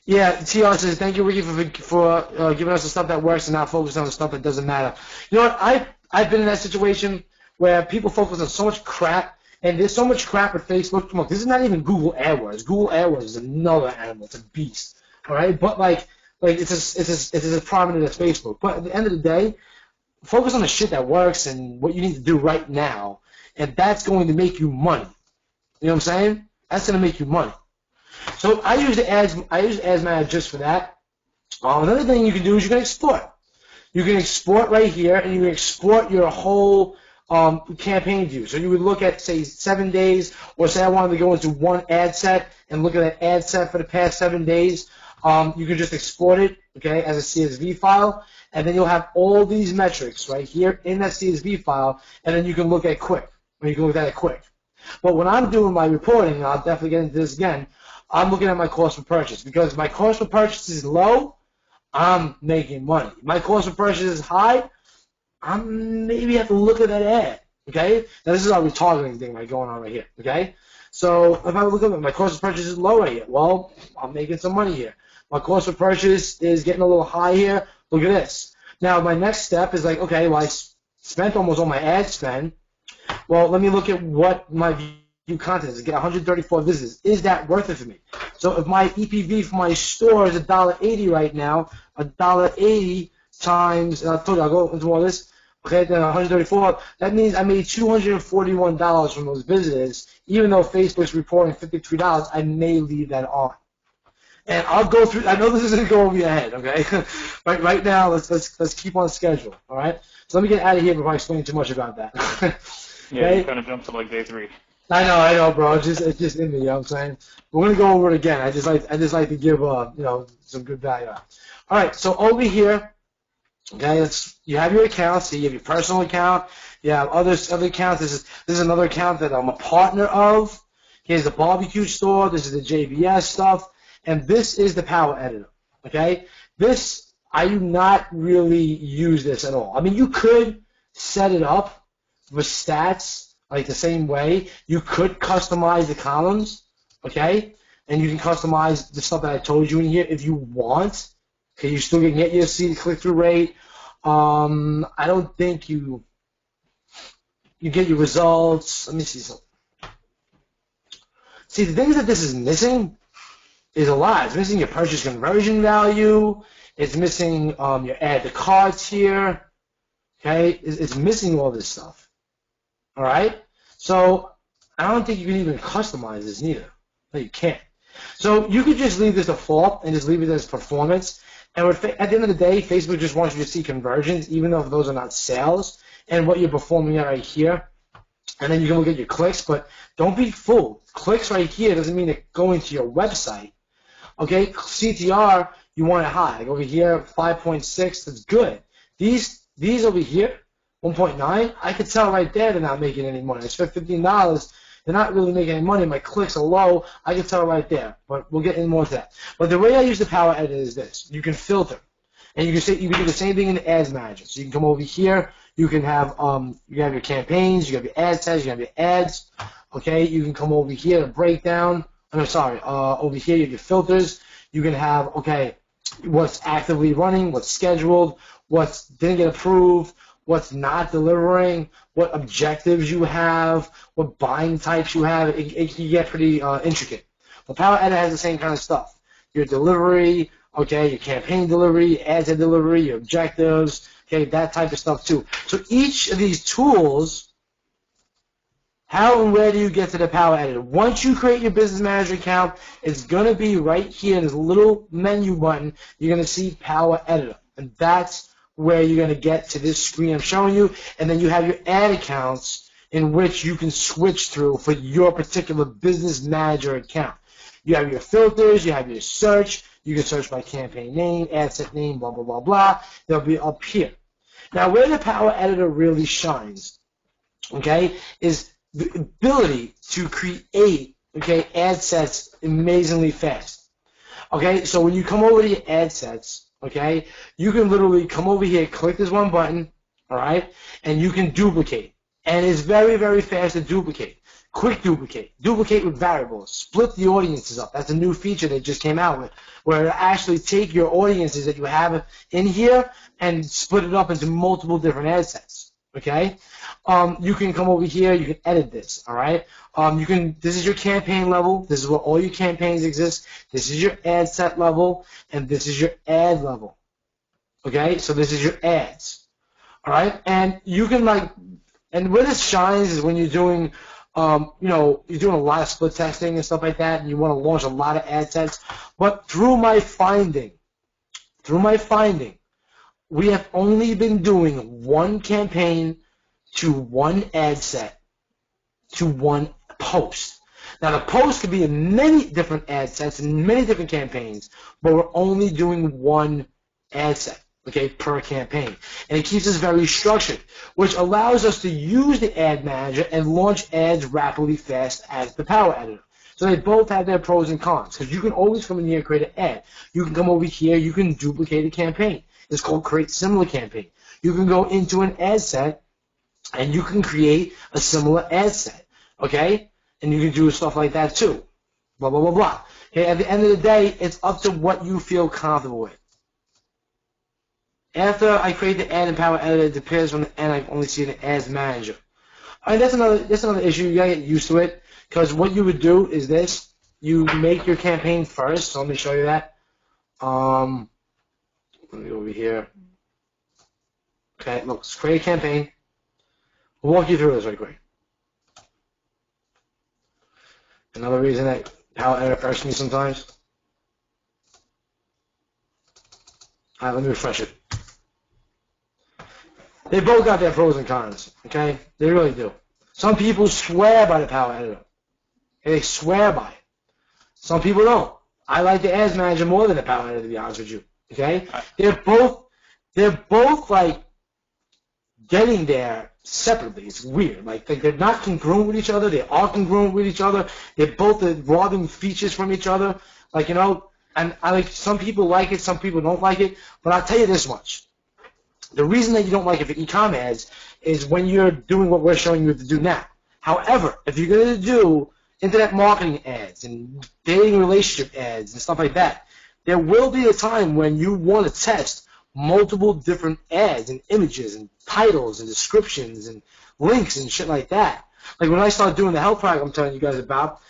[SPEAKER 1] Yeah, TR says, thank you, Ricky, for giving us the stuff that works and not focus on the stuff that doesn't matter. You know what? I've been in that situation where people focus on so much crap. And there's so much crap with Facebook. Come on, this is not even Google AdWords. Google AdWords is another animal. It's a beast. All right, but it's as prominent as Facebook. But at the end of the day, focus on the shit that works and what you need to do right now, and that's going to make you money. You know what I'm saying? That's going to make you money. So I use Ads Manager just for that. Another thing you can do is you can export. You can export right here, and you can export your whole campaign view. So you would look at, say, 7 days, or say I wanted to go into one ad set and look at that ad set for the past 7 days. You can just export it, okay, as a CSV file, and then you'll have all these metrics right here in that CSV file, and then you can look at quick. But when I'm doing my reporting, and I'll definitely get into this again, I'm looking at my cost per purchase. Because if my cost per purchase is low, I'm making money. If my cost per purchase is high, I maybe have to look at that ad, okay? Now, this is our retargeting thing going on right here, okay? So if I look at it, my cost of purchase is low right here. Well, I'm making some money here. My cost of purchase is getting a little high here. Look at this. Now, my next step is okay, well, I spent almost all my ad spend. Well, let me look at what my view content is. Get 134 visitors. Is that worth it for me? So if my EPV for my store is $1.80 right now, $1.80 times, and I told you I'll go into all this, okay, then 134, that means I made $241 from those visitors. Even though Facebook's reporting $53, I may leave that on. And I'll go through, I know this isn't going over your head, okay? right now, let's keep on schedule, all right? So let me get out of here before I explain too much about that.
[SPEAKER 2] Okay? Yeah, you kind of jumped to day 3.
[SPEAKER 1] I know, bro. It's just in me, you know what I'm saying? We're gonna go over it again. I just like to give some good value out. All right, so over here, okay, you have your accounts. So you have your personal account. You have other accounts. This is another account that I'm a partner of. Here's the barbecue store. This is the JBS stuff, and this is the Power Editor. Okay, this I do not really use this at all. I mean, you could set it up with stats like the same way. You could customize the columns, okay, and you can customize the stuff that I told you in here if you want. Okay, you still can get your click-through rate. I don't think you get your results. Let me see something. See, the things that this is missing is a lot. It's missing your purchase conversion value. It's missing your add to carts here. Okay, it's missing all this stuff. All right. So I don't think you can even customize this neither. No, you can't. So you could just leave this default and just leave it as performance. And at the end of the day, Facebook just wants you to see conversions, even though those are not sales, and what you're performing at right here. And then you can look at your clicks, but don't be fooled. Clicks right here doesn't mean they're going to your website. Okay, CTR, you want it high. Like over here, 5.6, that's good. These over here, 1.9, I could tell right there they're not making any money. I spent $15. They're not really making any money. My clicks are low. I can tell right there. But we'll get into more of that. But the way I use the Power Editor is this. You can filter. And you can do the same thing in the Ads Manager. So you can come over here. You can have your campaigns. You have your ad sets. You have your ads. Okay. You can come over here to breakdown. Over here you have your filters. You can have, okay, what's actively running, what's scheduled, what's didn't get approved, what's not delivering, what objectives you have, what buying types you have. It can get pretty intricate. But Power Editor has the same kind of stuff. your delivery, okay, your campaign delivery, ad set delivery, your objectives, okay, that type of stuff too. So each of these tools, how and where do you get to the Power Editor? Once you create your Business Manager account, it's going to be right here in this little menu button. You're going to see Power Editor. And that's where you're going to get to this screen I'm showing you. And then you have your ad accounts in which you can switch through for your particular Business Manager account. You have your filters, you have your search. You can search by campaign name, ad set name, blah, blah, blah, blah. They'll be up here. Now, where the Power Editor really shines, okay, is the ability to create, okay, ad sets amazingly fast. Okay, so when you come over to your ad sets, okay, you can literally come over here, click this one button, all right, and you can duplicate. And it's very, very fast to duplicate. Quick duplicate. Duplicate with variables. Split the audiences up. That's a new feature they just came out with, where it'll actually take your audiences that you have in here and split it up into multiple different ad sets. Okay? You can come over here, you can edit this, all right? This is your campaign level. This is where all your campaigns exist. This is your ad set level, and this is your ad level. Okay? So this is your ads. All right? And you can and where this shines is when you're doing, you're doing a lot of split testing and stuff like that, and you want to launch a lot of ad sets. But through my finding, we have only been doing one campaign to one ad set to one post. Now, the post could be in many different ad sets and many different campaigns, but we're only doing one ad set, okay, per campaign. And it keeps us very structured, which allows us to use the ad manager and launch ads rapidly fast as the Power Editor. So they both have their pros and cons, because you can always come in here and create an ad. You can come over here, you can duplicate a campaign. It's called Create Similar Campaign. You can go into an ad set, and you can create a similar ad set, okay? And you can do stuff like that too, blah, blah, blah, blah. Okay, at the end of the day, it's up to what you feel comfortable with. After I create the ad in Power Editor, it depends on the end. I only see the ads manager. All right, that's another issue. You gotta get used to it, because what you would do is this: you make your campaign first. So let me show you that. Let me go over here. Okay, look, let's create a campaign. We'll walk you through this right quick. Another reason that Power Editor irks me sometimes. All right, let me refresh it. They both got their pros and cons, okay? They really do. Some people swear by the Power Editor. They swear by it. Some people don't. I like the Ads Manager more than the Power Editor, to be honest with you, okay? They're both like getting there separately. It's weird. Like they're not congruent with each other. They are congruent with each other. They're both robbing features from each other. Like, you know, and some people like it, some people don't like it. But I'll tell you this much. The reason that you don't like it for e-com ads is when you're doing what we're showing you to do now. However, if you're going to do internet marketing ads and dating relationship ads and stuff like that, there will be a time when you want to test multiple different ads and images and titles and descriptions and links and shit like that. Like when I start doing the health product I'm telling you guys about,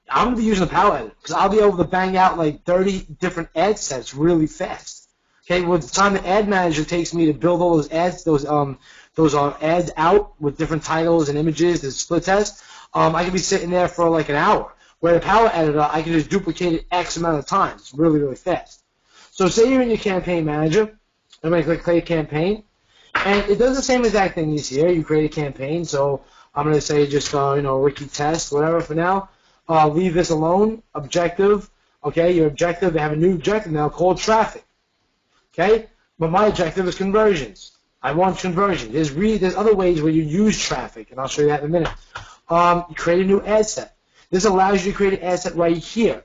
[SPEAKER 1] I'm going to be using the Power Editor because I'll be able to bang out like 30 different ad sets really fast. Okay, with the time the ad manager takes me to build all those ads, those ads out with different titles and images and split test, I can be sitting there for like an hour. Where the Power Editor, I can just duplicate it X amount of times, really, really fast. So say you're in your campaign manager. I'm going to click Create Campaign, and it does the same exact thing you see here. You create a campaign, so I'm going to say just Ricky Test, whatever for now. Leave this alone. Objective, okay, your objective. They have a new objective now called traffic. Okay, but my objective is conversions. I want conversion. There's other ways where you use traffic, and I'll show you that in a minute. You create a new ad set. This allows you to create an ad set right here,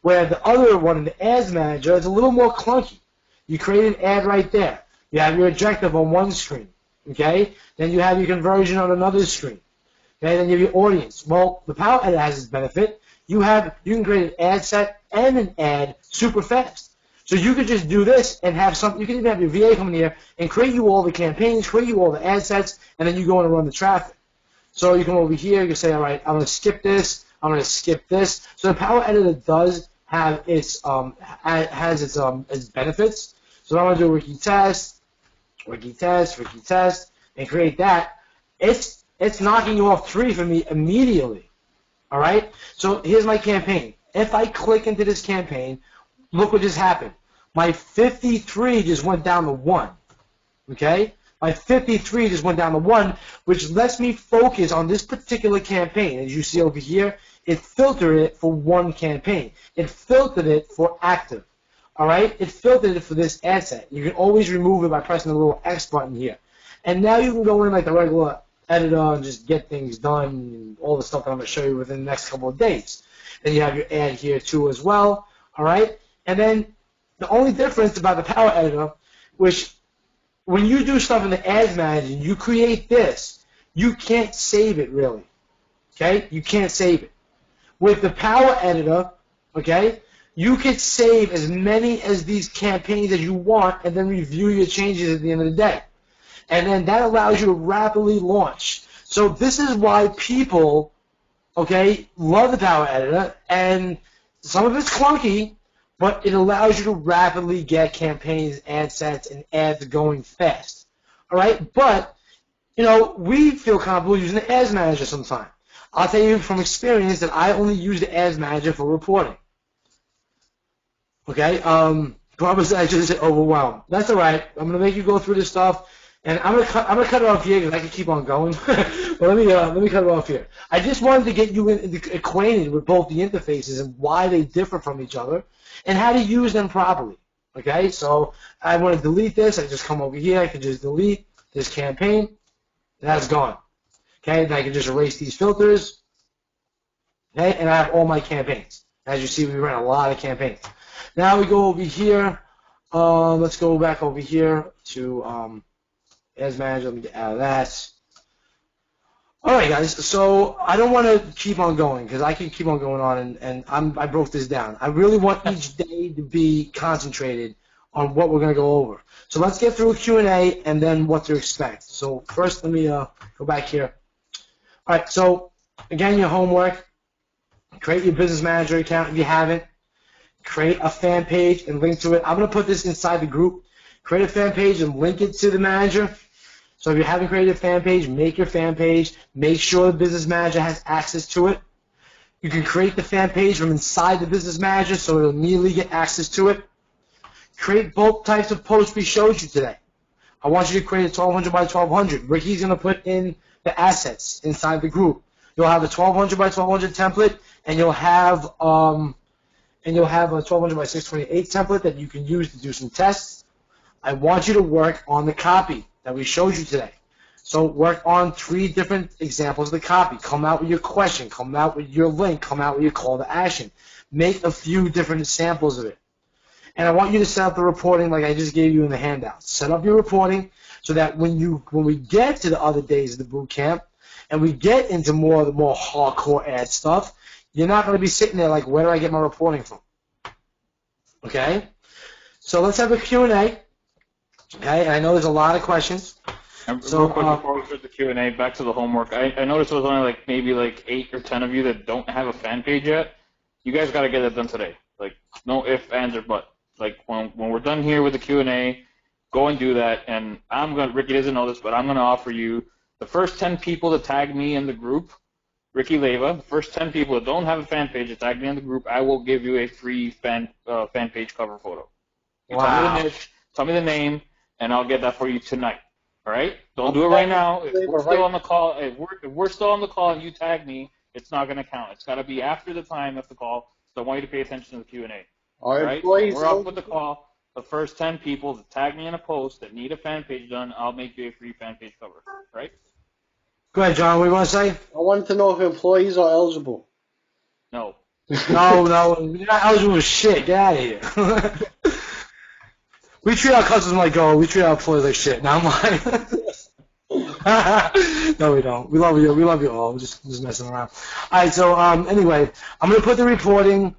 [SPEAKER 1] where the other one in the Ads Manager is a little more clunky. You create an ad right there. You have your objective on one screen, okay? Then you have your conversion on another screen. Okay, then you have your audience. Well, the Power Editor has its benefit. You can create an ad set and an ad super fast. So you could just do this and have you can even have your VA come in here and create you all the campaigns, create you all the ad sets, and then you go in and run the traffic. So you come over here, you can say, all right, I'm going to skip this, I'm going to skip this. So the Power Editor does have its its benefits. So I'm gonna do a wiki test, and create that. It's knocking you off 3 for me immediately. All right. So here's my campaign. If I click into this campaign, look what just happened. My 53 just went down to 1. Okay? My 53 just went down to 1, which lets me focus on this particular campaign. As you see over here, it filtered it for 1 campaign. It filtered it for active. All right? It filtered it for this ad set. You can always remove it by pressing the little X button here. And now you can go in like the regular editor and just get things done and all the stuff that I'm going to show you within the next couple of days. Then you have your ad here too as well. All right? And then the only difference about the Power Editor, which when you do stuff in the Ads Manager, you create this, you can't save it really. Okay? You can't save it. With the Power Editor, okay, you can save as many as these campaigns as you want and then review your changes at the end of the day. And then that allows you to rapidly launch. So this is why people, okay, love the Power Editor, and some of it's clunky, but it allows you to rapidly get campaigns, ad sets, and ads going fast. All right? But, you know, we feel comfortable using the Ads Manager sometimes. I'll tell you from experience that I only use the Ads Manager for reporting. Okay? Barbara said I just said overwhelmed. That's all right. I'm going to make you go through this stuff. And I'm gonna cut it off here because I can keep on going. But let me cut it off here. I just wanted to get you acquainted with both the interfaces and why they differ from each other and how to use them properly. Okay, so I want to delete this. I just come over here. I can just delete this campaign. That's gone. Okay, and I can just erase these filters. Okay, and I have all my campaigns. As you see, we ran a lot of campaigns. Now we go over here. Let's go back over here to Ads Manager. Let me get out of that. All right, guys. So I don't want to keep on going because I can keep on going on, and I broke this down. I really want each day to be concentrated on what we're going to go over. So let's get through a Q&A and then what to expect. So first, let me go back here. All right. So again, your homework: create your Business Manager account if you haven't. Create a fan page and link to it. I'm going to put this inside the group. Create a fan page and link it to the manager. So if you haven't created a fan page, make your fan page. Make sure the Business Manager has access to it. You can create the fan page from inside the Business Manager so it'll immediately get access to it. Create both types of posts we showed you today. I want you to create a 1200 by 1200. Ricky's going to put in the assets inside the group. You'll have a 1200 by 1200 template, and you'll have a 1200 by 628 template that you can use to do some tests. I want you to work on the copy that we showed you today. So work on 3 different examples of the copy. Come out with your question. Come out with your link. Come out with your call to action. Make a few different samples of it. And I want you to set up the reporting like I just gave you in the handout. Set up your reporting so that when we get to the other days of the boot camp and we get into the more hardcore ad stuff, you're not going to be sitting there like, where do I get my reporting from? Okay? So let's have a Q&A. Okay, I know there's a lot of questions.
[SPEAKER 2] And real quick before we start the Q&A, back to the homework. I noticed there was only maybe 8 or 10 of you that don't have a fan page yet. You guys got to get that done today. No ifs, ands, or buts. When we're done here with the Q&A, go and do that. And Ricky doesn't know this, but I'm going to offer you the first 10 people to tag me in the group, Ricky Leyva, the first 10 people that don't have a fan page to tag me in the group, I will give you a free fan page cover photo. You
[SPEAKER 1] Wow.
[SPEAKER 2] tell me the name, and I'll get that for you tonight. All right? Don't do it right now. If we're still on the call, if we're still on the call and you tag me, it's not going to count. It's got to be after the time of the call. So I want you to pay attention to the Q&A.
[SPEAKER 3] All right,
[SPEAKER 2] Right? We're off with the call. The first 10 people that tag me in a post that need a fan page done, I'll make you a free fan page cover. Right?
[SPEAKER 1] Go ahead, John. What do you want to say?
[SPEAKER 3] I wanted to know if employees are eligible.
[SPEAKER 2] No.
[SPEAKER 1] No, you're not eligible for shit. Get out of here. We treat our customers like gold. We treat our employees like shit. Now I'm lying. No, we don't. We love you. We love you all. We're just messing around. All right. So anyway, I'm gonna put the reporting.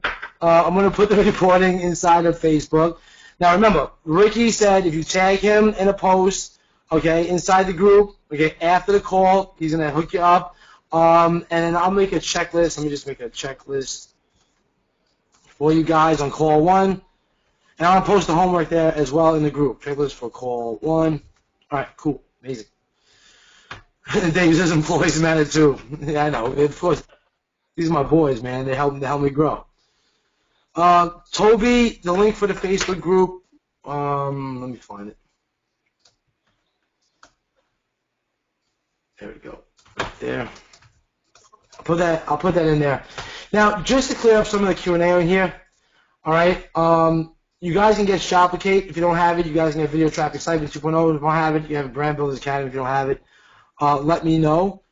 [SPEAKER 1] Inside of Facebook. Now remember, Ricky said if you tag him in a post, okay, inside the group, okay, after the call, he's gonna hook you up. And then I'll make a checklist. Let me just make a checklist for you guys on call 1. And I'm going to post the homework there as well in the group. Checklist for call 1. All right, cool. Amazing. Dave says employees matter too. Yeah, I know. Of course, these are my boys, man. They help me grow. Toby, the link for the Facebook group. Let me find it. There we go. Right there. I'll put that in there. Now, just to clear up some of the Q&A in here. All right. You guys can get Shoplicate if you don't have it. You guys can get Video Traffic Siphon 2.0 if you don't have it. You have Brand Builders Academy if you don't have it. Let me know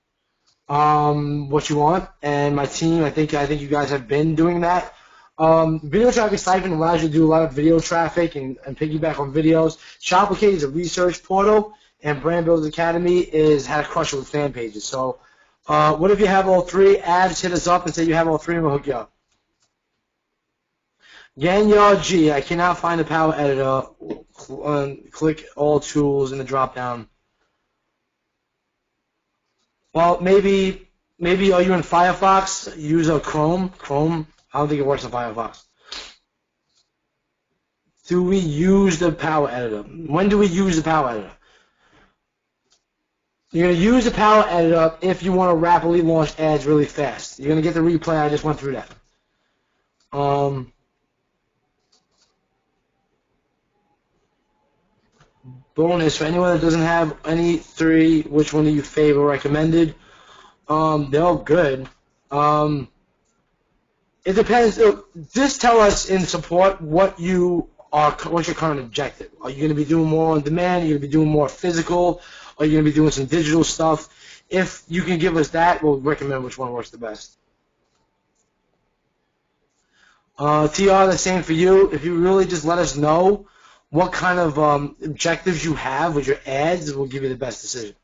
[SPEAKER 1] what you want, and my team. I think you guys have been doing that. Video Traffic Siphon allows you to do a lot of video traffic and piggyback on videos. Shoplicate is a research portal, and Brand Builders Academy is how to crush it with fan pages. So, what if you have all 3? Ads, hit us up and say you have all 3, and we'll hook you up. Yanyar G, I cannot find the Power Editor. Click all tools in the drop down. Well, maybe are you in Firefox? Use a Chrome. Chrome. I don't think it works in Firefox. Do we use the Power Editor? When do we use the Power Editor? You're going to use the Power Editor if you want to rapidly launch ads really fast. You're going to get the replay. I just went through that. Bonus, for anyone that doesn't have any 3, which one do you favor recommended? They're all good. It depends. Just tell us in support what's your current objective. Are you going to be doing more on demand? Are you going to be doing more physical? Are you going to be doing some digital stuff? If you can give us that, we'll recommend which one works the best. TR, the same for you. If you really just let us know what kind of objectives you have with your ads, will give you the best decision.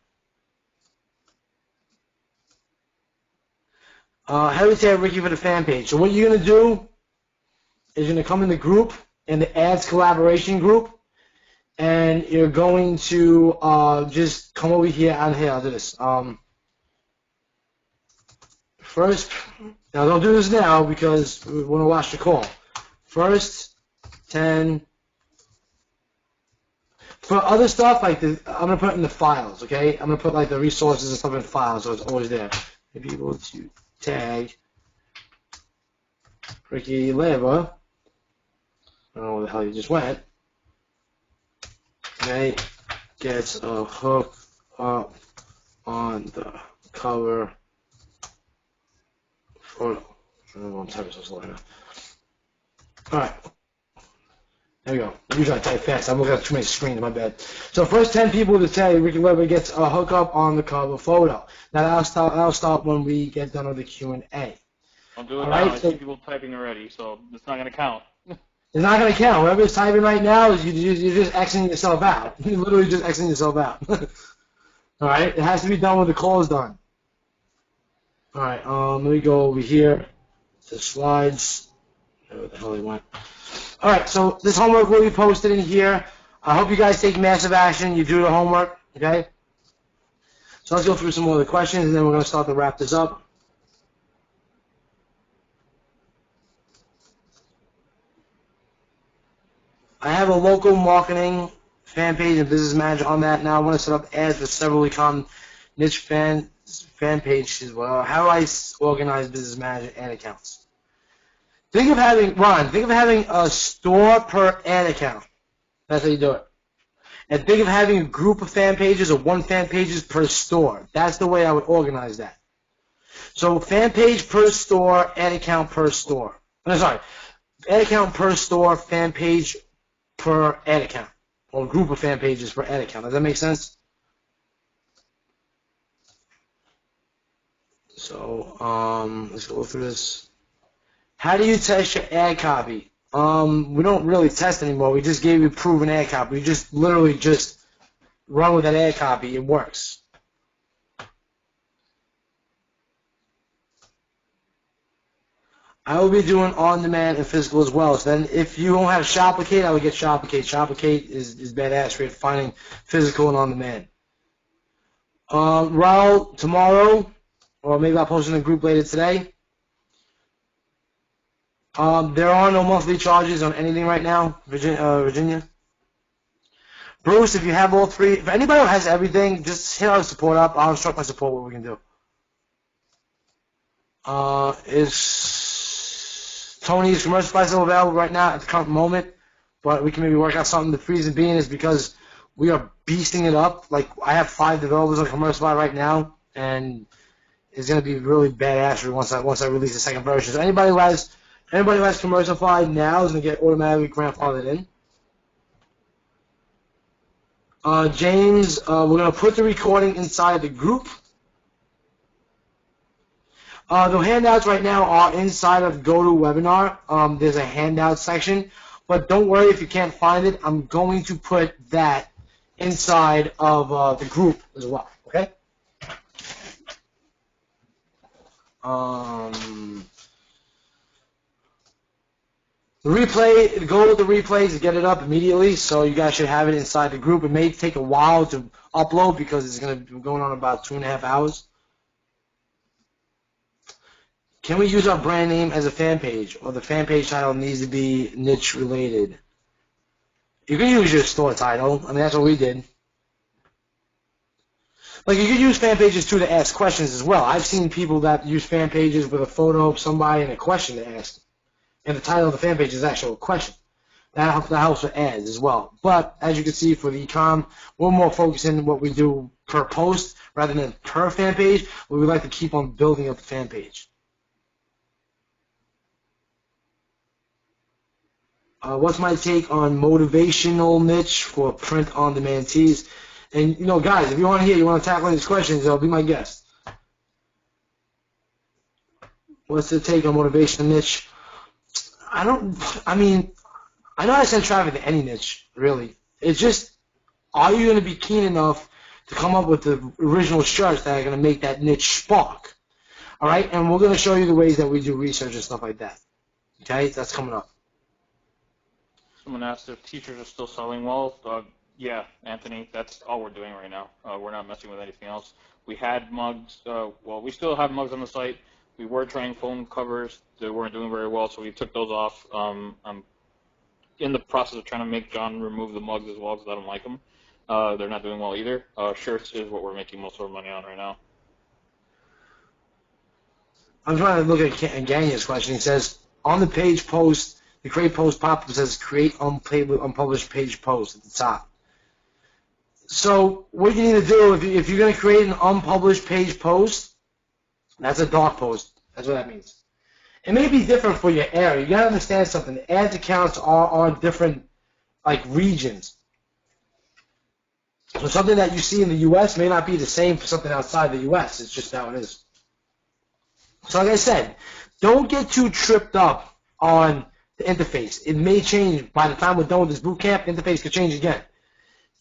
[SPEAKER 1] How do we say Ricky for the fan page? So what you're going to do is you're going to come in the group, in the ads collaboration group, and you're going to just come over here on here. I'll do this. First, now don't do this now because we want to watch the call. First, 10. For other stuff, like I'm going to put it in the files, okay? I'm going to put like the resources and stuff in files, so it's always there. Maybe able to tag Ricky Leva. I don't know where the hell you just went. Okay, gets a hook up on the cover photo. I don't know what I'm typing so slow now. Alright. There we go. Usually I type fast. I'm looking at too many screens, my bad. So first 10 people to say Ricky Weber gets a hookup on the cover photo. Now that'll start when we get done with the Q&A.
[SPEAKER 2] I'll do it
[SPEAKER 1] All
[SPEAKER 2] now.
[SPEAKER 1] right,
[SPEAKER 2] I
[SPEAKER 1] so
[SPEAKER 2] see people typing already, so it's not going to count.
[SPEAKER 1] it's not going to count. Whoever's typing right now, you're just Xing yourself out. You're literally just Xing yourself out. All right? It has to be done when the call is done. All right, let me go over here to slides. Where the hell he went. All right, so this homework will be posted in here. I hope you guys take massive action. You do the homework, okay? So let's go through some more of the questions, and then we're going to start to wrap this up. I have a local marketing fan page and business manager on that now. I want to set up ads for several e-com niche fan pages. Well, how do I organize business manager ad accounts? Think of having a store per ad account. That's how you do it. And think of having a group of fan pages or 1 fan pages per store. That's the way I would organize that. So fan page per store, ad account per store. I'm sorry, ad account per store, fan page per ad account. Or group of fan pages per ad account. Does that make sense? So let's go through this. How do you test your ad copy? We don't really test anymore. We just gave you proven ad copy. We just literally just run with that ad copy. It works. I will be doing on-demand and physical as well. So then if you don't have Shoplicate, I would get Shoplicate. Shoplicate is badass for finding physical and on-demand. Raul, tomorrow, or maybe I'll post in the group later today, There are no monthly charges on anything right now, Virginia. Bruce, if you have all three, if anybody has everything, just hit our support up. I'll instruct my support what we can do. Is Tony's commercial supply still available right now at the current moment? But we can maybe work out something. The reason being is because we are beasting it up. Like, I have 5 developers on commercial supply right now, and it's going to be really badass once I release the second version. So anybody who has commercial supply now is going to get automatically grandfathered in. James, we're going to put the recording inside the group. The handouts right now are inside of GoToWebinar. There's a handout section, but don't worry if you can't find it. I'm going to put that inside of the group as well, okay? The replay, the goal of the replay is to get it up immediately, so you guys should have it inside the group. It may take a while to upload because it's going to be going on about 2.5 hours. Can we use our brand name as a fan page, or the fan page title needs to be niche related? You can use your store title. I mean, that's what we did. Like, you can use fan pages too to ask questions as well. I've seen people that use fan pages with a photo of somebody and a question to ask. And the title of the fan page is actually a question. That helps with ads as well. But as you can see for the e-com, we're more focused on what we do per post rather than per fan page. But we like to keep on building up the fan page. What's my take on motivational niche for print-on-demand tees? And, you know, guys, if you want to hear, you want to tackle these questions, be my guest. What's the take on motivational niche? I know I send traffic to any niche, really. It's just, are you going to be keen enough to come up with the original shirts that are going to make that niche spark? All right? And we're going to show you the ways that we do research and stuff like that. Okay? That's coming up.
[SPEAKER 2] Someone asked if teachers are still selling well. Yeah, Anthony, that's all we're doing right now. We're not messing with anything else. We had mugs. Well, we still have mugs on the site. We were trying phone covers. They weren't doing very well, so we took those off. I'm in the process of trying to make John remove the mugs as well because I don't like them. They're not doing well either. Shirts is what we're making most of our money on right now.
[SPEAKER 1] I'm trying to look at Ganya's question. He says, on the page post, the create post pop-up says create unpublished page post at the top. So what you need to do, if you're going to create an unpublished page post, that's a dark post. That's what that means. It may be different for your area. You got to understand something. The ads accounts are different, like, regions. So something that you see in the U.S. may not be the same for something outside the U.S. It's just how it is. So like I said, don't get too tripped up on the interface. It may change. By the time we're done with this boot camp, the interface could change again.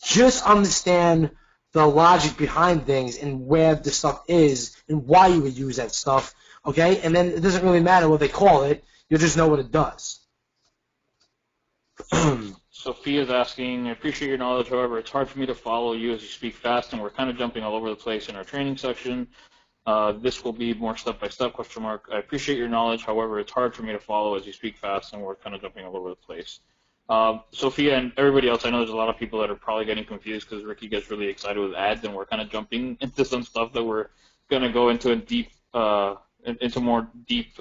[SPEAKER 1] Just understand the logic behind things and where the stuff is and why you would use that stuff, okay? And then it doesn't really matter what they call it. You'll just know what it does.
[SPEAKER 2] Sophia's asking, I appreciate your knowledge, however, it's hard for me to follow you as you speak fast, and we're kind of jumping all over the place in our training section. This will be more step-by-step, question mark. I appreciate your knowledge, however, it's hard for me to follow as you speak fast, and we're kind of jumping all over the place. Sophia and everybody else, I know there's a lot of people that are probably getting confused because Ricky gets really excited with ads, and we're kind of jumping into some stuff that we're going to go into into more deep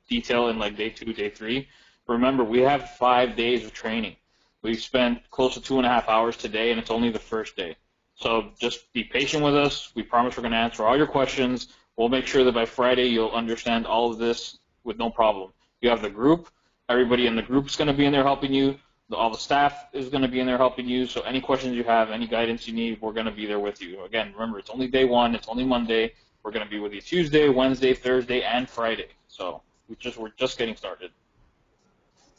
[SPEAKER 2] detail in like day 2, day 3. Remember, we have 5 days of training. We've spent close to 2.5 hours today, and it's only the first day. So just be patient with us. We promise we're going to answer all your questions. We'll make sure that by Friday you'll understand all of this with no problem. You have the group. Everybody in the group is going to be in there helping you. All the staff is going to be in there helping you. So any questions you have, any guidance you need, we're going to be there with you. Again, remember, it's only day 1. It's only Monday. We're going to be with you Tuesday, Wednesday, Thursday, and Friday. So we're just getting started.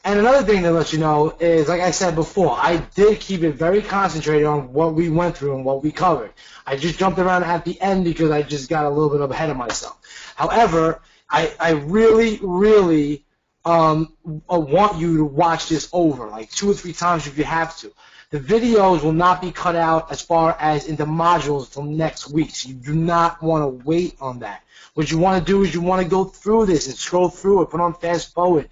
[SPEAKER 1] And another thing to let you know is, like I said before, I did keep it very concentrated on what we went through and what we covered. I just jumped around at the end because I just got a little bit ahead of myself. However, I really, really want you to watch this over, like 2 or 3 times if you have to. The videos will not be cut out as far as into modules until next week, so you do not want to wait on that. What you want to do is you want to go through this and scroll through it, put on fast forward.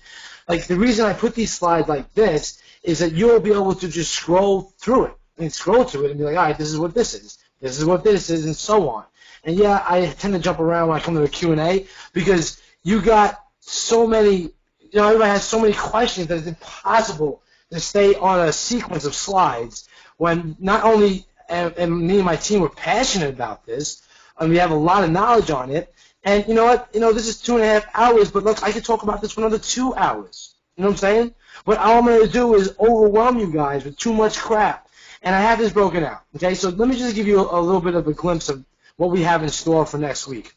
[SPEAKER 1] like the reason I put these slides like this is that you'll be able to just scroll through it. Scroll through it and be like, all right, this is what this is. This is what this is, and so on. And yeah, I tend to jump around when I come to the Q&A because you got so many, everybody has so many questions that it's impossible to stay on a sequence of slides when not only am me and my team were passionate about this, and we have a lot of knowledge on it, and you know what? This is 2.5 hours, but look, I could talk about this for another 2 hours. You know what I'm saying? But all I'm going to do is overwhelm you guys with too much crap. And I have this broken out. Okay, so let me just give you a little bit of a glimpse of what we have in store for next week.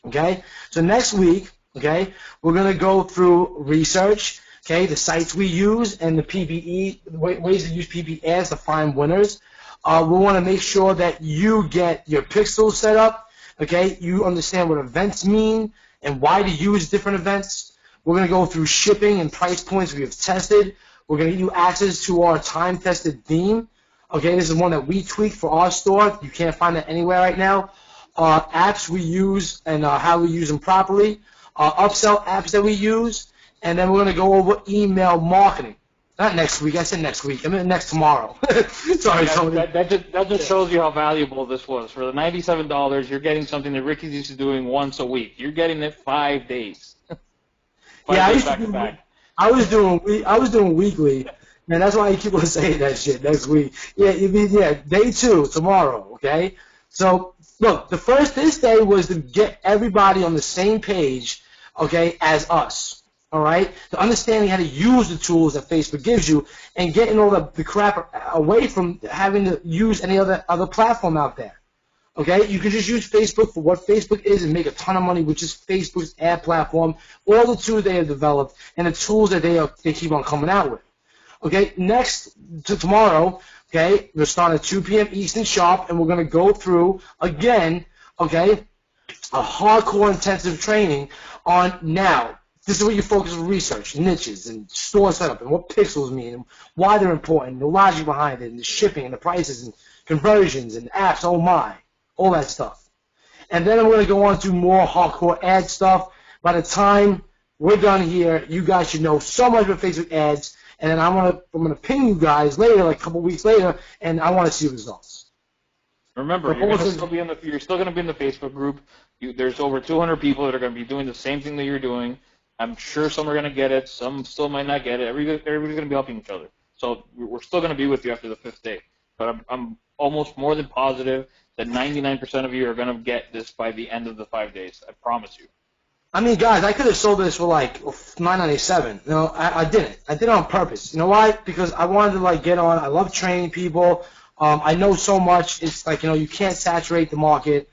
[SPEAKER 1] Okay, so next week, okay, we're going to go through research, okay, the sites we use and the PPE, ways to use PPE ads to find winners. We want to make sure that you get your pixels set up, okay, you understand what events mean and why to use different events. We're going to go through shipping and price points we have tested. We're going to give you access to our time-tested theme. Okay, this is one that we tweaked for our store. You can't find it anywhere right now. Apps we use and how we use them properly. Upsell apps that we use. And then we're going to go over email marketing. Not next week. I said next week. I mean next tomorrow. Sorry, Tony.
[SPEAKER 2] That just shows you how valuable this was. For the $97, you're getting something that Ricky's used to doing once a week. You're getting it 5 days.
[SPEAKER 1] I was doing weekly, man. That's why I keep on saying that shit. Next week, day 2 tomorrow. Okay, so look, this day was to get everybody on the same page, okay, as us. All right, to understanding how to use the tools that Facebook gives you and getting all the crap away from having to use any other platform out there. Okay, you can just use Facebook for what Facebook is and make a ton of money, which is Facebook's ad platform, all the tools they have developed, and the tools that they keep on coming out with. Okay, next to tomorrow, okay, we're starting at 2 p.m. Eastern sharp, and we're going to go through, again, okay, a hardcore intensive training on now. This is where you focus on research, niches, and store setup, and what pixels mean, and why they're important, and the logic behind it, and the shipping, and the prices, and conversions, and apps, oh my. All that stuff. And then I'm going to go on to more hardcore ad stuff. By the time we're done here, you guys should know so much about Facebook ads. And then I'm going to ping you guys later, like a couple weeks later, and I want to see results.
[SPEAKER 2] Remember, you're still going to be in the Facebook group. There's over 200 people that are going to be doing the same thing that you're doing. I'm sure some are going to get it. Some still might not get it. Everybody's going to be helping each other. So we're still going to be with you after the 5th day. But I'm almost more than positive that 99% of you are going to get this by the end of the 5 days. I promise you.
[SPEAKER 1] I mean, guys, I could have sold this for like $9.97. You know, I didn't. I did it on purpose. You know why? Because I wanted to like get on. I love training people. I know so much. It's like, you can't saturate the market.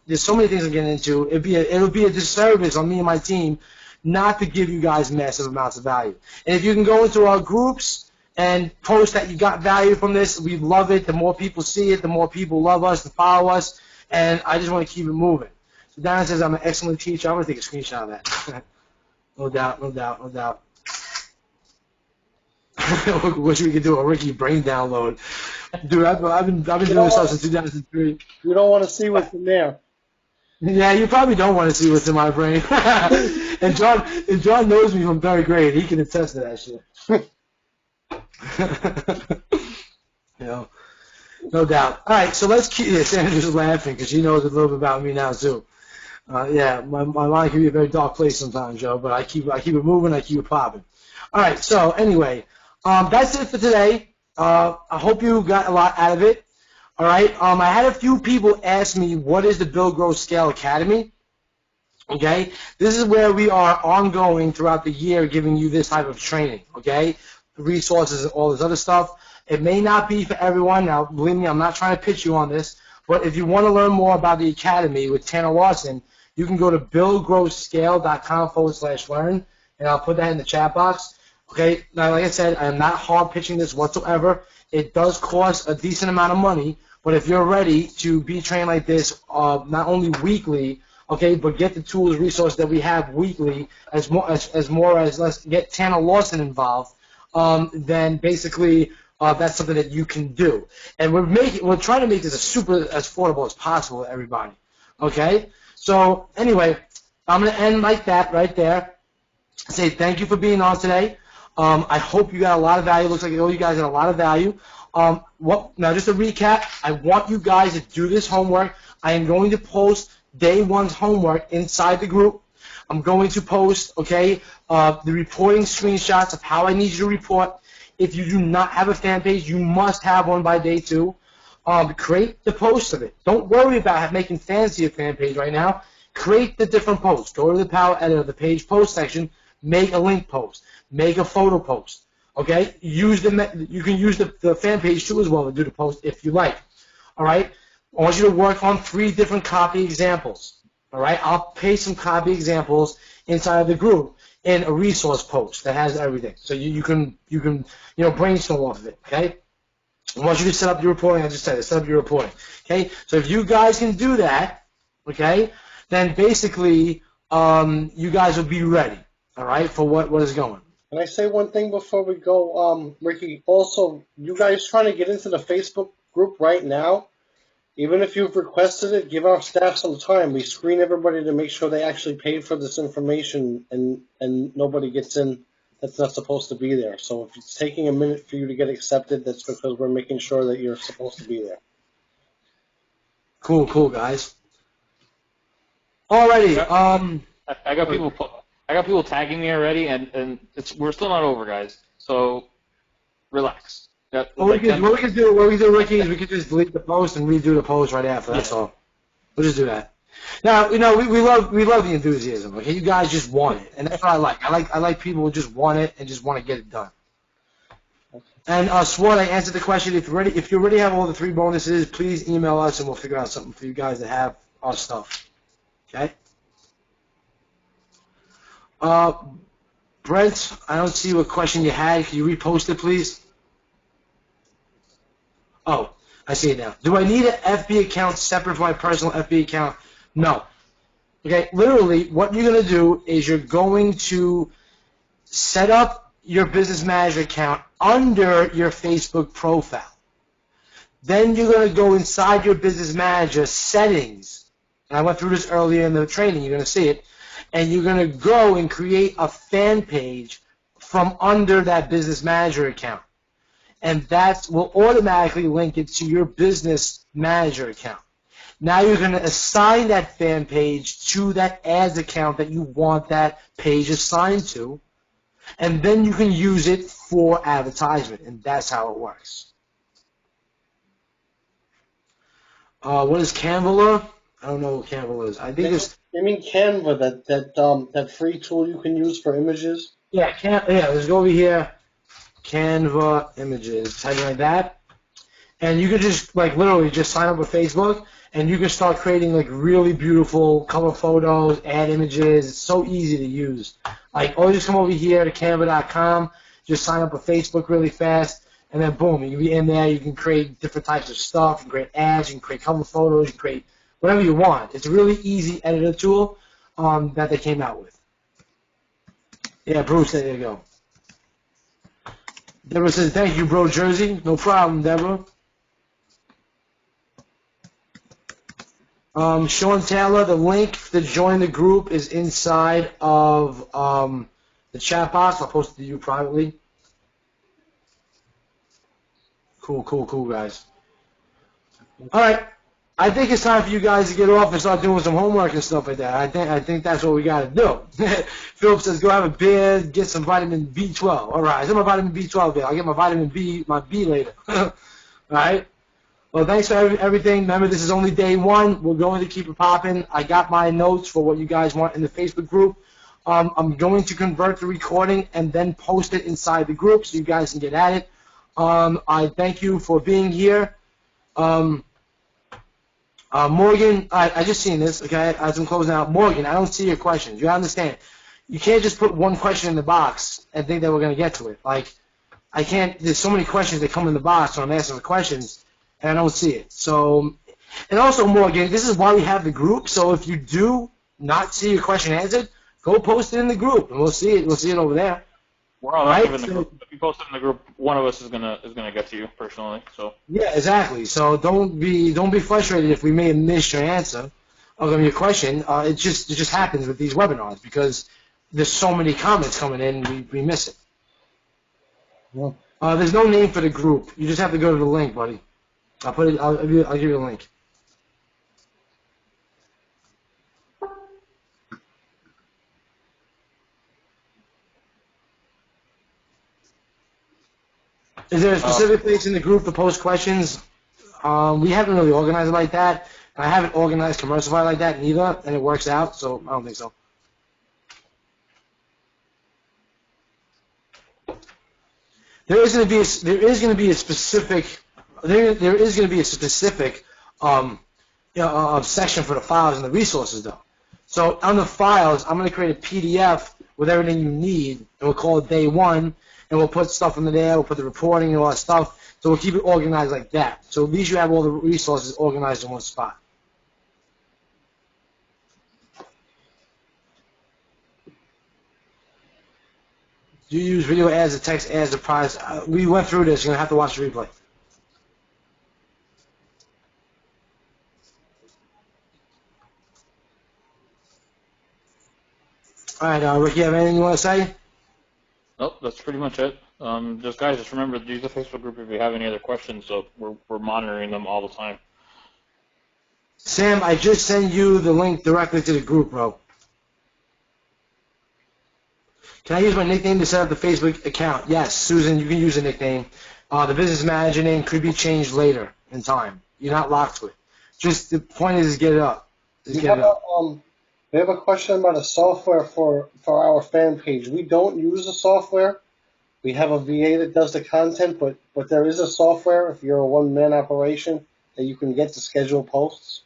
[SPEAKER 1] There's so many things I'm getting into. It'll be a disservice on me and my team not to give you guys massive amounts of value. And if you can go into our groups and post that you got value from this, we love it. The more people see it, the more people love us and follow us, and I just want to keep it moving. So Donna says I'm an excellent teacher. I'm going to take a screenshot of that. No doubt. Wish we could do a Ricky brain download. Dude, I've been doing this since 2003.
[SPEAKER 3] You don't want to see what's in there.
[SPEAKER 1] Yeah, you probably don't want to see what's in my brain. and John knows me from 3rd grade. He can attest to that shit. No doubt. All right, so let's keep. Yeah, Sandra's laughing because she knows a little bit about me now too. My mind can be a very dark place sometimes, Joe. But I keep it moving. I keep it popping. All right. So anyway, that's it for today. I hope you got a lot out of it. All right. I had a few people ask me what is the Build, Grow, Scale Academy. Okay. This is where we are ongoing throughout the year, giving you this type of training. Okay. Resources and all this other stuff. It may not be for everyone. Now, believe me, I'm not trying to pitch you on this, but if you want to learn more about the Academy with Tanner Larson, you can go to buildgrowscale.com/learn, and I'll put that in the chat box. Okay, now, like I said, I am not hard pitching this whatsoever. It does cost a decent amount of money, but if you're ready to be trained like this, not only weekly, okay, but get the tools, resources that we have weekly, as let's get Tanner Larson involved, then basically that's something that you can do. And we're trying to make this as affordable as possible to everybody. Okay? So anyway, I'm gonna end like that right there. say thank you for being on today. I hope you got a lot of value. Looks like all you guys got a lot of value. Now, just to recap, I want you guys to do this homework. I am going to post day one's homework inside the group. I'm going to post, okay, the reporting screenshots of how I need you to report. If you do not have a fan page, you must have one by day 2. Create the post of it. Don't worry about making fancy a fan page right now. Create the different posts. Go to the Power Editor, the page post section, make a link post, make a photo post. Okay? You can use the fan page too as well to do the post if you like. All right? I want you to work on 3 different copy examples. All right? I'll paste some copy examples inside of the group in a resource post that has everything. So you can brainstorm off of it. Okay? I want you to set up your reporting. I just said it. Set up your reporting. Okay? So if you guys can do that, okay, then basically you guys will be ready. All right, for what is going.
[SPEAKER 3] Can I say one thing before we go, Ricky? Also, you guys trying to get into the Facebook group right now? Even if you've requested it, give our staff some time. We screen everybody to make sure they actually paid for this information, and nobody gets in that's not supposed to be there. So if it's taking a minute for you to get accepted, that's because we're making sure that you're supposed to be there.
[SPEAKER 1] Cool, guys. Alrighty.
[SPEAKER 2] I got people tagging me already, and we're still not over, guys. So relax.
[SPEAKER 1] What we can do, Ricky, is we can just delete the post and redo the post right after. That's all. We'll just do that. Now, we love the enthusiasm. Okay, you guys just want it, and that's what I like. I like people who just want it and just want to get it done. And Swart, I answered the question. If you already have all the 3 bonuses, please email us and we'll figure out something for you guys that have our stuff. Okay. Brent, I don't see what question you had. Can you repost it, please? Oh, I see it now. Do I need an FB account separate from my personal FB account? No. Okay, literally, what you're going to do is you're going to set up your Business Manager account under your Facebook profile. Then you're going to go inside your Business Manager settings. And I went through this earlier in the training. You're going to see it. And you're going to go and create a fan page from under that Business Manager account. And that will automatically link it to your Business Manager account. Now you're going to assign that fan page to that ads account that you want that page assigned to, and then you can use it for advertisement, and that's how it works. What is Canva? I don't know what Canva is. I think it's...
[SPEAKER 3] You mean Canva, that free tool you can use for images?
[SPEAKER 1] Yeah, let's go over here. Canva images, type it like that, and you can just literally just sign up with Facebook, and you can start creating really beautiful cover photos, add images. It's so easy to use. Or just come over here to Canva.com, just sign up with Facebook really fast, and then boom, you can be in there. You can create different types of stuff. You can create ads. You can create cover photos. You can create whatever you want. It's a really easy editor tool that they came out with. Yeah, Bruce, there you go. Deborah says, thank you, bro, Jersey. No problem, Deborah. Sean Taylor, the link to join the group is inside of the chat box. I'll post it to you privately. Cool, guys. All right. I think it's time for you guys to get off and start doing some homework and stuff like that. I think that's what we got to do. Philip says, go have a beer, get some vitamin B12. All right, I get my vitamin B12 there. I'll get my B later. All right. Well, thanks for everything. Remember, this is only day 1. We're going to keep it popping. I got my notes for what you guys want in the Facebook group. I'm going to convert the recording and then post it inside the group so you guys can get at it. I thank you for being here. Morgan, I just seen this, okay, as I'm closing out. Morgan, I don't see your questions. You understand. You can't just put one question in the box and think that we're going to get to it. I can't, there's so many questions that come in the box when I'm asking the questions, and I don't see it. So, and also, Morgan, this is why we have the group, so if you do not see your question answered, go post it in the group, and we'll see it over there.
[SPEAKER 2] We're all active in the group. If you post it in the group, one of us is gonna get to you personally. So
[SPEAKER 1] yeah, exactly. So don't be frustrated if we may have missed your answer, your question. It just happens with these webinars because there's so many comments coming in, we miss it.
[SPEAKER 3] Well,
[SPEAKER 1] There's no name for the group. You just have to go to the link, buddy. I'll put it. I'll give you a link. Is there a specific place in the group to post questions? We haven't really organized it like that. I haven't organized Commercify like that neither, and it works out, so I don't think so. There is going to be a specific section for the files and the resources though. So on the files, I'm going to create a PDF with everything you need, and we'll call it day one, and we'll put stuff in there. We'll put the reporting and all that stuff. So we'll keep it organized like that. So at least you have all the resources organized in one spot. Do you use video ads or text ads to price? We went through this. You're going to have to watch the replay. All right, Ricky, have anything you want to say?
[SPEAKER 2] Nope, that's pretty much it. Just remember to use the Facebook group if you have any other questions. So we're monitoring them all the time.
[SPEAKER 1] Sam, I just sent you the link directly to the group, bro. Can I use my nickname to set up the Facebook account? Yes, Susan, you can use a nickname. The business manager name could be changed later in time. You're not locked to it. Just the point is get it up.
[SPEAKER 3] We have a question about a software for our fan page. We don't use the software. We have a VA that does the content, but there is a software if you're a one-man operation that you can get to schedule posts.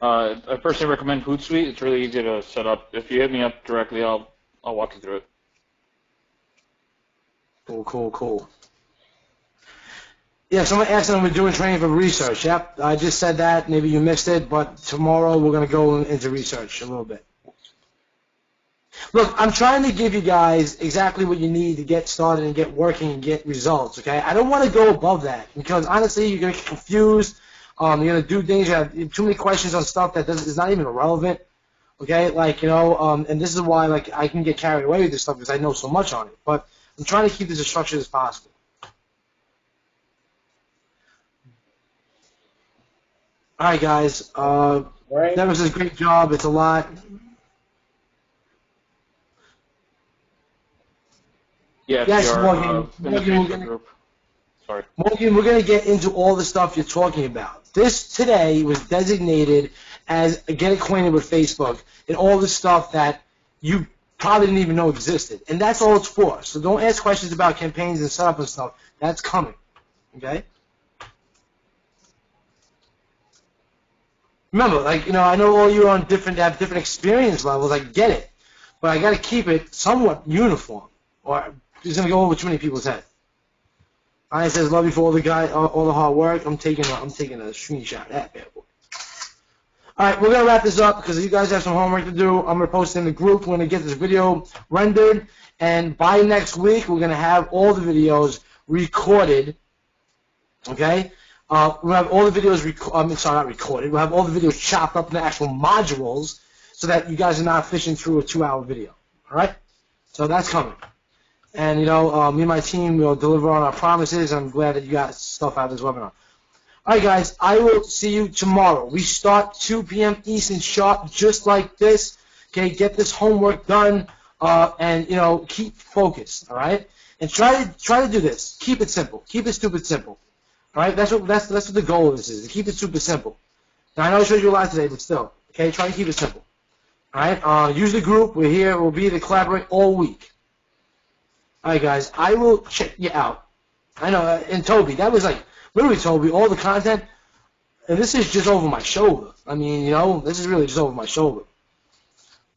[SPEAKER 2] I personally recommend Hootsuite. It's really easy to set up. If you hit me up directly, I'll walk you through it.
[SPEAKER 1] Cool. Yeah, someone asked if we're doing training for research. Yep, I just said that. Maybe you missed it, but tomorrow we're going to go into research a little bit. Look, I'm trying to give you guys exactly what you need to get started and get working and get results, okay? I don't want to go above that because, honestly, you're going to get confused. You're going to do things. You have too many questions on stuff that is not even relevant, okay? And this is why, I can get carried away with this stuff because I know so much on it. But I'm trying to keep this as structured as possible. All right, guys. Dennis does a great job. It's a lot.
[SPEAKER 2] Yeah,
[SPEAKER 1] yes,
[SPEAKER 2] Morgan,
[SPEAKER 1] Morgan, we're going to get into all the stuff you're talking about. This today was designated as get acquainted with Facebook and all the stuff that you probably didn't even know existed. And that's all it's for. So don't ask questions about campaigns and setup and stuff. That's coming. Okay? Remember, I know all you are on have different experience levels. I get it. But I got to keep it somewhat uniform, or it's going to go over too many people's head. I says, love you for all the hard work. I'm taking a screenshot of that bad boy. All right, we're going to wrap this up because you guys have some homework to do. I'm going to post it in the group. We're going to get this video rendered, and by next week, we're going to have all the videos recorded, okay? We'll have all the videos, not recorded. We'll have all the videos chopped up in the actual modules so that you guys are not fishing through a 2-hour video, all right? So that's coming. And, me and my team will deliver on our promises. I'm glad that you got stuff out of this webinar. All right, guys, I will see you tomorrow. We start 2 p.m. Eastern sharp, just like this. Okay, get this homework done, and, keep focused, all right? And try to do this. Keep it simple. Keep it stupid simple. All right, that's what the goal of this is, to keep it super simple. Now, I know I showed you a lot today, but still, okay, try to keep it simple. All right, use the group. We're here. We'll be here to collaborate all week. All right, guys, I will check you out. I know, and Toby, that was literally Toby, all the content, and this is just over my shoulder. I mean, this is really just over my shoulder.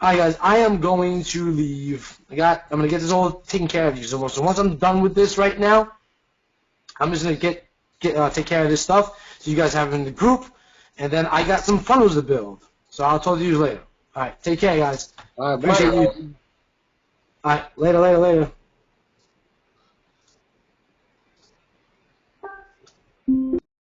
[SPEAKER 1] All right, guys, I am going to leave. I'm going to get this all taken care of. So once I'm done with this right now, I'm just going to take care of this stuff so you guys have it in the group, and then I got some funnels to build. So I'll talk to you later. All right, take care, guys.
[SPEAKER 3] All right,
[SPEAKER 1] appreciate you. All right, later.